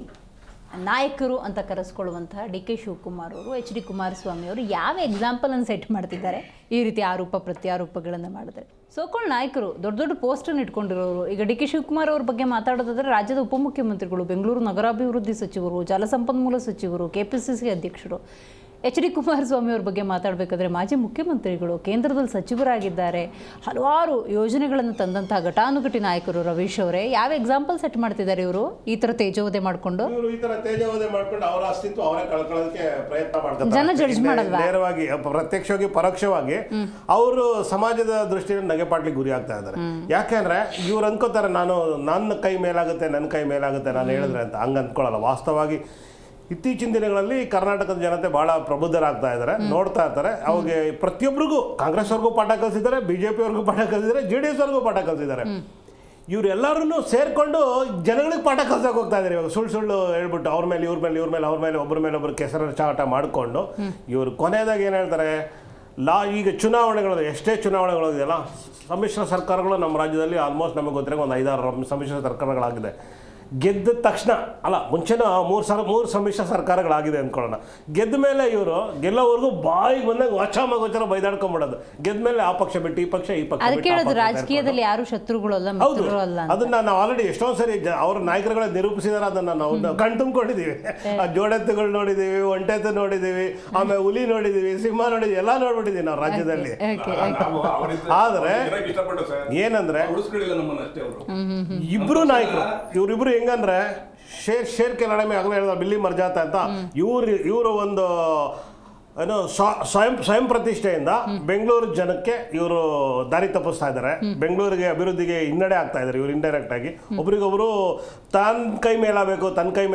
ನಾಯಕರು ಅಂತ ಕರೆಸ್ಕೊಳ್ಳುವಂತಹ DK ಶಿವಕುಮಾರ್ ಅವರು, HD ಕುಮಾರಸ್ವಾಮಿ ಅವರು ಯಾವ ಎಕ್ಸಾಂಪಲ್ ಅನ್ನು ಸೆಟ್ ಮಾಡ್ತಿದ್ದಾರೆ ಈ ರೀತಿ ಆರೋಪ ಪ್ರತ್ಯಾರೋಪಗಳನ್ನು ಮಾಡಿದ್ರೆ? ಸೋಕಾಳ್ ನಾಯಕರು ದೊಡ್ಡ ದೊಡ್ಡ ಪೋಸ್ಟನ್ನು ಇಟ್ಕೊಂಡಿರೋರು. ಈಗ DK ಶಿವಕುಮಾರ್ ಅವ್ರ ಬಗ್ಗೆ ಮಾತಾಡೋದಾದ್ರೆ ರಾಜ್ಯದ ಉಪಮುಖ್ಯಮಂತ್ರಿಗಳು, ಬೆಂಗಳೂರು ನಗರಾಭಿವೃದ್ಧಿ ಸಚಿವರು, ಜಲಸಂಪನ್ಮೂಲ ಸಚಿವರು, KPCC ಅಧ್ಯಕ್ಷರು. HD ಕುಮಾರಸ್ವಾಮಿ ಅವ್ರ ಬಗ್ಗೆ ಮಾತಾಡಬೇಕಾದ್ರೆ ಮಾಜಿ ಮುಖ್ಯಮಂತ್ರಿಗಳು, ಕೇಂದ್ರದಲ್ಲಿ ಸಚಿವರಾಗಿದ್ದಾರೆ, ಹಲವಾರು ಯೋಜನೆಗಳನ್ನು ತಂದಂತಹ ಘಟಾನುಘಟಿ ನಾಯಕರು. ರವೀಶ್ ಅವರೇ, ಯಾವ ಎಕ್ಸಾಂಪಲ್ ಸೆಟ್ ಮಾಡ್ತಿದ್ದಾರೆ ಇವರು ಈ ತರ ತೇಜೋವಧೆ ಮಾಡ್ಕೊಂಡು? ಈ ತರ ತೇಜೋವಧೆ ಮಾಡ್ಕೊಂಡು ಅವರ ಅಸ್ತಿತ್ವ ಅವರೇ ಕಳ್ಕೊಳ್ಳೋದಕ್ಕೆ ಪ್ರಯತ್ನ ಮಾಡ್ತಾರೆ. ಜನ ಜಡ್ಜ್ ಮಾಡಲ್ವಾ? ನೇರವಾಗಿ ಪ್ರತ್ಯಕ್ಷವಾಗಿ ಪರೋಕ್ಷವಾಗಿ ಅವರು ಸಮಾಜದ ದೃಷ್ಟಿಯಿಂದ ನಗೆಪಾಟ್ಲಿಗೆ ಗುರಿ ಆಗ್ತಾ ಇದ್ದಾರೆ. ಯಾಕೆಂದ್ರೆ ಇವ್ರು ಅನ್ಕೋತಾರೆ ನನ್ನ ಕೈ ಮೇಲಾಗುತ್ತೆ, ನನ್ನ ಕೈ ಮೇಲಾಗುತ್ತೆ ನಾನು ಹೇಳಿದ್ರೆ ಅಂತ. ಹಂಗ ಅಂದ್ಕೊಳ್ಳಲ್ಲ. ವಾಸ್ತವವಾಗಿ ಇತ್ತೀಚಿನ ದಿನಗಳಲ್ಲಿ ಕರ್ನಾಟಕದ ಜನತೆ ಬಹಳ ಪ್ರಬುದ್ಧರಾಗ್ತಾ ಇದ್ದಾರೆ, ನೋಡ್ತಾ ಇರ್ತಾರೆ. ಅವಾಗ ಪ್ರತಿಯೊಬ್ಬರಿಗೂ ಕಾಂಗ್ರೆಸ್ ಅವ್ರಿಗೂ ಪಾಠ ಕಲಿಸಿದ್ದಾರೆ, BJP ಅವ್ರಿಗೂ ಪಾಠ ಕಲಿಸಿದ್ದಾರೆ, JDS ಅವ್ರಿಗೂ ಪಾಠ ಕಲಿಸಿದ್ದಾರೆ. ಇವರೆಲ್ಲರೂ ಸೇರ್ಕೊಂಡು ಜನಗಳಿಗೆ ಪಾಠ ಕಲ್ಸಕ್ಕೆ ಹೋಗ್ತಾ ಇದ್ದಾರೆ. ಇವಾಗ ಸುಳ್ಳು ಹೇಳ್ಬಿಟ್ಟು ಅವ್ರ ಮೇಲೆ ಇವ್ರ ಮೇಲೆ ಒಬ್ಬರ ಮೇಲೆ ಒಬ್ಬರು ಕೆಸರ ಚಾಟ ಮಾಡಿಕೊಂಡು ಇವರು ಕೊನೆಯದಾಗ ಏನು ಹೇಳ್ತಾರೆ, ಈಗ ಚುನಾವಣೆಗಳು ಎಷ್ಟೇ ಚುನಾವಣೆಗಳಿದೆಯಲ್ಲ, ಸಮ್ಮಿಶ್ರ ಸರ್ಕಾರಗಳು ನಮ್ಮ ರಾಜ್ಯದಲ್ಲಿ ಆಲ್ಮೋಸ್ಟ್ ನಮಗೆ ಗೊತ್ತಿರೋ ಒಂದು 5-6 ಸಮ್ಮಿಶ್ರ ಸರ್ಕಾರಗಳಾಗಿದೆ. ಗೆದ್ದ ತಕ್ಷಣ ಅಲ್ಲ, ಮುಂಚೆನೂ 3 ಸಮ್ಮಿಶ್ರ ಸರ್ಕಾರಗಳಾಗಿದೆ ಅಂದ್ಕೊಳ್ಳೋಣ. ಗೆದ್ದ ಮೇಲೆ ಇವರು ಗೆಲ್ಲೋವರೆಗೂ ಬಾಯಿಗೆ ಬಂದಾಗ ವಚನ ಬೈದಾಡ್ಕೊಂಡ್ಬಿಡೋದು. ಗೆದ್ದ ಮೇಲೆ ಆ ಪಕ್ಷ ಬಿಟ್ಟು ಈ ಪಕ್ಷ, ಈ ಪಕ್ಷ. ರಾಜಕೀಯದಲ್ಲಿ ಯಾರು ಶತ್ರುಗಳಲ್ಲ. ಅದನ್ನ ನಾವು ಆಲ್ರೆಡಿ ಎಷ್ಟೊಂದು ಸರಿ ಅವ್ರ ನಾಯಕರುಗಳ ನಿರೂಪಿಸಿದಾರೆ. ಅದನ್ನ ನಾವು ಕಣ್ತುಂಬಿಕೊಂಡಿದ್ದೀವಿ. ಆ ಜೋಡೆತ್ತುಗಳು ನೋಡಿದೀವಿ, ಒಂಟೆತ್ತು ನೋಡಿದೀವಿ, ಆಮೇಲೆ ಹುಲಿ ನೋಡಿದೀವಿ, ಸಿಂಹ ನೋಡಿದೀವಿ, ಎಲ್ಲ ನೋಡ್ಬಿಟ್ಟಿದೀವಿ ನಾವು ರಾಜ್ಯದಲ್ಲಿ. ಆದ್ರೆ ಏನಂದ್ರೆ ಇಬ್ರು ನಾಯಕರು, ಇವರಿಬ್ರು ಹೆಂಗಂದ್ರೆ ಶೇರ್ ಕೆ ಲಡಾಯಿ ಆಗಲೇ ಹೇಳಿದ ಬಿಲ್ಲಿ ಮರ್ಜಾತ ಅಂತ ಇವರು ಒಂದು ಏನು ಸ್ವಯಂ ಪ್ರತಿಷ್ಠೆಯಿಂದ ಬೆಂಗಳೂರು ಜನಕ್ಕೆ ಇವರು ದಾರಿ ತಪ್ಪಿಸ್ತಾ ಇದ್ದಾರೆ. ಬೆಂಗಳೂರಿಗೆ ಅಭಿವೃದ್ಧಿಗೆ ಹಿನ್ನಡೆ ಆಗ್ತಾ ಇದ್ದಾರೆ ಇವರು ಇಂಡೈರೆಕ್ಟ್ ಆಗಿ. ಒಬ್ರಿಗೊಬ್ರು ತನ್ನ ಕೈ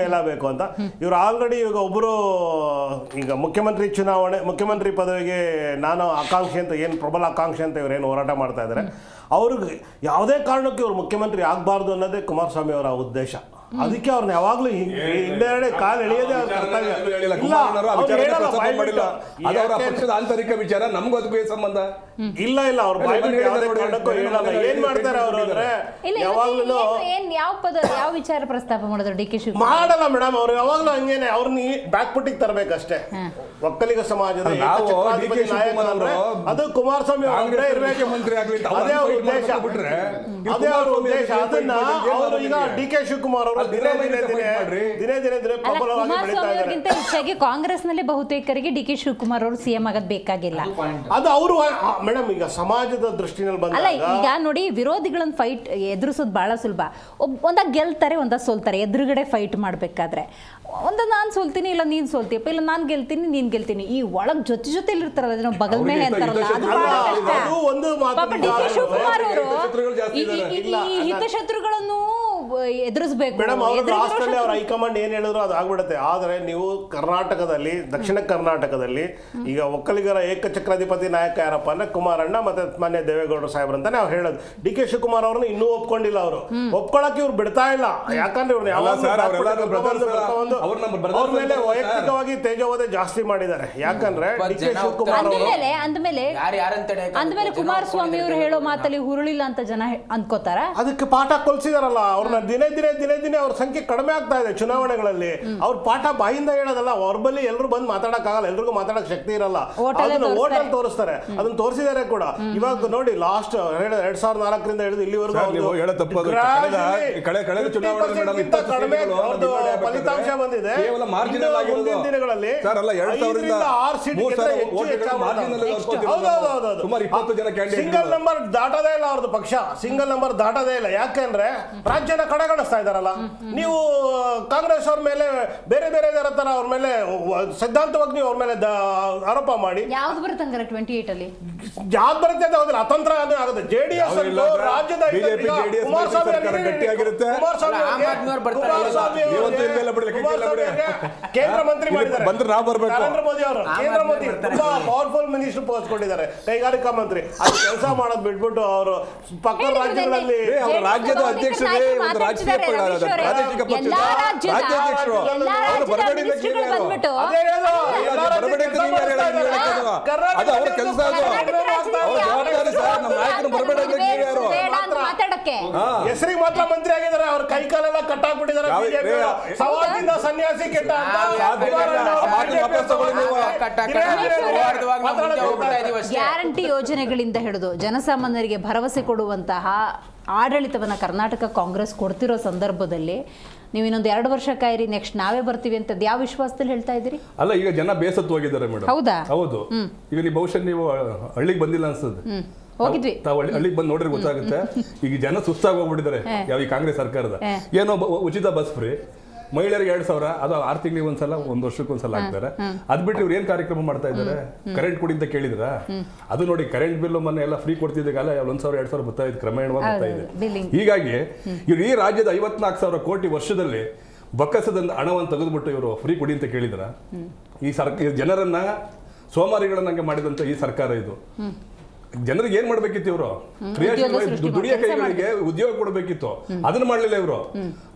ಮೇಲಾಗಬೇಕು ಅಂತ ಇವರು ಆಲ್ರೆಡಿ ಈಗ ಒಬ್ಬರು ಈಗ ಮುಖ್ಯಮಂತ್ರಿ ಪದವಿಗೆ ನಾನು ಆಕಾಂಕ್ಷಿ ಅಂತ ಏನು ಪ್ರಬಲ ಆಕಾಂಕ್ಷಿ ಅಂತ ಇವರೇನು ಹೋರಾಟ ಮಾಡ್ತಾ ಇದ್ದಾರೆ. ಅವ್ರಿಗೆ ಯಾವುದೇ ಕಾರಣಕ್ಕೆ ಇವರು ಮುಖ್ಯಮಂತ್ರಿ ಆಗಬಾರ್ದು ಅನ್ನೋದೇ ಕುಮಾರಸ್ವಾಮಿ ಅವರ ಉದ್ದೇಶ. ಅದಕ್ಕೆ ಅವ್ರನ್ನ ಯಾವಾಗ್ಲೂ ಹಿಂದೆ ಕಾಲು ಎಳೆಯೋದೇ ಕರ್ತವ್ಯ. ಆಂತರಿಕ ವಿಚಾರ ನಮ್ಗೂ ಅದಕ್ಕೂ ಸಂಬಂಧ ಇಲ್ಲ. ಅವ್ರ ಏನ್ ಮಾಡ್ತಾರೆ ಅವರು ಅಂದ್ರೆ ಯಾವಾಗ್ಲೂ ಯಾವ ವಿಚಾರ ಪ್ರಸ್ತಾಪ ಮಾಡಿದ್ರು DK ಶಿವಕುಮಾರ್ ಮಾಡಲ್ಲ ಮೇಡಮ್. ಅವ್ರು ಯಾವಾಗ್ಲೂ ಹಂಗೇನೆ ಅವ್ರನ್ನ ಬ್ಯಾಕ್ ಪುಟ್ಟಿಗೆ ತರಬೇಕಷ್ಟೇ. ಒಕ್ಕಲಿಗ ಸಮಾಜದ ಅದು ಕುಮಾರಸ್ವಾಮಿ ಇರ್ಬೇಕು, ಅದೇ ಅವ್ರ ಉದ್ದೇಶ. ಅದನ್ನ ಅವರು ಈಗ DK ಶಿವಕುಮಾರ್ ಅವರು ಕುಮಾರಸ್ವಾಮಿಯವರಿಗಿಂತ ಹೆಚ್ಚಾಗಿ ಕಾಂಗ್ರೆಸ್ನಲ್ಲಿ ಬಹುತೇಕರಿಗೆ ಡಿ ಕೆ ಶಿವಕುಮಾರ್ ಅವರು ಸಿಎಂ ಆಗೋದು ಬೇಕಾಗಿಲ್ಲ. ಅದು ಅವರು ಮೇಡಮ್ ಈಗ ಸಮಾಜದ ದೃಷ್ಟಿನಲ್ಲಿ ಅಲ್ಲ, ಈಗ ನೋಡಿ ವಿರೋಧಿಗಳನ್ನ ಫೈಟ್ ಎದುರಿಸೋದು ಬಹಳ ಸುಲಭ. ಒಂದಾಗ ಗೆಲ್ತಾರೆ, ಒಂದಾಗ ಸೋಲ್ತಾರೆ. ಎದುರುಗಡೆ ಫೈಟ್ ಮಾಡ್ಬೇಕಾದ್ರೆ ಒಂದ ನಾನು ಸೋಲ್ತೀನಿ, ಇಲ್ಲ ನೀನ್ ಸೋಲ್ತೀಯಪ್ಪ, ಇಲ್ಲ ನಾನ್ ಗೆಲ್ತೀನಿ ನೀನ್ ಗೆಲ್ತೀನಿ, ಈ ಒಳಗ್ ಜೊತೆಲಿ ಇರ್ತಾರಲ್ಲ ಅದನ್ನ ಬಗಲ್ ಮೇಲೆ ಅಂತಾರಲ್ಲ, ಅದು ಬಹಳ ಕಷ್ಟ. ಪಾಪ ಡಿ ಕೆ ಶಿವಕುಮಾರ್ ಅವರು ಈ ಹಿತಶತ್ರುಗಳನ್ನು ಎದುರಿಸಬೇಕು. ಮೇಡಮ್ ಅವ್ರ ಲಾಸ್ಟಲ್ಲಿ ಅವ್ರ ಹೈಕಮಾಂಡ್ ಏನ್ ಹೇಳಿದ್ರು ಅದು ಆಗ್ಬಿಡುತ್ತೆ. ಆದ್ರೆ ನೀವು ಕರ್ನಾಟಕದಲ್ಲಿ, ದಕ್ಷಿಣ ಕರ್ನಾಟಕದಲ್ಲಿ ಈಗ ಒಕ್ಕಲಿಗರ ಏಕಚಕ್ರಾಧಿಪತಿ ನಾಯಕ ಯಾರಪ್ಪ ಅಂದ್ರೆ ಕುಮಾರಣ್ಣ ಮತ್ತೆ ಮಾನ್ಯ ದೇವೇಗೌಡರು ಸಾಹೇಬ್ರು ಅಂತ ನಾವು ಹೇಳೋದು. ಡಿ ಕೆ ಶಿವಕುಮಾರ್ ಅವ್ರನ್ನ ಇನ್ನೂ ಒಪ್ಕೊಂಡಿಲ್ಲ. ಅವರು ಒಪ್ಕೊಳಕ್ಕೆ ಇವ್ರು ಬಿಡ್ತಾ ಇಲ್ಲ. ಯಾಕಂದ್ರೆ ಇವ್ರು ಅವ್ರ ಮೇಲೆ ವೈಯಕ್ತಿಕವಾಗಿ ತೇಜೋವಧೆ ಜಾಸ್ತಿ ಮಾಡಿದ್ದಾರೆ. ಯಾಕಂದ್ರೆ ಡಿ ಕೆ ಶಿವಕುಮಾರ್ ಅಂದ್ಮೇಲೆ ಕುಮಾರಸ್ವಾಮಿ ಅವರು ಹೇಳೋ ಮಾತಲ್ಲಿ ಹುರುಳಿಲ್ಲ ಅಂತ ಜನ ಅನ್ಕೋತಾರ. ಅದಕ್ಕೆ ಪಾಠ ಕಲಿಸಿದಾರಲ್ಲ ಅವ್ರನ್ನ. ದಿನೇ ದಿನೇ ಅವ್ರ ಸಂಖ್ಯೆ ಕಡಿಮೆ ಆಗ್ತಾ ಇದೆ ಚುನಾವಣೆಗಳಲ್ಲಿ. ಅವ್ರ ಪಾಠ ಬಾಯಿಂದ ಹೇಳೋದಲ್ಲ, ಹೊರಬಲ್ಲಿ ಎಲ್ಲರೂ ಬಂದು ಮಾತಾಡಕ್ ಆಗಲ್ಲ, ಎಲ್ರಿಗೂ ಮಾತಾಡಕ್ ಶಕ್ತಿ ಇರಲ್ಲ. ಅದನ್ನ ಓಟಲ್ಲಿ ತೋರಿಸ್ತಾರೆ, ಅದನ್ನ ತೋರಿಸಿದ್ದಾರೆ ಕೂಡ. ಇವಾಗ ನೋಡಿ ಲಾಸ್ಟ್ 2004 ಹಿಡಿದು ಇಲ್ಲಿವರೆಗೂ ಫಲಿತಾಂಶ ಬಂದಿದೆ. ಮುಂದಿನ ದಿನಗಳಲ್ಲಿ 6 ಸಿಂಗಲ್ ನಂಬರ್ ದಾಟದೇ ಇಲ್ಲ ಅವ್ರದ್ದು ಪಕ್ಷ, ಸಿಂಗಲ್ ನಂಬರ್ ದಾಟದೇ ಇಲ್ಲ. ಯಾಕೆಂದ್ರೆ ರಾಜ್ಯನ ಕಡೆಗಣಿಸ್ತಾ ಇದಾರಲ್ಲ. ನೀವು ಕಾಂಗ್ರೆಸ್ ಅವ್ರ ಮೇಲೆ ಬೇರೆ ಬೇರೆ ತರ ಅವ್ರ ಮೇಲೆ ಸಿದ್ಧಾಂತವಾಗಿ ನೀವು ಅವ್ರ ಮೇಲೆ ಆರೋಪ ಮಾಡಿ ಯಾವ್ದು ಬರುತ್ತೆ 28 ಅಲ್ಲಿ ಯಾವ್ದು ಬರುತ್ತೆ ಅಂತ ಹೋದ್ರೆ ಅತಂತ್ರ ಆಗುತ್ತೆ. ಜೆಡಿಎಸ್ ರಾಜ್ಯದ ಕೇಂದ್ರ ಮಂತ್ರಿ ಮಾಡಿದ್ದಾರೆ ನರೇಂದ್ರ ಮೋದಿ ಅವರು. ಕೇಂದ್ರ ಮಂತ್ರಿ ತುಂಬಾ ಪವರ್ಫುಲ್ ಮಿನಿಸ್ಟರ್ ಪೋಸ್ಟ್ ಕೊಟ್ಟಿದ್ದಾರೆ, ಕೈಗಾರಿಕಾ ಮಂತ್ರಿ. ಅದು ಕೆಲಸ ಮಾಡೋದು ಬಿಟ್ಬಿಟ್ಟು ಅವರು ಪಕ್ಕದ ರಾಜ್ಯಗಳಲ್ಲಿ ರಾಜ್ಯದ ಅಧ್ಯಕ್ಷರೇ ಒಂದು ರಾಜಕೀಯ ಪ್ರಾದೇಶಿಕ ಪಕ್ಷದ ರಾಜ್ಯಾಧ್ಯಕ್ಷರು ಅವರು ಬರಬೇಡಿ ಅದು ಅವ್ರ ಕೆಲಸ, ಅವ್ರ ಜವಾಬ್ದಾರಿ ಸರ್. ನಮ್ಮ ನಾಯಕರು ಬರಬೇಡಿ ಹೆಸರಿಗೆ ಮಾತ್ರ ಮಂತ್ರಿ ಆಗಿದ್ದಾರೆ, ಅವ್ರ ಕೈ ಕಾಲೆಲ್ಲ ಕಟ್ಟಾಕ್ಬಿಟ್ಟಿದ್ದಾರೆ. ಸವಾಲದಿಂದ ಸನ್ಯಾಸಿ ಕೆಟ್ಟ ಗ್ಯಾರಂಟಿ ಯೋಜನೆಗಳಿಂದ ಹಿಡಿದು ಜನಸಾಮಾನ್ಯರಿಗೆ ಭರವಸೆ ಕೊಡುವಂತಹ ಆಡಳಿತವನ್ನ ಕರ್ನಾಟಕ ಕಾಂಗ್ರೆಸ್ ಕೊಡ್ತಿರೋ ಸಂದರ್ಭದಲ್ಲಿ ನೀವು ಇನ್ನೊಂದು 2 ವರ್ಷ ಕಾಯಿರಿ, ನೆಕ್ಸ್ಟ್ ನಾವೇ ಬರ್ತೀವಿ ಅಂತ ಯಾವ ವಿಶ್ವಾಸದಲ್ಲಿ ಹೇಳ್ತಾ ಇದ್ದೀರಿ? ಅಲ್ಲ, ಈಗ ಜನ ಬೇಸತ್ತು ಹೋಗಿದ್ದಾರೆ ಮೇಡಮ್. ಹೌದಾ? ಹೌದು. ಈಗ ನೀವು ಬಹುಶಃ ನೀವು ಹಳ್ಳಿಗೆ ಬಂದಿಲ್ಲ ಅನ್ಸುತ್ತೆ. ಹೋಗಿದ್ವಿ, ತಾವು ಹಳ್ಳಿಗೆ ಬಂದು ನೋಡ್ರಿ ಗೊತ್ತಾಗುತ್ತೆ. ಈಗ ಜನ ಸುಸ್ತಾಗಿ ಹೋಗ್ಬಿಟ್ಟಿದ್ದಾರೆ ಯಾವ ಈ ಕಾಂಗ್ರೆಸ್ ಸರ್ಕಾರದ. ಏನೋ ಉಚಿತ ಬಸ್ ಫ್ರೀ, ಮಹಿಳೆಯರಿಗೆ 2,000, ಅದು 6 ತಿಂಗಳಿಗೆ ಒಂದ್ಸಲ, 1 ವರ್ಷಕ್ಕೆ ಒಂದ್ಸಲ ಹಾಕ್ತಾರೆ. ಅದ್ ಬಿಟ್ಟು ಇವ್ರು ಏನ್ ಕಾರ್ಯಕ್ರಮ ಮಾಡ್ತಾ ಇದ್ದಾರೆ? ಕರೆಂಟ್ ಕೊಡಿ ಅಂತ ಕೇಳಿದ್ರ? ಅದು ನೋಡಿ, ಕರೆಂಟ್ ಬಿಲ್ ಮೊನ್ನೆ ಎಲ್ಲ ಫ್ರೀ ಕೊಡ್ತಿದ್ದಾಗಲ್ಲ 1,000 2,000 ಬರ್ತಾ ಇದೆ, ಕ್ರಮೇಣವಾಗಿ ಬರ್ತಾ ಇದೆ. ಹೀಗಾಗಿ ಇವ್ರು ಈ ರಾಜ್ಯದ 54,000 ಕೋಟಿ ವರ್ಷದಲ್ಲಿ ಬೊಕ್ಕಸದ ಹಣವನ್ನು ತೆಗೆದುಬಿಟ್ಟು ಇವರು ಫ್ರೀ ಕೊಡಿ ಅಂತ ಕೇಳಿದ್ರ? ಈ ಜನರನ್ನ ಸೋಮಾರಿಗಳನ್ನಂಗೆ ಮಾಡಿದಂತ ಈ ಸರ್ಕಾರ ಇದು. ಜನರಿಗೆ ಏನ್ ಮಾಡ್ಬೇಕಿತ್ತು? ಇವರು ದುಡಿಯ ಕೈಗಳಿಗೆ ಉದ್ಯೋಗ ಕೊಡಬೇಕಿತ್ತು, ಅದನ್ನ ಮಾಡ್ಲಿಲ್ಲ ಇವರು.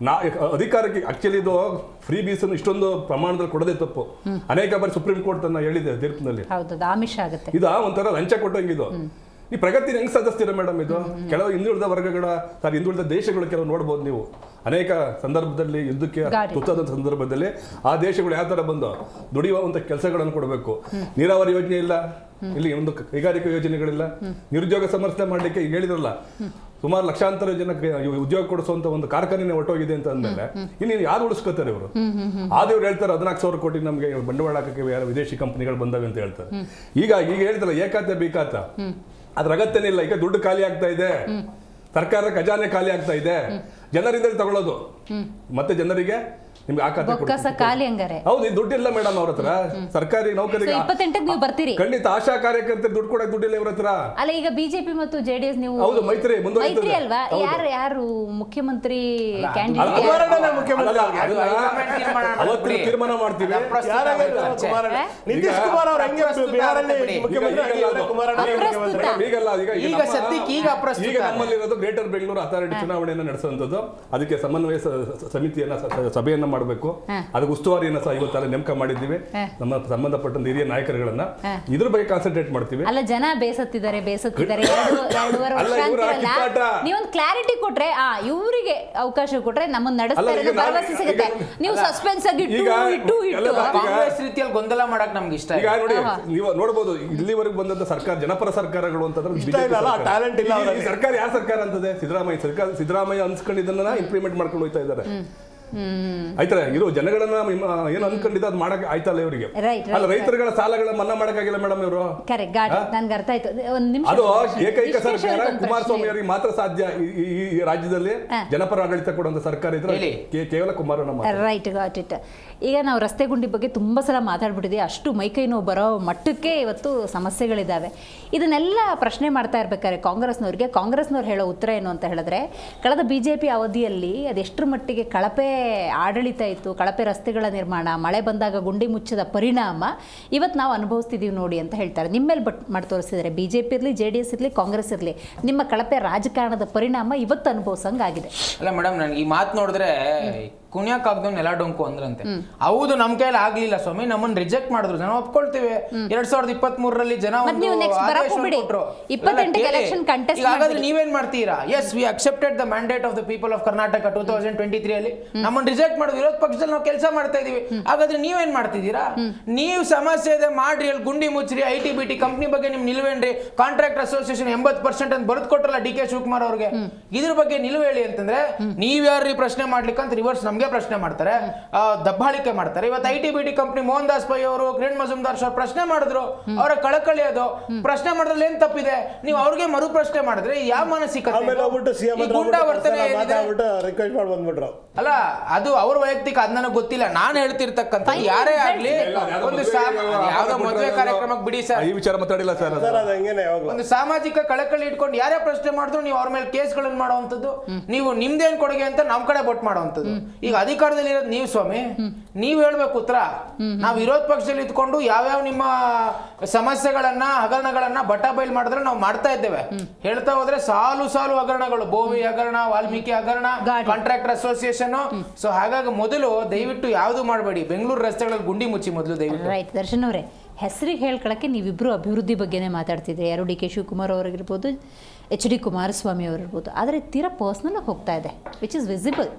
ಅಧಿಕಾರಕ್ಕೆ ಆಕ್ಚುಲಿ ಇದು ಫ್ರೀ ಬೀಸ್ ಇಷ್ಟೊಂದು ಪ್ರಮಾಣದಲ್ಲಿ ಕೊಡದೆ ತಪ್ಪು. ಅನೇಕ ಬಾರಿ ಸುಪ್ರೀಂ ಕೋರ್ಟ್ ತನ್ನ ಹೇಳಿದೆ ತೀರ್ಪಿನಲ್ಲಿ. ಇದು ಒಂಥರ ಲಂಚ ಕೊಟ್ಟಂಗಿದು. ಈ ಪ್ರಗತಿನ ಹೆಂಗ್ ಸಾಧಿಸ್ತೀರಾ ಮೇಡಮ್? ಇದು ಕೆಲವು ಹಿಂದುಳಿದ ವರ್ಗಗಳ, ಹಿಂದುಳಿದ ದೇಶಗಳು ಕೆಲವು ನೋಡ್ಬೋದು ನೀವು. ಅನೇಕ ಸಂದರ್ಭದಲ್ಲಿ ಯುದ್ಧಕ್ಕೆ ತುತ್ತಾದ ಸಂದರ್ಭದಲ್ಲಿ ಆ ದೇಶಗಳು ಯಾವ ತರ ಬಂದು ದುಡಿಯುವಂತ ಕೆಲಸಗಳನ್ನು ಕೊಡಬೇಕು. ನೀರಾವರಿ ಯೋಜನೆ ಇಲ್ಲ, ಇಲ್ಲಿ ಒಂದು ಕೈಗಾರಿಕಾ ಯೋಜನೆಗಳಿಲ್ಲ, ನಿರುದ್ಯೋಗ ಸಮಸ್ಯೆ ಮಾಡ್ಲಿಕ್ಕೆ ಈಗ ಹೇಳಿದ್ರಲ್ಲ ಸುಮಾರು ಲಕ್ಷಾಂತರ ಜನಕ್ಕೆ ಉದ್ಯೋಗ ಕೊಡಿಸುವಂತ ಒಂದು ಕಾರ್ಖಾನೆ ಹೊರಟೋಗಿದೆ ಅಂತ ಅಂದ್ಮೇಲೆ ಇನ್ನು ಯಾರು ಉಳಿಸ್ಕೋತಾರೆ ಇವರು? ಆದವ್ರು ಹೇಳ್ತಾರೆ 14,000 ಕೋಟಿ ನಮ್ಗೆ ಬಂಡವಾಳ ಹಾಕಕ್ಕೆ ವಿದೇಶಿ ಕಂಪನಿಗಳು ಬಂದವೆ ಅಂತ ಹೇಳ್ತಾರೆ. ಈಗ ಹೇಳ್ತಾರೆ ಏಕಾತ ಬೇಕಾತ, ಅದ್ರ ಅಗತ್ಯನೇ ಇಲ್ಲ. ಈಗ ದುಡ್ಡು ಖಾಲಿ ಆಗ್ತಾ ಇದೆ, ಸರ್ಕಾರ ಖಜಾನೆ ಖಾಲಿ ಆಗ್ತಾ ಇದೆ, ಜನರಿಂದ ತಗೊಳ್ಳೋದು, ಮತ್ತೆ ಜನರಿಗೆ ನಿಮ್ಗೆ ಹೌದು ದುಡ್ಡಿಲ್ಲ ಮೇಡಮ್ ಅವ್ರ ಹತ್ರ. ಸರ್ಕಾರಿ ನೌಕರಿಗೆ 28ಕ್ಕೆ ನೀವು ಬರ್ತೀರಿ ಖಂಡಿತ. ಆಶಾ ಕಾರ್ಯಕರ್ತರು ದುಡ್ಡು ಕೊಡಕ್ಕೆ ದುಡ್ಡಿಲ್ಲ ಇವ್ರ ಹತ್ರ. ಅಲ್ಲ, ಈಗ ಬಿಜೆಪಿ ಮತ್ತು ಜೆಡಿಎಸ್ ನೀವು ಹೌದು ಮೈತ್ರಿ ಮುಂದುವರಿಯುತ್ತದೆ ಅಲ್ವಾ? ಯಾರು ಮುಖ್ಯಮಂತ್ರಿ ಅವತ್ತು ತೀರ್ಮಾನ ಮಾಡ್ತೀವಿ. ನಿತೀಶ್ ಕುಮಾರ್ ಅವರು ಹೆಂಗೆ ಬಿಹಾರಲ್ಲಿ ಈಗ ನಮ್ಮಲ್ಲಿರೋದು ಗ್ರೇಟರ್ ಬೆಂಗಳೂರು ಅಥಾರಿಟಿ ಚುನಾವಣೆಯನ್ನು ನಡೆಸುವಂತದ್ದು. ಅದಕ್ಕೆ ಸಮನ್ವಯ ಸಮಿತಿಯನ್ನ ಸಭೆಯನ್ನ ಮಾಡಬೇಕು. ಅದಕ್ಕೆ ಉಸ್ತುವಾರಿಯನ್ನ ಸಹ ಇವತ್ತೆಲ್ಲ ನೇಮಕ ಮಾಡಿದ್ದೀವಿ, ನಮ್ಮ ಸಂಬಂಧಪಟ್ಟ ಹಿರಿಯ ನಾಯಕರುಗಳನ್ನ. ಇದ್ರ ಬಗ್ಗೆ ಕಾನ್ಸಂಟ್ರೇಟ್ ಮಾಡ್ತೀವಿ. ಅಲ್ಲ, ಜನ ಬೇಸತ್ತಿದ್ದಾರೆ 2.5 ವರ್ಷ ನೀವೊಂದು ಕ್ಲಾರಿಟಿ ಕೊಟ್ರೆ, ಇವರಿಗೆ ಅವಕಾಶ ಕೊಟ್ರೆ ನಮ್ಮನ್ನ ನಡೆಸ್ತಾರೆ ಭರವಸೆ ಸಿಗುತ್ತೆ. ನೀವು ಸಸ್ಪೆನ್ಸ್ ಆಗಿ ಕಾಂಗ್ರೆಸ್ ರೀತಿಯಲ್ಲಿ ಗೊಂದಲ ಮಾಡಕ್ ನಮ್ಗೆ ಇಷ್ಟ. ಈಗ ನೋಡಿ, ನೀವು ನೋಡಬಹುದು ಇಲ್ಲಿವರೆಗೂ ಬಂದಂತ ಸರ್ಕಾರ ಜನಪರ ಸರ್ಕಾರಗಳು ಅಂತಂದ್ರೆ ಸರ್ಕಾರ ಯಾವ ಸರ್ಕಾರ ಅಂತದೆ? ಸಿದ್ದರಾಮಯ್ಯ ಸರ್ಕಾರ. ಸಿದ್ದರಾಮಯ್ಯ ಅನ್ಸ್ಕೊಂಡು ಇದನ್ನ ಇಂಪ್ಲಿಮೆಂಟ್ ಮಾಡ್ಕೊಂಡು ಹೋಗ್ತಾ ಇದ್ದಾರೆ. ಆಯ್ತಾರೆ ಇರೋ ಜನಗಳನ್ನ ಏನು ಅನ್ಕೊಂಡಿದ್ದ ಅದು ಮಾಡಕ್ ಆಯ್ತಲ್ಲ ಇವರಿಗೆ. ಅಲ್ಲ ರೈತರುಗಳ ಸಾಲಗಳ ಮನ್ನಾ ಮಾಡಕ್ಕಾಗಿಲ್ಲ ಮೇಡಮ್ ಇವರು. ನನ್ಗೆ ಅರ್ಥ ಆಯ್ತು. ಒಂದ್ ನಿಮಿಷ. ಅದು ಏಕೈಕ ಸರ್ಕಾರ ಕುಮಾರಸ್ವಾಮಿ ಅವರಿಗೆ ಮಾತ್ರ ಸಾಧ್ಯ ಈ ರಾಜ್ಯದಲ್ಲಿ ಜನಪರ ಆಡಳಿತ ಕೊಡುವಂತ ಸರ್ಕಾರ ಇದ್ರೆ ಕೇವಲ ಕುಮಾರಣ್ಣ. Right, got it. ಈಗ ನಾವು ರಸ್ತೆ ಗುಂಡಿ ಬಗ್ಗೆ ತುಂಬಾ ಸಲ ಮಾತಾಡ್ಬಿಟ್ಟಿದ್ದೀವಿ. ಅಷ್ಟು ಮೈಕೈ ನೋವು ಬರೋ ಮಟ್ಟಕ್ಕೆ ಇವತ್ತು ಸಮಸ್ಯೆಗಳಿದ್ದಾವೆ. ಇದನ್ನೆಲ್ಲ ಪ್ರಶ್ನೆ ಮಾಡ್ತಾ ಇರ್ಬೇಕಾದ್ರೆ ಕಾಂಗ್ರೆಸ್ನವ್ರು ಹೇಳೋ ಉತ್ತರ ಏನು ಅಂತ ಹೇಳಿದ್ರೆ, ಕಳೆದ BJP ಅವಧಿಯಲ್ಲಿ ಅದೆಷ್ಟರ ಮಟ್ಟಿಗೆ ಕಳಪೆ ಆಡಳಿತ ಇತ್ತು, ಕಳಪೆ ರಸ್ತೆಗಳ ನಿರ್ಮಾಣ, ಮಳೆ ಬಂದಾಗ ಗುಂಡಿ ಮುಚ್ಚದ ಪರಿಣಾಮ ಇವತ್ತು ನಾವು ಅನುಭವಿಸ್ತಿದ್ದೀವಿ ನೋಡಿ ಅಂತ ಹೇಳ್ತಾರೆ. ನಿಮ್ಮೇಲೆ ಮಾಡಿ ತೋರಿಸಿದರೆ BJP ಇರಲಿ, JDS ಇರಲಿ, ಕಾಂಗ್ರೆಸ್ ಇರಲಿ, ನಿಮ್ಮ ಕಳಪೆ ರಾಜಕಾರಣದ ಪರಿಣಾಮ ಇವತ್ತು ಅನುಭವಿಸಂಗಾಗಿದೆ. ಅಲ್ಲ ಮೇಡಮ್, ನನಗೆ ಈ ಮಾತು ನೋಡಿದ್ರೆ ಕುಣಿಯಕ್ಕಾಗ್ದವ್ ನೆಲ ಡೊಂಕು ಅಂದ್ರಂತೆ. ಹೌದು, ನಮ್ ಕೈಲಿ ಆಗ್ಲಿಲ್ಲ ಸ್ವಾಮಿ, ನಮ್ಮನ್ನ ರಿಜೆಕ್ಟ್ ಮಾಡಿದ್ರು, ನಾವು ಒಪ್ಕೊಳ್ತೀವಿ. 2023 ಜನ ನೀವೇನ್ ಮಾಡ್ತೀರಾ? Yes, we accepted the mandate of the people of Karnataka 2023 ಅಲ್ಲಿ ನಮ್ಮನ್ನ ರಿಜೆಕ್ಟ್ ಮಾಡಿದ್ರು. ವಿರೋಧ ಪಕ್ಷದಲ್ಲಿ ನಾವು ಕೆಲಸ ಮಾಡ್ತಾ ಇದೀವಿ. ಹಾಗಾದ್ರೆ ನೀವೇನ್ ಮಾಡ್ತಿದ್ದೀರಾ? ನೀವು ಸಮಸ್ಯೆ ಇದೆ ಮಾಡ್ರಿ, ಅಲ್ಲಿ ಗುಂಡಿ ಮುಚ್ಚ್ರಿ, IT-BT ಕಂಪ್ನಿ ಬಗ್ಗೆ ನಿಮ್ ನಿಲ್ವೇನ್ರಿ, ಕಾಂಟ್ರಾಕ್ಟ್ ಅಸೋಸಿಯೇಷನ್ 80% ಅಂತ ಬರೆದು ಕೊಟ್ರಲ್ಲ DK ಶಿವಕುಮಾರ್ ಅವ್ರಿಗೆ, ಇದ್ರ ಬಗ್ಗೆ ನಿಲುವು ಹೇಳಿ ಅಂತಂದ್ರೆ ನೀವ್ ಯಾರ್ರಿ ಪ್ರಶ್ನೆ ಮಾಡ್ಲಿಕ್ಕಂತ ರಿವರ್ಸ್ ನಮ್ಗೆ ಪ್ರಶ್ನೆ ಮಾಡ್ತಾರೆ, ದಬ್ಬಾಳಿಕೆ ಮಾಡ್ತಾರೆ. ಇವತ್ತು IT-BT company Mohan Das pi ಅವರು, ಕಿರಣ್ ಮಜುಮ್ದಾರ್ ಸರ್ ಪ್ರಶ್ನೆ ಮಾಡಿದ್ರು, ಅವರ ಕಳಕಳಿ ಅದು. ಪ್ರಶ್ನೆ ಮಾಡಿದ್ರೆ ಏನ್ ತಪ್ಪಿದೆ? ನೀವು ಅವ್ರಿಗೆ ಮರು ಪ್ರಶ್ನೆ ಮಾಡಿದ್ರೆ ಯಾವ ಮಾನಸಿಕತೆ? ಅಲ್ಲ, ಅದು ಅವ್ರ ವೈಯಕ್ತಿಕ, ಅದ್ ನನಗೆ ಗೊತ್ತಿಲ್ಲ. ನಾನು ಹೇಳ್ತಿರ್ತಕ್ಕಂಥ ಯಾರೇ ಆಗ್ಲಿ, ಒಂದು ಯಾವ್ದೋ ಮದುವೆ ಕಾರ್ಯಕ್ರಮಕ್ಕೆ ಬಿಡಿ ಸರ್, ಈ ವಿಚಾರ ಮಾತಾಡಿಲ್ಲ ಸರ್. ಒಂದು ಸಾಮಾಜಿಕ ಕಳಕಳಿ ಇಟ್ಕೊಂಡು ಯಾರೇ ಪ್ರಶ್ನೆ ಮಾಡಿದ್ರು ನೀವು ಅವ್ರ ಮೇಲೆ ಕೇಸ್ಗಳನ್ನ ಮಾಡುವಂತದ್ದು, ನೀವು ನಿಮ್ದೇನ್ ಕೊಡುಗೆ ಅಂತ ನಮ್ ಕಡೆ ಬೊಟ್ ಮಾಡುವಂತದ್ದು. ಈಗ ಅಧಿಕಾರದಲ್ಲಿ ಇರೋದು ನೀವು ಸ್ವಾಮಿ, ನೀವ್ ಹೇಳ್ಬೇಕು ಉತ್ತರ. ನಾವು ವಿರೋಧ ಪಕ್ಷದಲ್ಲಿ ಇದ್ಕೊಂಡು ಯಾವ್ಯಾವ ನಿಮ್ಮ ಸಮಸ್ಯೆಗಳನ್ನ, ಹಗರಣಗಳನ್ನ ಬಟಾಬೈಲ್ ಮಾಡಿದ್ರೆ ನಾವು ಮಾಡ್ತಾ ಇದ್ದೇವೆ. ಹೇಳ್ತಾ ಹೋದ್ರೆ ಸಾಲು ಸಾಲು ಹಗರಣಗಳು, ಬೋವಿ ಹಗರಣ, ವಾಲ್ಮೀಕಿ ಹಗರಣ, ಕಾಂಟ್ರಾಕ್ಟರ್ ಅಸೋಸಿಯೇಷನ್. ಸೊ ಹಾಗಾಗಿ ಮೊದಲು ದಯವಿಟ್ಟು ಯಾವ್ದು ಮಾಡಬೇಡಿ, ಬೆಂಗಳೂರು ರಸ್ತೆಗಳಲ್ಲಿ ಗುಂಡಿ ಮುಚ್ಚಿ ಮೊದಲು ದಯವಿಟ್ಟು. ರೈಟ್, ದರ್ಶನ್ ಅವರೇ, ಹೆಸರಿಗೆ ಹೇಳ್ಕೊಳಕ್ಕೆ ನೀವಿಬ್ರು ಅಭಿವೃದ್ಧಿ ಬಗ್ಗೆನೇ ಮಾತಾಡ್ತಿದ್ರಿ. ಯಾರು DK ಶಿವಕುಮಾರ್ ಅವರಿರ್ಬೋದು, HD ಕುಮಾರಸ್ವಾಮಿ ಅವರಿರ್ಬೋದು. ಆದರೆ ತೀರಾ ಪರ್ಸ್ನಲ್ ಆಗಿ ಹೋಗ್ತಾ ಇದೆ, ವಿಚ್ ಇಸ್ ವಿಸಿಬಲ್.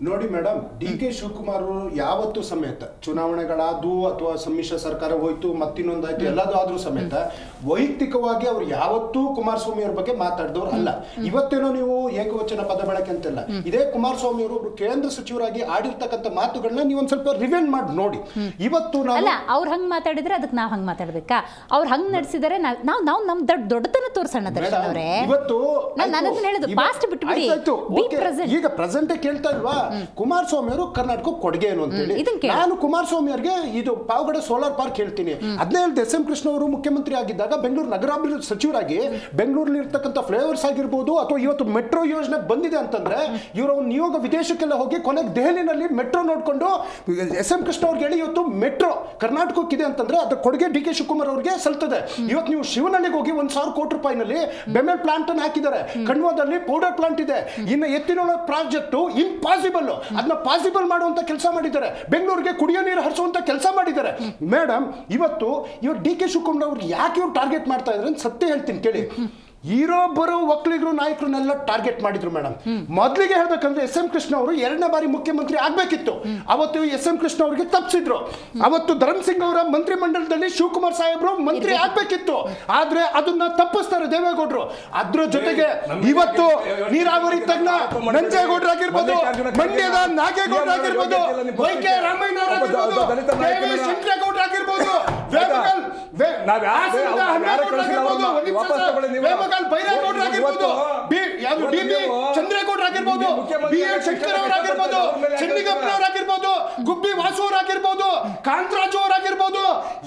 ನೋಡಿ ಮೇಡಮ್, DK ಶಿವಕುಮಾರ್ ಯಾವತ್ತೂ ಸಮೇತ ಚುನಾವಣೆಗಳಾದ್ವು ಅಥವಾ ಸಮ್ಮಿಶ್ರ ಸರ್ಕಾರ ಹೋಯ್ತು, ಮತ್ತಿನ್ನೊಂದಾಯ್ತು, ಎಲ್ಲದೂ ಆದ್ರೂ ಸಮೇತ ವೈಯಕ್ತಿಕವಾಗಿ ಅವ್ರು ಯಾವತ್ತೂ ಕುಮಾರಸ್ವಾಮಿ ಅವ್ರ ಬಗ್ಗೆ ಮಾತಾಡಿದವ್ರು ಅಲ್ಲ. ಇವತ್ತೇನೋ ನೀವು ಏಕವಚನ ಪದ ಬಳಕೆ ಅಂತೆಲ್ಲ, ಇದೇ ಕುಮಾರಸ್ವಾಮಿ ಅವರು ಒಬ್ರು ಕೇಂದ್ರ ಸಚಿವರಾಗಿ ಆಡಿರ್ತಕ್ಕಂಥ ಮಾತುಗಳನ್ನ ನೀವು ಒಂದ್ ಸ್ವಲ್ಪ ರಿವೈಂಡ್ ಮಾಡಿ ನೋಡಿ. ಇವತ್ತು ಅಲ್ಲ, ಅವ್ರು ಹಂಗ್ ಮಾತಾಡಿದ್ರೆ ಅದಕ್ಕೆ ನಾವ್ ಹಂಗ್ ಮಾತಾಡ್ಬೇಕಾ? ಅವ್ರು ಹಂಗ್ ನಡೆಸಿದರೆ ನಾವು ನಮ್ ದೊಡ್ಡತನ ತೋರ್ಸೋಣ. ದರ್ಶನ್ ಅವರೇ, ಇವತ್ತು ನಾನು ಹೇಳುದು ಪಾಸ್ಟ್ ಬಿಟ್ಬಿಡಿ, ಈಗ ಪ್ರೆಸೆಂಟ್ ಕೇಳ್ತಾ ಇಲ್ವಾ ಕುಮಾರಸ್ವಾಮಿ ಅವರು ಕರ್ನಾಟಕಕ್ಕೆ ಕೊಡುಗೆ ಏನು ಅಂತ ಹೇಳಿ. ನಾನು ಕುಮಾರಸ್ವಾಮಿ ಅವರಿಗೆ ಇದು ಪಾವಗಡ ಸೋಲಾರ್ ಪಾರ್ಕ್ ಹೇಳ್ತೀನಿ. ಅದನ್ನೇ ಹೇಳಿದೆ, SM ಕೃಷ್ಣ ಅವರು ಮುಖ್ಯಮಂತ್ರಿ ಆಗಿದ್ದಾಗ ಬೆಂಗಳೂರು ನಗರಾಭಿವೃದ್ಧಿ ಸಚಿವರಾಗಿ ಬೆಂಗಳೂರಲ್ಲಿ ಇರ್ತಕ್ಕಂಥ ಫ್ಲೇವರ್ಸ್ ಆಗಿರ್ಬೋದು, ಅಥವಾ ಇವತ್ತು ಮೆಟ್ರೋ ಯೋಜನೆ ಬಂದಿದೆ ಅಂತಂದ್ರೆ ಇವರ ಒಂದು ನಿಯೋಗ ವಿದೇಶಕ್ಕೆಲ್ಲ ಹೋಗಿ ಕೊನೆಗೆ ದೆಹಲಿನಲ್ಲಿ ಮೆಟ್ರೋ ನೋಡ್ಕೊಂಡು SM ಕೃಷ್ಣ ಅವ್ರಿಗೆ ಹೇಳಿ ಇವತ್ತು ಮೆಟ್ರೋ ಕರ್ನಾಟಕಕ್ಕಿದೆ ಅಂತಂದ್ರೆ ಅದ್ರ ಕೊಡುಗೆ DK ಶಿವಕುಮಾರ್ ಅವರಿಗೆ ಸಲ್ತದೆ. ಇವತ್ತು ನೀವು ಶಿವನಲ್ಲಿಗೆ ಹೋಗಿ 1,000 ಕೋಟಿ ರೂಪಾಯಿನಲ್ಲಿ ಬೆಮೆಲ್ ಪ್ಲಾಂಟ್ ಅನ್ನು ಹಾಕಿದ್ದಾರೆ. ಕಣ್ವಾದಲ್ಲಿ ಪೌಡರ್ ಪ್ಲಾಂಟ್ ಇದೆ. ಇನ್ನು ಎತ್ತಿನೊಳ ಪ್ರಾಜೆಕ್ಟ್ ಇಂಪಾಸಿಬಲ್, ಅದನ್ನ ಪಾಸಿಬಲ್ ಮಾಡುವಂತ ಕೆಲಸ ಮಾಡಿದ್ದಾರೆ. ಬೆಂಗಳೂರಿಗೆ ಕುಡಿಯೋ ನೀರು ಹರಿಸುವಂತ ಕೆಲಸ ಮಾಡಿದ್ದಾರೆ. ಮೇಡಮ್, ಇವತ್ತು DK ಶಿವಕುಮಾರ್ ಅವ್ರು ಯಾಕೆ ಇವ್ರು ಟಾರ್ಗೆಟ್ ಮಾಡ್ತಾ ಇದ್ದಾರೆ ಅಂತ ಸತ್ಯ ಹೇಳ್ತೀನಿ ಕೇಳಿ. ಇರೋ ಬರೋ ಒಕ್ಕಲಿಗರು ನಾಯಕರನ್ನೆಲ್ಲ ಟಾರ್ಗೆಟ್ ಮಾಡಿದ್ರು ಮೇಡಮ್. ಮೊದಲಿಗೆ ಹೇಳ್ಬೇಕಂದ್ರೆ SM ಕೃಷ್ಣ ಅವರು 2ನೇ ಬಾರಿ ಮುಖ್ಯಮಂತ್ರಿ ಆಗ್ಬೇಕಿತ್ತು. ಅವತ್ತು SM ಕೃಷ್ಣ ಅವರಿಗೆ ತಪ್ಪಿಸಿದ್ರು. ಅವತ್ತು ಧರ್ಮ್ ಸಿಂಗ್ ಅವರ ಮಂತ್ರಿ ಮಂಡಲದಲ್ಲಿ ಶಿವಕುಮಾರ್ ಸಾಹೇಬ್ರು ಮಂತ್ರಿ ಆಗ್ಬೇಕಿತ್ತು. ಆದ್ರೆ ಅದನ್ನ ತಪ್ಪಿಸ್ತಾರೆ ದೇವೇಗೌಡರು. ಅದ್ರ ಜೊತೆಗೆ ಇವತ್ತು ನೀರಾವರಿ ತಜ್ಞ ನಂಜೇಗೌಡರಾಗಿರ್ಬೋದು, ಮಂಡ್ಯದ ನಾಗೇಗೌಡರಾಗಿರ್ಬೋದು, YK ರಾಮಯ್ಯನವರಾಗಿರ್ಬೋದು, ಶಂಕರೇಗೌಡರಾಗಿರ್ಬೋದು, ಚಂದ್ರೇಗೌಡರಾಗಿರ್ಬೋದು, BL ಶಂಕರ್ ಅವರಾಗಿರ್ಬೋದು, ಚೆನ್ನಿಗಪ್ಪನವರಾಗಿರ್ಬೋದು, ಗುಬ್ಬಿ ವಾಸು ಅವರಾಗಿರ್ಬೋದು, ಕಾಂತರಾಜು ಅವರಾಗಿರ್ಬೋದು,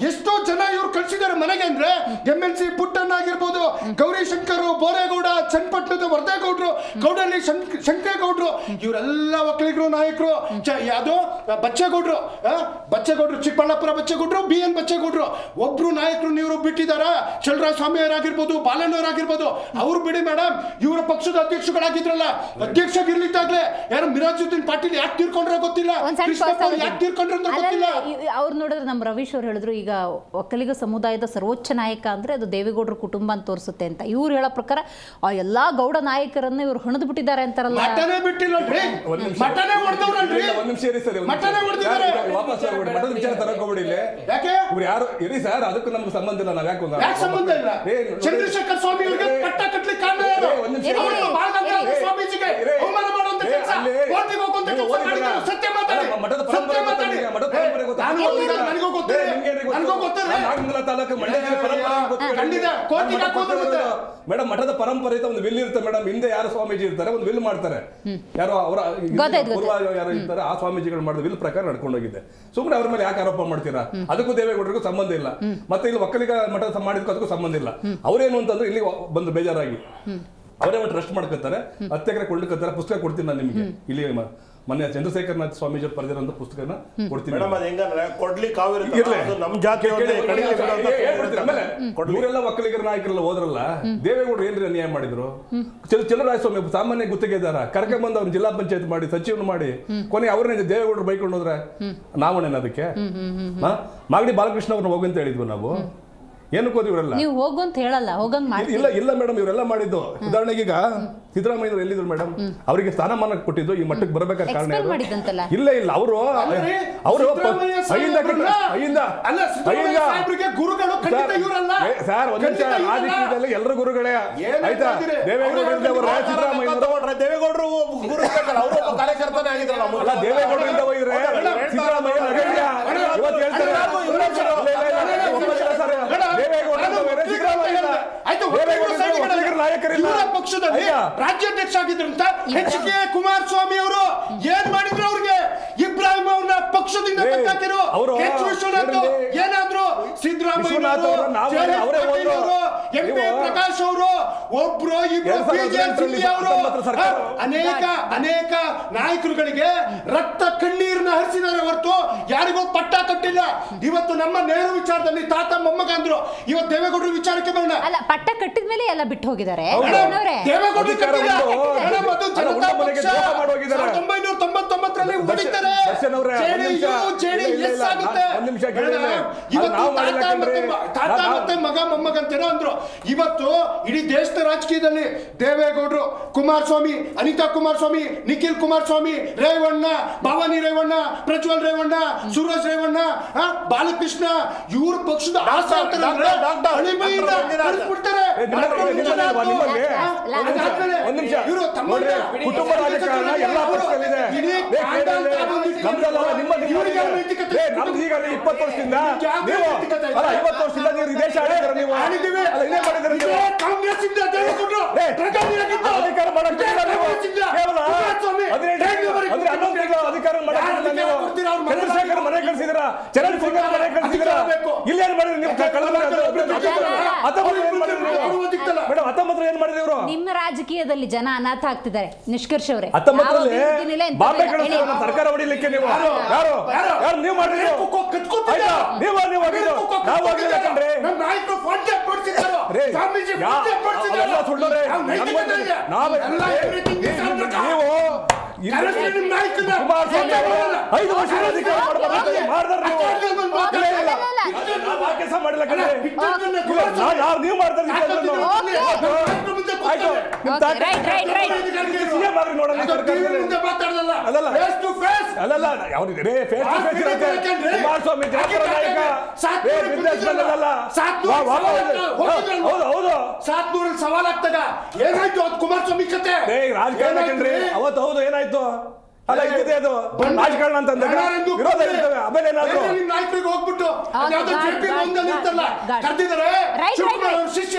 ಎಷ್ಟೋ ಜನ ಇವ್ರು ಕಳಿಸಿದ್ದಾರೆ ಮನೆಗೆ ಅಂದ್ರೆ MLC ಪುಟ್ಟಣ್ಣ ಆಗಿರ್ಬೋದು, ಗೌರಿ ಶಂಕರ್, ಬೋರೇಗೌಡ, ಚನ್ನಪಟ್ಟಣದ ವರ್ದೇಗೌಡರು, ಗೌಡಳ್ಳಿ ಶಂಕರೇಗೌಡರು, ಇವರೆಲ್ಲ ಒಕ್ಕಲಿಗರು ನಾಯಕರು. ಯಾವ್ದೋ ಬಚ್ಚೇಗೌಡರು, ಚಿಕ್ಕಬಳ್ಳಾಪುರ ಬಚ್ಚೇಗೌಡರು, BN ಬಚ್ಚೇಗೌಡರು, ಒಬ್ರು ನಾಯಕರು ನೀವು ಬಿಟ್ಟಿದಾರ. ಚಲರಾಜ ಸ್ವಾಮಿ ಅವರಾಗಿರ್ಬೋದು, ಬಾಲಣ್ಣವರಾಗಿರ್ಬೋದು, ಅವ್ರು ಬಿಡಿ ಮೇಡಮ್. ಇವರ ಪಕ್ಷದ ಅಧ್ಯಕ್ಷಗಳಾಗಿದ್ರಲ್ಲ, ಅಧ್ಯಕ್ಷಗಿರ್ಲಿದ್ದಾಗ್ಲೇ ಯಾರು ಮಿರಾಜುದ್ದೀನ್ ಪಾಟೀಲ್ ಯಾಕೆ ತೀರ್ಕೊಂಡ್ರೆ ಗೊತ್ತಿಲ್ಲ, ಯಾಕೆ ತೀರ್ಕೊಂಡ್ರೆ ಗೊತ್ತಿಲ್ಲ. ಅವ್ರು ನೋಡಿದ್ರೆ ನಮ್ಮ ರವೀಶ್ ಅವ್ರು ಹೇಳಿದ್ರು, ಈಗ ಒಕ್ಕಲಿಗ ಸಮುದಾಯದ ಸರ್ವೋಚ್ಚ ನಾಯಕ ಅಂದ್ರೆ ಅದು ದೇವೇಗೌಡರ ಕುಟುಂಬ ಅಂತ ತೋರಿಸುತ್ತೆ ಅಂತ. ಇವ್ರು ಹೇಳೋ ಪ್ರಕಾರ ಆ ಎಲ್ಲಾ ಗೌಡ ನಾಯಕರನ್ನು ಇವ್ರು ಹಣದ್ ಬಿಟ್ಟಿದ್ದಾರೆ ಅಂತಾರಲ್ಲ. ಮಟನೇ ಬಿಟ್ಟಿಲ್ಲಲ್ರಿ, ಮಟನೇ ಹೊಡೆದವ್ರಲ್ರಿ, ಮಟನೇ ಹೊಡೆದಿದ್ದಾರೆ. ಯಾಕೆ ಇವ್ರು ಯಾರು ಇರಿ ಸರ್, ಅದಕ್ಕೂ ನಮ್ಗೆ ಸಂಬಂಧ ಇಲ್ಲ. ನಾವ್ ಯಾಕೆ ಸಂಬಂಧ ಇಲ್ಲ? ಚಂದ್ರಶೇಖರ್ ಸ್ವಾಮಿ ಅವರಿಗೆ ಪಟ್ಟ ಕಟ್ಲಿಕ್ಕೆ ಕಾರಣ ಯಾರು? ಸ್ವಾಮೀಜಿಗೆ ಅವಮಾನ ಮಾಡುವಂತ ಕೆಲಸ. ಕೋರ್ಟಿಗೆ ಹೋಗುವಂತ ಕೆಲಸ ಮಾಡಿದ್ರು. ಸತ್ಯ ಮಾತಾಡಿ. ಮಠದ ಪರಂಪರೆ ಗೊತ್ತಿದೆ. ಮಠದ ಪರಂಪರೆ ಗೊತ್ತಿದೆ. ನನಗೂ ಗೊತ್ತಿದೆ. ನನಗೂ ಗೊತ್ತಿದೆ. ನಾಗಮಂಗಲ ತಾಲೂಕು ಮಂಡ್ಯ ಜಿಲ್ಲೆ ಪರಂಪರೆ ಗೊತ್ತಿದೆ. ಖಂಡಿತ ಕೋರ್ಟಿಗೆ ಹಾಕೋದು ಗೊತ್ತಿದೆ. ಮೇಡಮ್ ಮಠದ ಪರಂಪರೆ ಒಂದು ವಿಲ್ ಇರುತ್ತೆ ಮೇಡಮ್. ಹಿಂದೆ ಯಾರು ಸ್ವಾಮೀಜಿ ಇರ್ತಾರೆ ಒಂದು ವಿಲ್ ಮಾಡ್ತಾರೆ. ಯಾರೋ ಅವರ ಪೂರ್ವ ಯಾರು ಇರ್ತಾರೆ ಆ ಸ್ವಾಮೀಜಿಗಳು ಮಾಡಿದ ವಿಲ್ ಪ್ರಕಾರ ನಡ್ಕೊಂಡು ಹೋಗಿದೆ. ಸುಮ್ಮನೆ ಅವ್ರ ಮೇಲೆ ಯಾಕೆ ಆರೋಪ ಮಾಡ್ತೀರಾ? ಅದಕ್ಕೂ ದೇವೇಗೌಡರಿಗೂ ಸಂಬಂಧ ಇಲ್ಲ. ಮತ್ತೆ ಇಲ್ಲಿ ಒಕ್ಕಲಿಗ ಮಠ ಮಾಡಿದಕ್ಕೂ ಅದಕ್ಕೂ ಸಂಬಂಧ ಇಲ್ಲ. ಅವ್ರೇನು ಅಂತಂದ್ರೆ ಇಲ್ಲಿ ಬಂದು ಬೇಜಾರಾಗಿ ಅವರೇ ಒಂದು ಟ್ರಸ್ಟ್ ಮಾಡ್ಕೊತಾರೆ. 10 ಎಕರೆ ಕೊಳ್ಳಿಕತ್ತಾರೆ. ಪುಸ್ತಕ ಕೊಡ್ತೀನಿ ನಾನು ನಿಮಗೆ. ಇಲ್ಲಿ ಮೊನ್ನೆ ಚಂದ್ರಶೇಖರನಾಥ್ ಸ್ವಾಮೀಜಿ ಬರೆದಿರೋ ಪುಸ್ತಕನ ಕೊಡ್ತೀನಿ. ಇವರೆಲ್ಲ ಒಕ್ಕಲಿಗರ ನಾಯಕರೆಲ್ಲ ಹೋದ್ರಲ್ಲ, ದೇವೇಗೌಡರು ಏನ್ರಿ ಅನ್ಯಾಯ ಮಾಡಿದ್ರು? ಚಲುವರಾಯಸ್ವಾಮಿ ಸಾಮಾನ್ಯ ಗುತ್ತಿಗೆದಾರ ಕರ್ಕೊಂಡ್ಬಂದು ಅವ್ರನ್ನ ಜಿಲ್ಲಾ ಪಂಚಾಯತ್ ಮಾಡಿ ಸಚಿವನು ಮಾಡಿ ಕೊನೆ ಅವ್ರನ್ನ ದೇವೇಗೌಡರು ಬೈಕೊಂಡು ಹೋದ್ರೆ ನಾವನೇನ ಅದಕ್ಕೆ? ಮಾಗಡಿ ಬಾಲಕೃಷ್ಣ ಅವ್ರನ್ನ ಹೋಗಂತ ಹೇಳಿದ್ವು ನಾವು. ಏನಕ್ಕೆ ಇವರೆಲ್ಲ ನೀವು ಹೋಗು ಅಂತ ಹೇಳಲ್ಲ, ಹೋಗಂಗ್ ಇಲ್ಲ ಇಲ್ಲ ಮೇಡಮ್, ಇವರೆಲ್ಲ ಮಾಡಿದ್ದು. ಉದಾಹರಣೆಗೆ ಈಗ ಸಿದ್ದರಾಮಯ್ಯ ಎಲ್ಲಿದ್ರು ಮೇಡಮ್? ಅವರಿಗೆ ಸ್ಥಾನಮಾನ ಕೊಟ್ಟಿದ್ದು ಈ ಮಟ್ಟಕ್ಕೆ ಬರ್ಬೇಕಾದ ಕಾರಣ ಇಲ್ಲ ಇಲ್ಲ ಅವರು ಸರ್ ಒಂದ್ ನಿಮಿಷ, ರಾಜಕೀಯದಲ್ಲಿ ಎಲ್ಲರೂ ಗುರುಗಳೇ ಆಯ್ತಾ? ದೇವೇಗೌಡರು ಕಾರ್ಯಕರ್ತನೇ ಆಗಿದ್ರಲ್ಲ, ದೇವೇಗೌಡರಿಂದ ಹೋಗಿದ್ರೆ ಸಿದ್ದರಾಮಯ್ಯ ನಗಣ್ಯ ಇವತ್ತು ಹೇಳ್ತಾರೆ. ಪಕ್ಷದಲ್ಲಿ ರಾಜ್ಯಾಧ್ಯಕ್ಷ ಆಗಿದ್ರಂತ ಎಚ್.ಕೆ. ಕುಮಾರಸ್ವಾಮಿ ಅವರು ಏನ್ ಮಾಡಿದ್ರು? ಅವ್ರಿಗೆ ಇಬ್ರಾಹಿಂ ಅವ್ರನ್ನ ಪಕ್ಷದಿಂದ ತೆಗೆದಾಕಿರು. ಎಚ್. ವಿಶ್ವನಾಥ್ ಏನಾದ್ರು? ಸಿದ್ದರಾಮಯ್ಯ ಎಂ.ಪಿ. ಪ್ರಕಾಶ್ ಅವರು ಒಬ್ರು ಇಬ್ರು ಅವರು ಅನೇಕ ನಾಯಕರುಗಳಿಗೆ ರಕ್ತ ಕಣ್ಣೀರನ್ನ ಹರಿಸಿದ್ದಾರೆ ಹೊರತು ಯಾರಿಗೂ ಪಟ್ಟ ಕಟ್ಟಿಲ್ಲ. ಇವತ್ತು ನಮ್ಮ ನೆಹರು ವಿಚಾರದಲ್ಲಿ ತಾತ ಮೊಮ್ಮಗ ಅಂದ್ರು. ಇವತ್ತು ದೇವೇಗೌಡರು ವಿಚಾರಕ್ಕೆ ಬರೋಣ. ಅಲ್ಲ, ಪಟ್ಟ ಕಟ್ಟಿದ ಮೇಲೆ ಎಲ್ಲ ಬಿಟ್ಟು ಹೋಗಿದ್ದಾರೆ. ದೇವೇಗೌಡರು ಕಟ್ಟಿಲ್ಲ. 1999ರಲ್ಲಿ ಉಳಿತಾರೆ. ಜೆಡಿಎಸ್ ಆಗುತ್ತೆ. ಇವತ್ತು ತಾತ ಮತ್ತೆ ಮಗ ಮೊಮ್ಮಗ ಅಂತೇನೋ ಅಂದ್ರು. ಇವತ್ತು ಇಡೀ ದೇಶದ ರಾಜಕೀಯದಲ್ಲಿ ದೇವೇಗೌಡರು, ಕುಮಾರಸ್ವಾಮಿ, ಅನಿತಾ ಕುಮಾರಸ್ವಾಮಿ, ನಿಖಿಲ್ ಕುಮಾರಸ್ವಾಮಿ, ರೇವಣ್ಣ, ಭವಾನಿ ರೇವಣ್ಣ, ಪ್ರಜ್ವಲ್ ರೇವಣ್ಣ, ಸುರೇಶ್ ರೇವಣ್ಣ, ಬಾಲಕೃಷ್ಣ, ಇವ್ರ ಪಕ್ಷದ ಕುಟುಂಬ ರಾಜಕಾರಣ ಎಲ್ಲ ಪಕ್ಷದಲ್ಲಿದೆ. ಈಗ 20 ವರ್ಷದಿಂದ 50 ವರ್ಷದಿಂದ ನೀವು ದೇಶ ಆಳಿದ್ರೆ ನೀವು ಕಾಂಗ್ರೆಸ್ ಅಧಿಕಾರ ಮಾಡಕ್ಕೆ ಅಧಿಕಾರ ಚಂದ್ರಶೇಖರ್ ಮನೆ ಕಳಿಸಿದ್ರ, ಚರಣ್ ಸಿಂಗ್ ಮನೆ ಕಳಿಸಿದ್ರ, ಇಲ್ಲೇನ್ ಮಾಡಿದ್ರಿ ನೀವು? ಮೇಡಮ್ 19 ಏನ್ ಮಾಡಿದ್ರಿ ಇವರು? ನಿಮ್ಮ ರಾಜಕೀಯದಲ್ಲಿ ಜನ ಅನಾಥ ಆಗ್ತಿದ್ದಾರೆ. ನಿಷ್ಕರ್ಷ ಅವರೇ, 19ರಲ್ಲಿ ಬಾಂಬೆ ಕಳಿಸಿದ್ರು ಸರ್ಕಾರ ಹೊಡಿಲಿಕ್ಕೆ ನೀವು ಯಾರು ನೀವು ಮಾಡಿದ್ರಿ? ನೀವು ನಾವು ಆಗಿಲ್ಲ ಕಣ್ರಿ. ಸುಳ್ಳರೆ ನೀವು ಕುಮಾರಸ್ವಾಮಿ 5 ವರ್ಷ ಕೆಲಸ ಮಾಡಿಲ್ಲ ಕಣ್ರಿ. ನೀವು ಮಾಡ್ತಾರೆ ಕುಮಾರಸ್ವಾಮಿ ಸವಾಲಾಗ್ತದ ಏನಾಯ್ತು? ಅದು ಕುಮಾರಸ್ವಾಮಿ ಕತೆ ರಾಜಕಾರಣ ಕಣ್ರಿ. ಅವತ್ತು ಹೌದು ಏನಾಯ್ತು? ಅಲ್ಲ ಇದ್ದಿದೆ ಅದು ರಾಜಕಾರಣ ಅಂತಂದ್ರೆ ವಿರೋಧ ಇರ್ತವೆ. ಆಮೇಲೆ ಏನಾದ್ರು ನಾಯಕರಿಗೆ ಹೋಗ್ಬಿಟ್ಟು ಕರೆದಿದ್ದಾರೆ ಶಿಷ್ಯ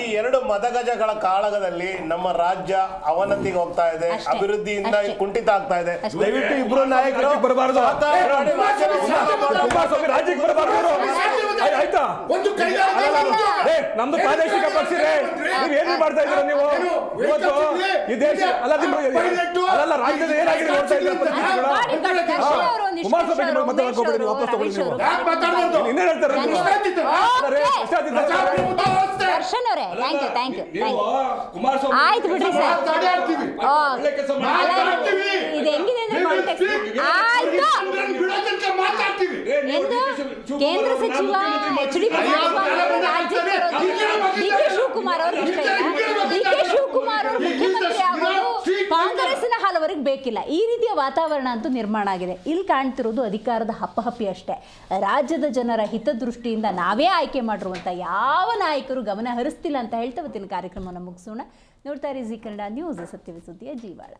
ಈ 2 ಮತಗಜಗಳ ಕಾಳಗದಲ್ಲಿ ನಮ್ಮ ರಾಜ್ಯ ಅವನತಿಗೆ ಹೋಗ್ತಾ ಇದೆ, ಅಭಿವೃದ್ಧಿಯಿಂದ ಕುಂಠಿತ ಆಗ್ತಾ ಇದೆ. ದಯವಿಟ್ಟು ಇಬ್ರು ನಾಯಕರು ಬರಬಾರದು, ರಾಜ್ಯಕ್ಕೆ ಬರಬಾರದು. ಆಯ್ತಾ? ನಮ್ದು ಪ್ರಾದೇಶಿಕ ಪಕ್ಷ ನೀವು ಏನ್ ಮಾಡ್ತಾ ಇದ್ದೀರಾ ನೀವು? ಇವತ್ತು ಈ ದೇಶ ಅಲ್ಲ ರಾಜ್ಯದ ಏನಾಗಿದೆ ನೋಡ್ತಾ ಇದ್ದೀರಾ ಪರಿಸ್ಥಿತಿಗಳು? ಕುಮಾರಸ್ವಾಮಿ ಮತ್ತೆ ಹಾಕೋಬೇಡಿ, ವಾಪಸ್ ತಗೊಳ್ಳಿ. ನೀವು ಇನ್ನೇನ್ ಹೇಳ್ತಾರೆ? ಆಯ್ತು ಬಿಡ್ರಿ ಸರ್. ಇದು ಹೆಂಗಿದೆ ಕೇಂದ್ರ ಸಚಿವ ಎಚ್.ಡಿ. ಶಿವಕುಮಾರ್ ಅವರು ಇಷ್ಟ ಇಲ್ಲ. ಡಿ.ಕೆ. ಶಿವಕುಮಾರ್ ಅವರು ಮುಖ್ಯಮಂತ್ರಿ ಆಗೋದು ಕಾಂಗ್ರೆಸ್ಸಿನ ಹಲವರಿಗೆ ಬೇಕಿಲ್ಲ. ಈ ರೀತಿಯ ವಾತಾವರಣ ಅಂತೂ ನಿರ್ಮಾಣ ಆಗಿದೆ. ಇಲ್ಲಿ ಕಾಣ್ತಿರೋದು ಅಧಿಕಾರದ ಹಪ್ಪಹಪ್ಪಿ ಅಷ್ಟೇ. ರಾಜ್ಯದ ಜನರ ಹಿತದೃಷ್ಟಿಯಿಂದ ನಾವೇ ಆಯ್ಕೆ ಮಾಡಿರುವಂಥ ಯಾವ ನಾಯಕರು ಗಮನ ಹರಿಸ್ತಿಲ್ಲ ಅಂತ ಹೇಳ್ತಾ ಇವತ್ತಿನ ಕಾರ್ಯಕ್ರಮವನ್ನು ಮುಗಿಸೋಣ. ನೋಡ್ತಾ ಇರಿ ಜೀ ಕನ್ನಡ ನ್ಯೂಸ್, ಸತ್ಯದ ಸುದ್ದಿಯ ಜೀವಾಳ.